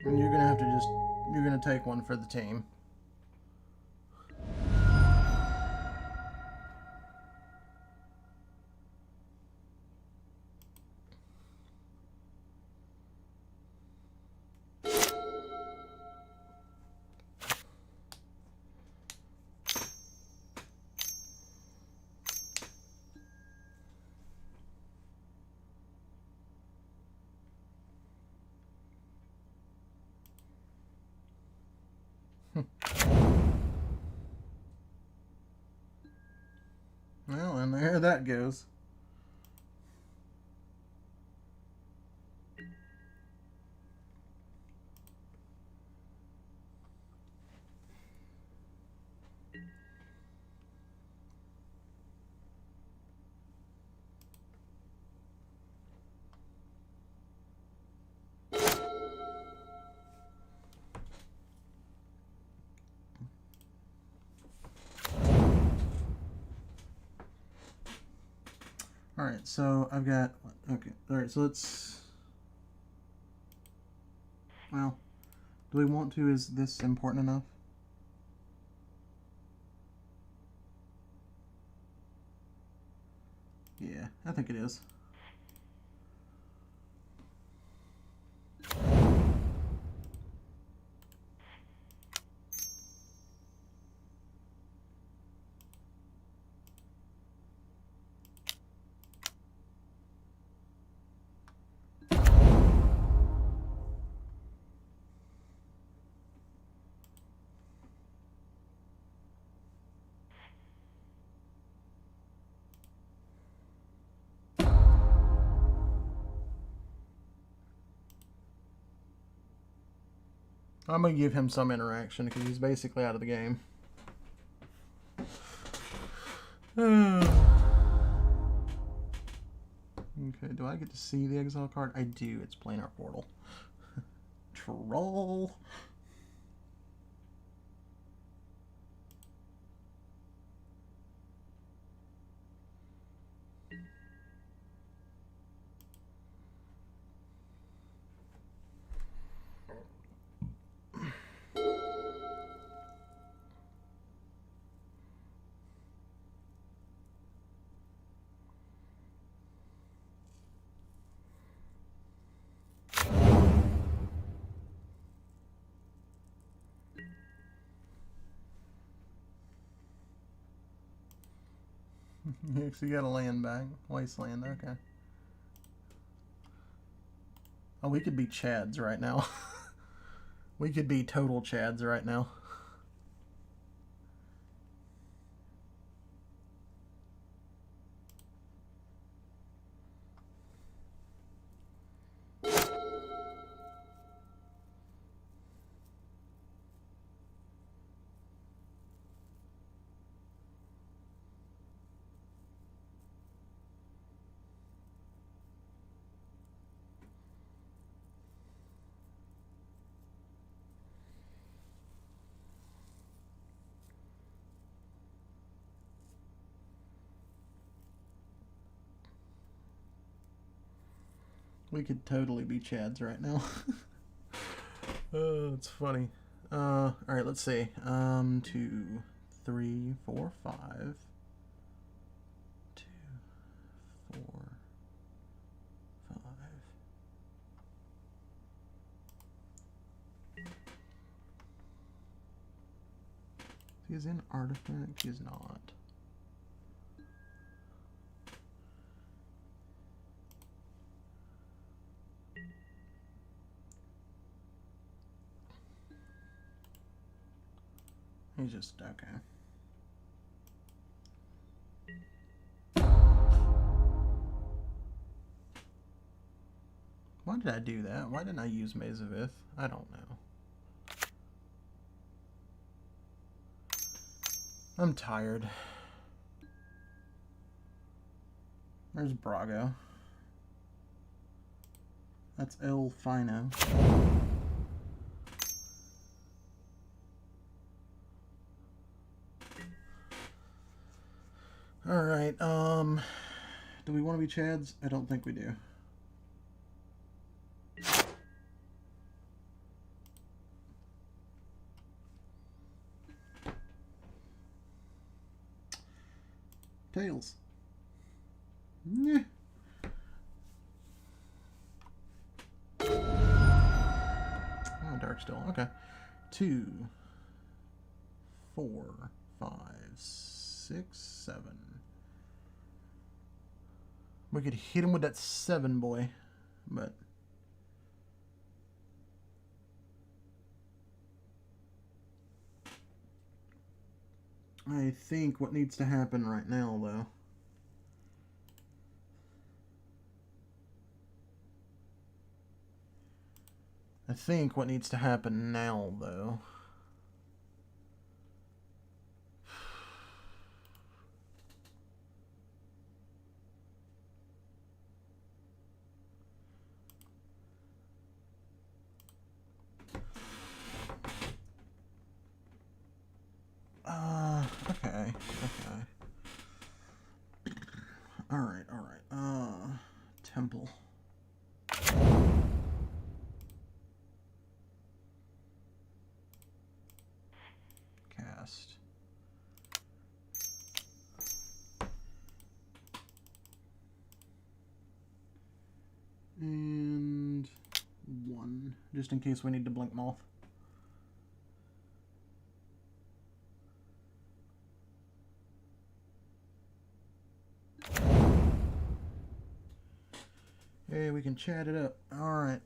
And you're gonna have to just, you're gonna take one for the team. Well, and there that goes. Alright, so I've got, okay, alright, so let's, well, do we want to, is this important enough? Yeah, I think it is. I'm going to give him some interaction because he's basically out of the game. Okay, do I get to see the exile card? I do. It's Planar Portal. Troll. You actually got a land back. Wasteland, okay. Oh, we could be Chads right now. We could be total Chads right now. We could totally be Chads right now. Oh, it's funny. All right, let's see. 2, 3, 4, 5. 2, 4, 5. He's in artifact. He's not. He's just okay. Why did I do that? Why didn't I use Maze of Ith? I don't know. I'm tired. There's Brago. That's El Fino. Alright, do we want to be Chads? I don't think we do. Tails. Nah. Oh, dark still. Okay. 2, 4, 5, 6, 7. We could hit him with that 7 boy, but I think what needs to happen right now, though, okay. Alright. Temple. Cast. And 1, just in case we need to blink Moth. Hey, we can chat it up. Alright,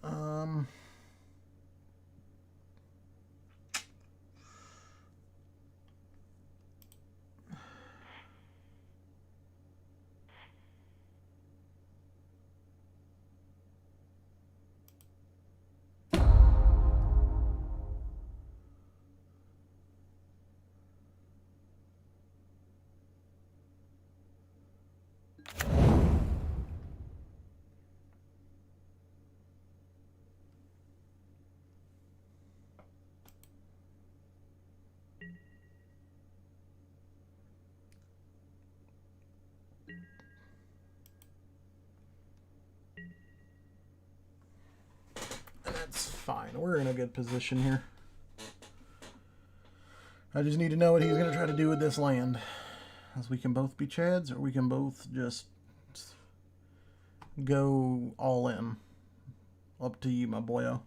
fine. We're in a good position here. I just need to know what he's going to try to do with this land. As we can both be Chads, or we can both just go all in. Up to you, my boyo.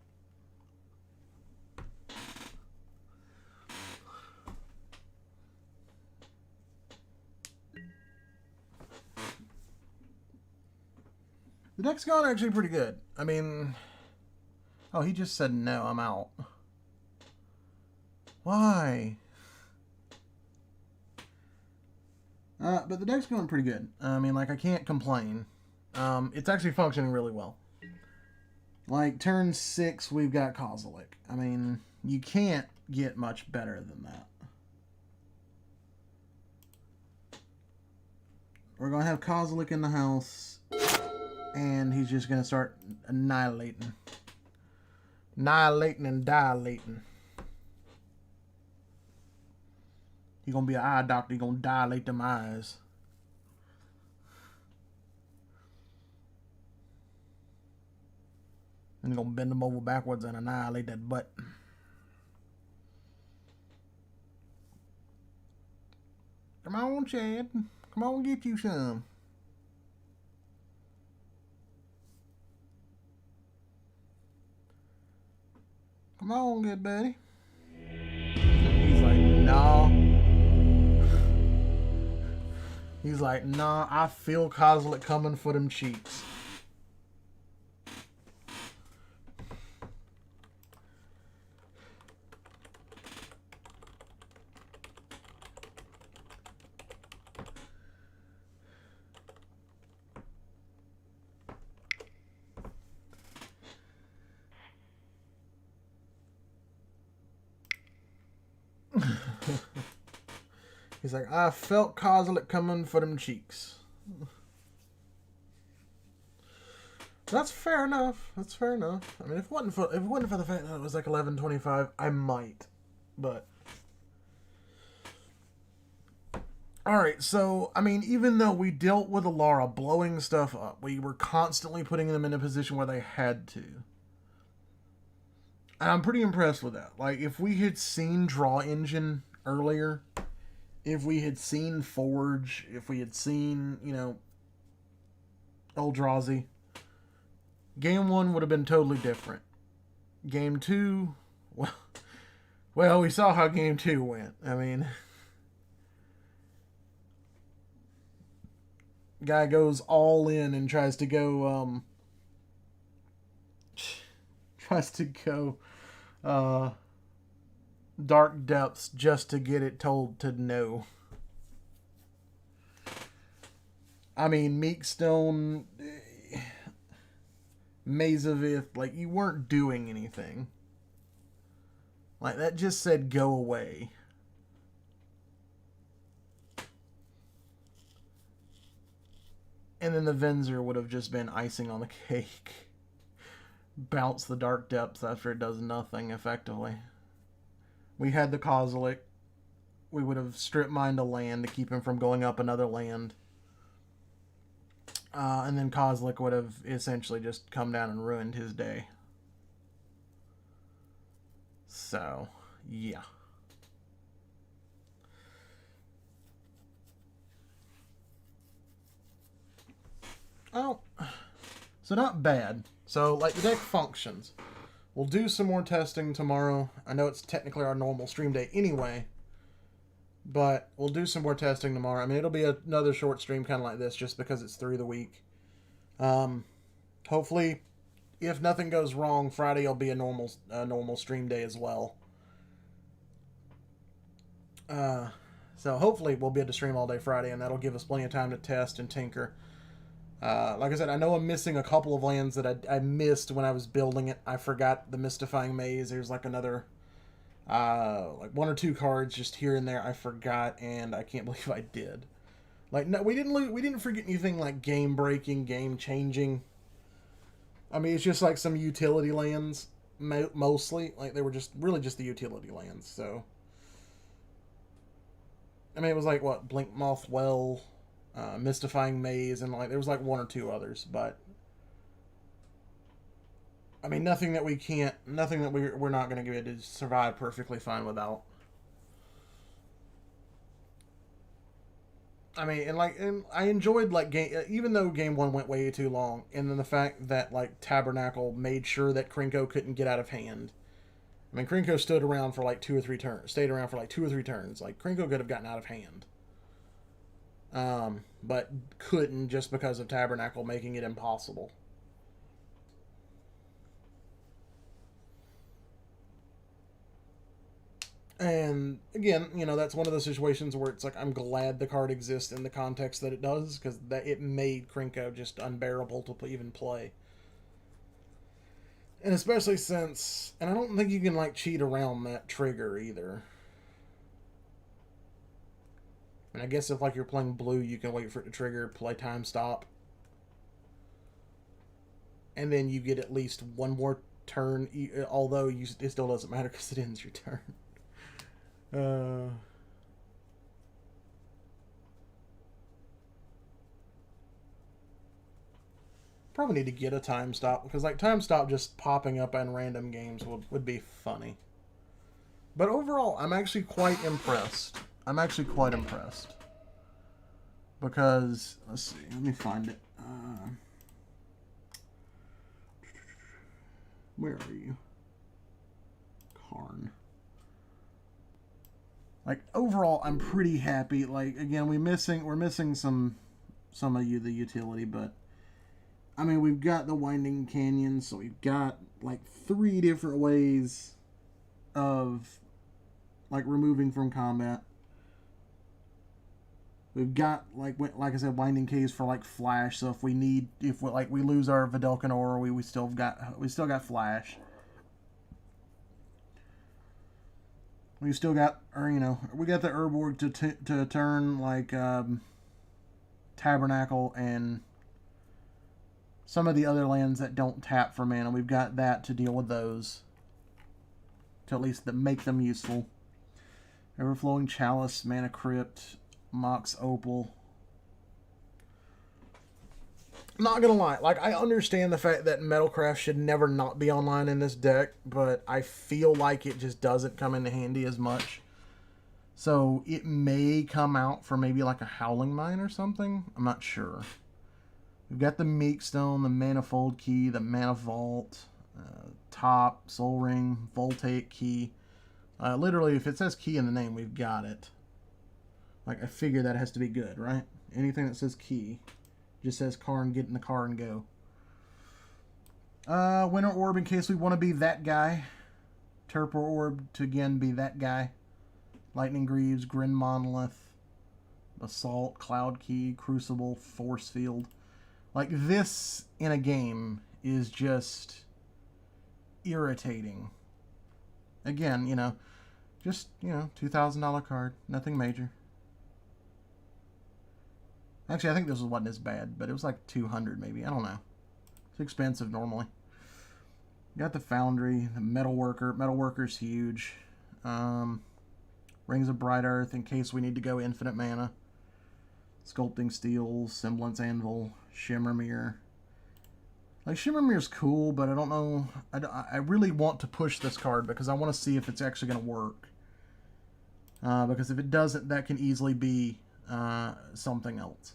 The deck's gone actually pretty good. I mean... Oh, he just said no, I'm out. Why? But the deck's going pretty good. I mean, like, I can't complain. It's actually functioning really well. Like, turn 6, we've got Kozilek. I mean, you can't get much better than that. We're going to have Kozilek in the house, and he's just going to start annihilating. Annihilating and dilating. He's going to be an eye doctor. He's going to dilate them eyes. And he's going to bend them over backwards and annihilate that butt. Come on, Chad. Come on, get you some. Come on, good buddy. He's like, no. He's like, nah, I feel Kozilek coming for them cheeks. He's like, I felt Kozilek coming for them cheeks. That's fair enough. That's fair enough. I mean, if it wasn't for the fact that it was like 11:25, I might. But all right. So I mean, even though we dealt with Alara blowing stuff up, we were constantly putting them in a position where they had to. And I'm pretty impressed with that. Like, if we had seen Draw Engine earlier, if we had seen Forge, if we had seen, you know, Eldrazi, Game 1 would have been totally different. Game 2, well, we saw how Game 2 went. I mean, guy goes all in and tries to go, Dark Depths just to get it told to no. I mean, Meekstone, Maze of Ith, like, you weren't doing anything. Like, that just said go away. And then the Venser would have just been icing on the cake. Bounce the Dark Depths after it does nothing, effectively. We had the Kozilek. We would have strip mined a land to keep him from going up another land. And then Kozilek would have essentially just come down and ruined his day. So, yeah. Oh, so not bad. So, like, the deck functions. We'll do some more testing tomorrow. I know it's technically our normal stream day anyway, but we'll do some more testing tomorrow. I mean, it'll be another short stream kind of like this just because it's through the week. Hopefully, if nothing goes wrong, Friday will be a normal stream day as well. So hopefully we'll be able to stream all day Friday, and that'll give us plenty of time to test and tinker. Like I said, I know I'm missing a couple of lands that I missed when I was building it. I forgot the Mystifying Maze. There's like another, like 1 or 2 cards just here and there I forgot, and I can't believe I did. Like, no, we didn't forget anything like game breaking, game changing. I mean, it's just like some utility lands, mostly. Like, they were really just the utility lands. So, I mean, it was like what, Blinkmoth Well, Mystifying Maze, and like there was like 1 or 2 others, but I mean, nothing that we can't, nothing that we're not going to get to survive perfectly fine without. I mean, and I enjoyed like game, even though game one went way too long, and then the fact that like Tabernacle made sure that Krinko couldn't get out of hand. I mean, Krinko stood around for like 2 or 3 turns, stayed around for like 2 or 3 turns. Like Krinko could have gotten out of hand, but couldn't just because of Tabernacle making it impossible. And again, that's one of those situations where it's like I'm glad the card exists in the context that it does, because that it made Krinko just unbearable to even play. And especially since, and I don't think you can like cheat around that trigger either. And I guess if like you're playing blue, you can wait for it to trigger, play time stop, and then you get at least one more turn. Although it still doesn't matter because it ends your turn. Probably need to get a time stop, because like time stop just popping up in random games would be funny. But overall, I'm actually quite impressed. Because, let's see, let me find it. Where are you? Karn. Like overall, I'm pretty happy. Like again, we're missing some of the utility, but I mean we've got the winding canyon, so we've got like 3 different ways of like removing from combat. We've got like I said, winding caves for like flash. So if we lose our Vidalcan aura, we still got flash. We still got, we got the Urborg to turn like Tabernacle and some of the other lands that don't tap for mana. We've got that to deal with those, to at least make them useful. Everflowing Chalice, Mana Crypt, Mox Opal. Not gonna lie, like I understand the fact that Metalcraft should never not be online in this deck, but I feel like it just doesn't come into handy as much. So it may come out for maybe like a Howling Mine or something. I'm not sure. We've got the Meekstone, the Manifold Key, the Mana Vault, Top, Soul Ring, Voltaic Key. Literally, if it says key in the name, we've got it. Like, I figure that has to be good, right? Anything that says key just says Karn, get in the car and go. Winter Orb in case we want to be that guy. Turper Orb to again be that guy. Lightning Greaves, Grin Monolith, Assault, Cloud Key, Crucible, Force Field. Like, this in a game is just irritating. Again, just, $2,000 card. Nothing major. Actually, I think this wasn't as bad, but it was like $200 maybe. I don't know. It's expensive normally. You got the Foundry, the Metalworker. Metalworker's huge. Rings of Bright Earth in case we need to go infinite mana. Sculpting Steel, Semblance Anvil, Shimmermere. Like, Shimmermere's cool, but I don't know. I really want to push this card because I want to see if it's actually going to work. Because if it doesn't, that can easily be something else.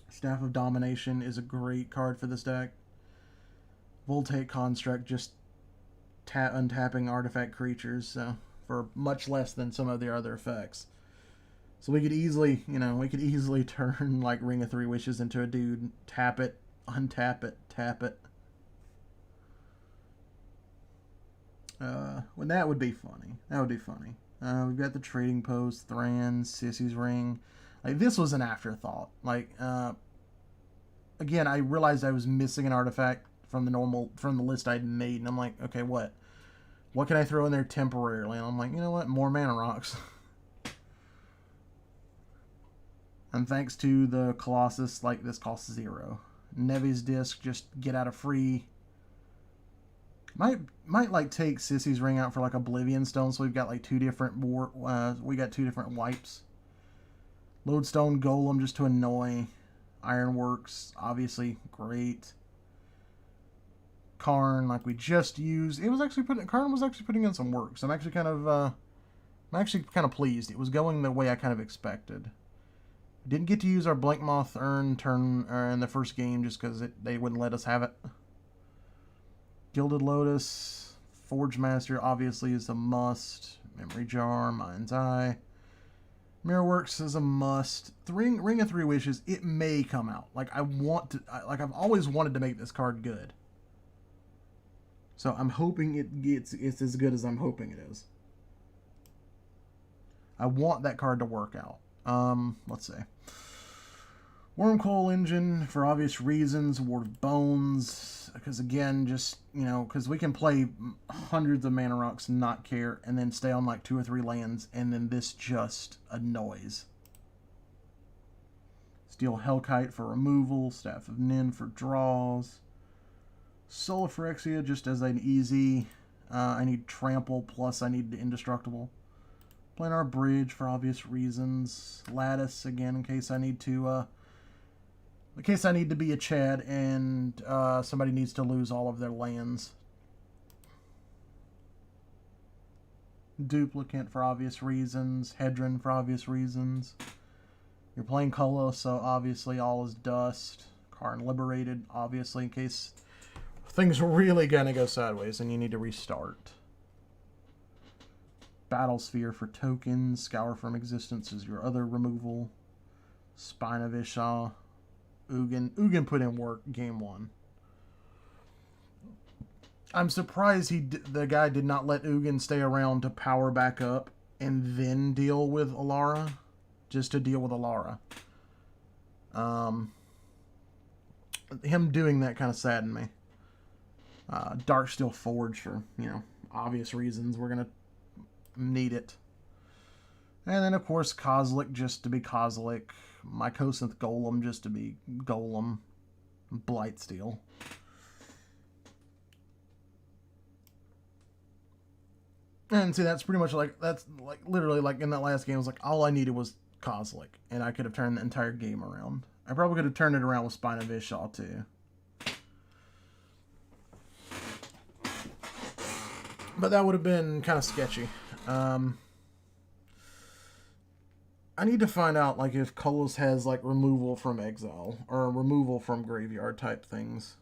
Staff of Domination is a great card for this deck. Voltaic Construct, just untapping artifact creatures, so for much less than some of the other effects. So we could easily, turn like Ring of Three Wishes into a dude, tap it, untap it, tap it. Well, that would be funny. We've got the Trading Post, Thran, Sissy's Ring. Like, this was an afterthought. Like, again, I realized I was missing an artifact from the list I'd made, and I'm like, okay, what can I throw in there temporarily? And I'm like, you know what, more Mana Rocks. And thanks to the Colossus, like, this costs 0. Nevi's Disc, just get out of free. Might like take Sissy's Ring out for like Oblivion Stone, so we've got like 2 different wipes. Lodestone Golem just to annoy. Ironworks, obviously great. Karn, like we just used. It was actually Karn was actually putting in some work. So I'm actually kind of pleased. It was going the way I kind of expected. Didn't get to use our Blank Moth Urn turn in the first game just because they wouldn't let us have it. Gilded Lotus, Forge Master obviously is a must. Memory Jar, Mind's Eye. Mirrorworks is a must. Ring of Three Wishes, it may come out. Like I've always wanted to make this card good. So I'm hoping it's as good as I'm hoping it is. I want that card to work out. Let's see. Wormcoil Engine, for obvious reasons. Ward of Bones, because again, just, because we can play hundreds of mana rocks and not care, and then stay on like 2 or 3 lands, and then this just annoys. Steel Hellkite for removal, Staff of Nin for draws. Soul Phyrexia just as an easy, I need Trample, plus I need Indestructible. Planar Bridge for obvious reasons. Lattice, again, in case I need to be a Chad and somebody needs to lose all of their lands. Duplicate for obvious reasons. Hedron for obvious reasons. You're playing Kolo, so obviously all is dust. Karn Liberated, obviously, in case things are really gonna go sideways and you need to restart. Battle Sphere for tokens. Scour from Existence is your other removal. Spine of Isha. Ugin put in work game 1. I'm surprised the guy did not let Ugin stay around to power back up and then deal with Alara. Just to deal with Alara. Him doing that kind of saddened me. Darksteel Forge for, obvious reasons. We're going to need it. And then, of course, Kozilek just to be Kozilek. Mycosynth Golem just to be Golem. Blightsteel. And see, that's pretty much literally in that last game, it was like all I needed was Kozilek. And I could have turned the entire game around. I probably could have turned it around with Spine of Isha too. But that would have been kind of sketchy. I need to find out if Kolos has removal from exile or removal from graveyard type things.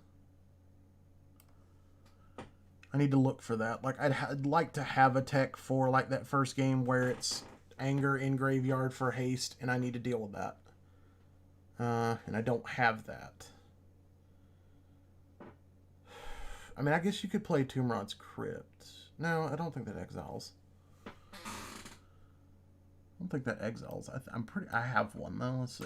I need to look for that. I'd like to have a tech for that first game where it's anger in graveyard for haste, and I need to deal with that. And I don't have that. I mean, I guess you could play Tombrod's Crypt. No, I don't think that exiles. I don't think that exiles. I have one though. Let's see.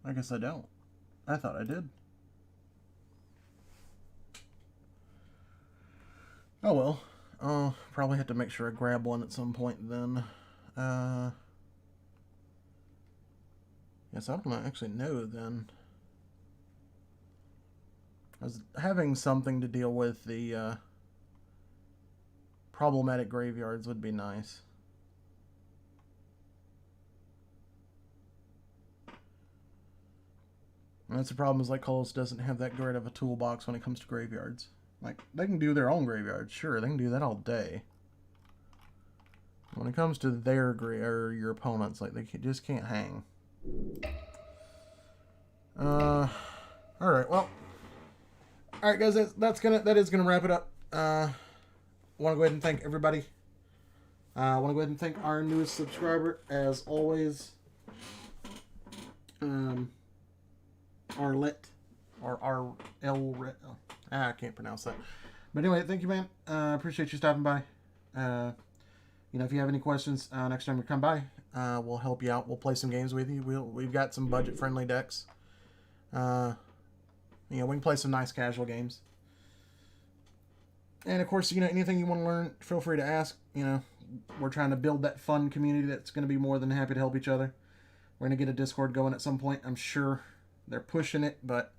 I guess I don't. I thought I did. Oh well. I'll probably have to make sure I grab one at some point then. Yes, I don't actually know then. I was having something to deal with the problematic graveyards would be nice. And that's the problem is Kolos doesn't have that great of a toolbox when it comes to graveyards. They can do their own graveyards, sure, they can do that all day. When it comes to their or your opponents, they just can't hang. All right, well. All right, guys, that is gonna wrap it up. I want to go ahead and thank everybody. I want to go ahead and thank our newest subscriber, as always. Arlet, or I can't pronounce that. But anyway, thank you, man. Appreciate you stopping by. If you have any questions next time you come by, we'll help you out. We'll play some games with you. We've got some budget-friendly decks. We can play some nice casual games. And, of course, anything you want to learn, feel free to ask. We're trying to build that fun community that's going to be more than happy to help each other. We're going to get a Discord going at some point. I'm sure they're pushing it, but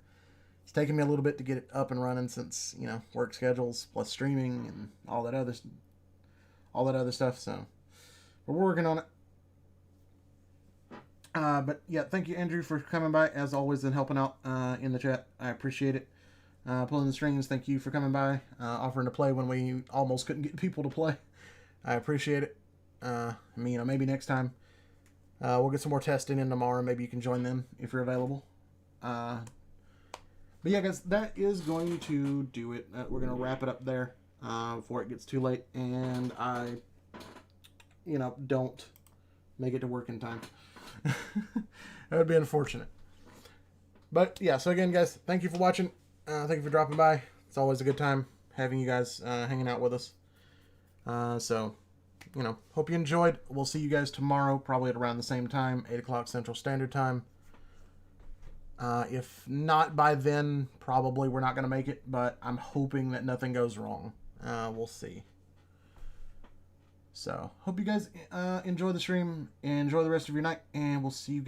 it's taken me a little bit to get it up and running since, work schedules plus streaming and all that other stuff. So, we're working on it. But yeah, thank you, Andrew, for coming by as always and helping out in the chat. I appreciate it. Pulling the strings, thank you for coming by, offering to play when we almost couldn't get people to play. I appreciate it. Maybe next time we'll get some more testing in tomorrow. Maybe you can join them if you're available. But yeah, guys, that is going to do it. We're going to wrap it up there before it gets too late and I, don't make it to work in time. That would be unfortunate. But yeah, so again, guys, thank you for watching. Thank you for dropping by. It's always a good time having you guys hanging out with us. Hope you enjoyed. We'll see you guys tomorrow, probably at around the same time, 8 o'clock Central Standard Time. If not by then, probably we're not going to make it, but I'm hoping that nothing goes wrong. We'll see. So, hope you guys enjoy the stream, enjoy the rest of your night, and we'll see you guys.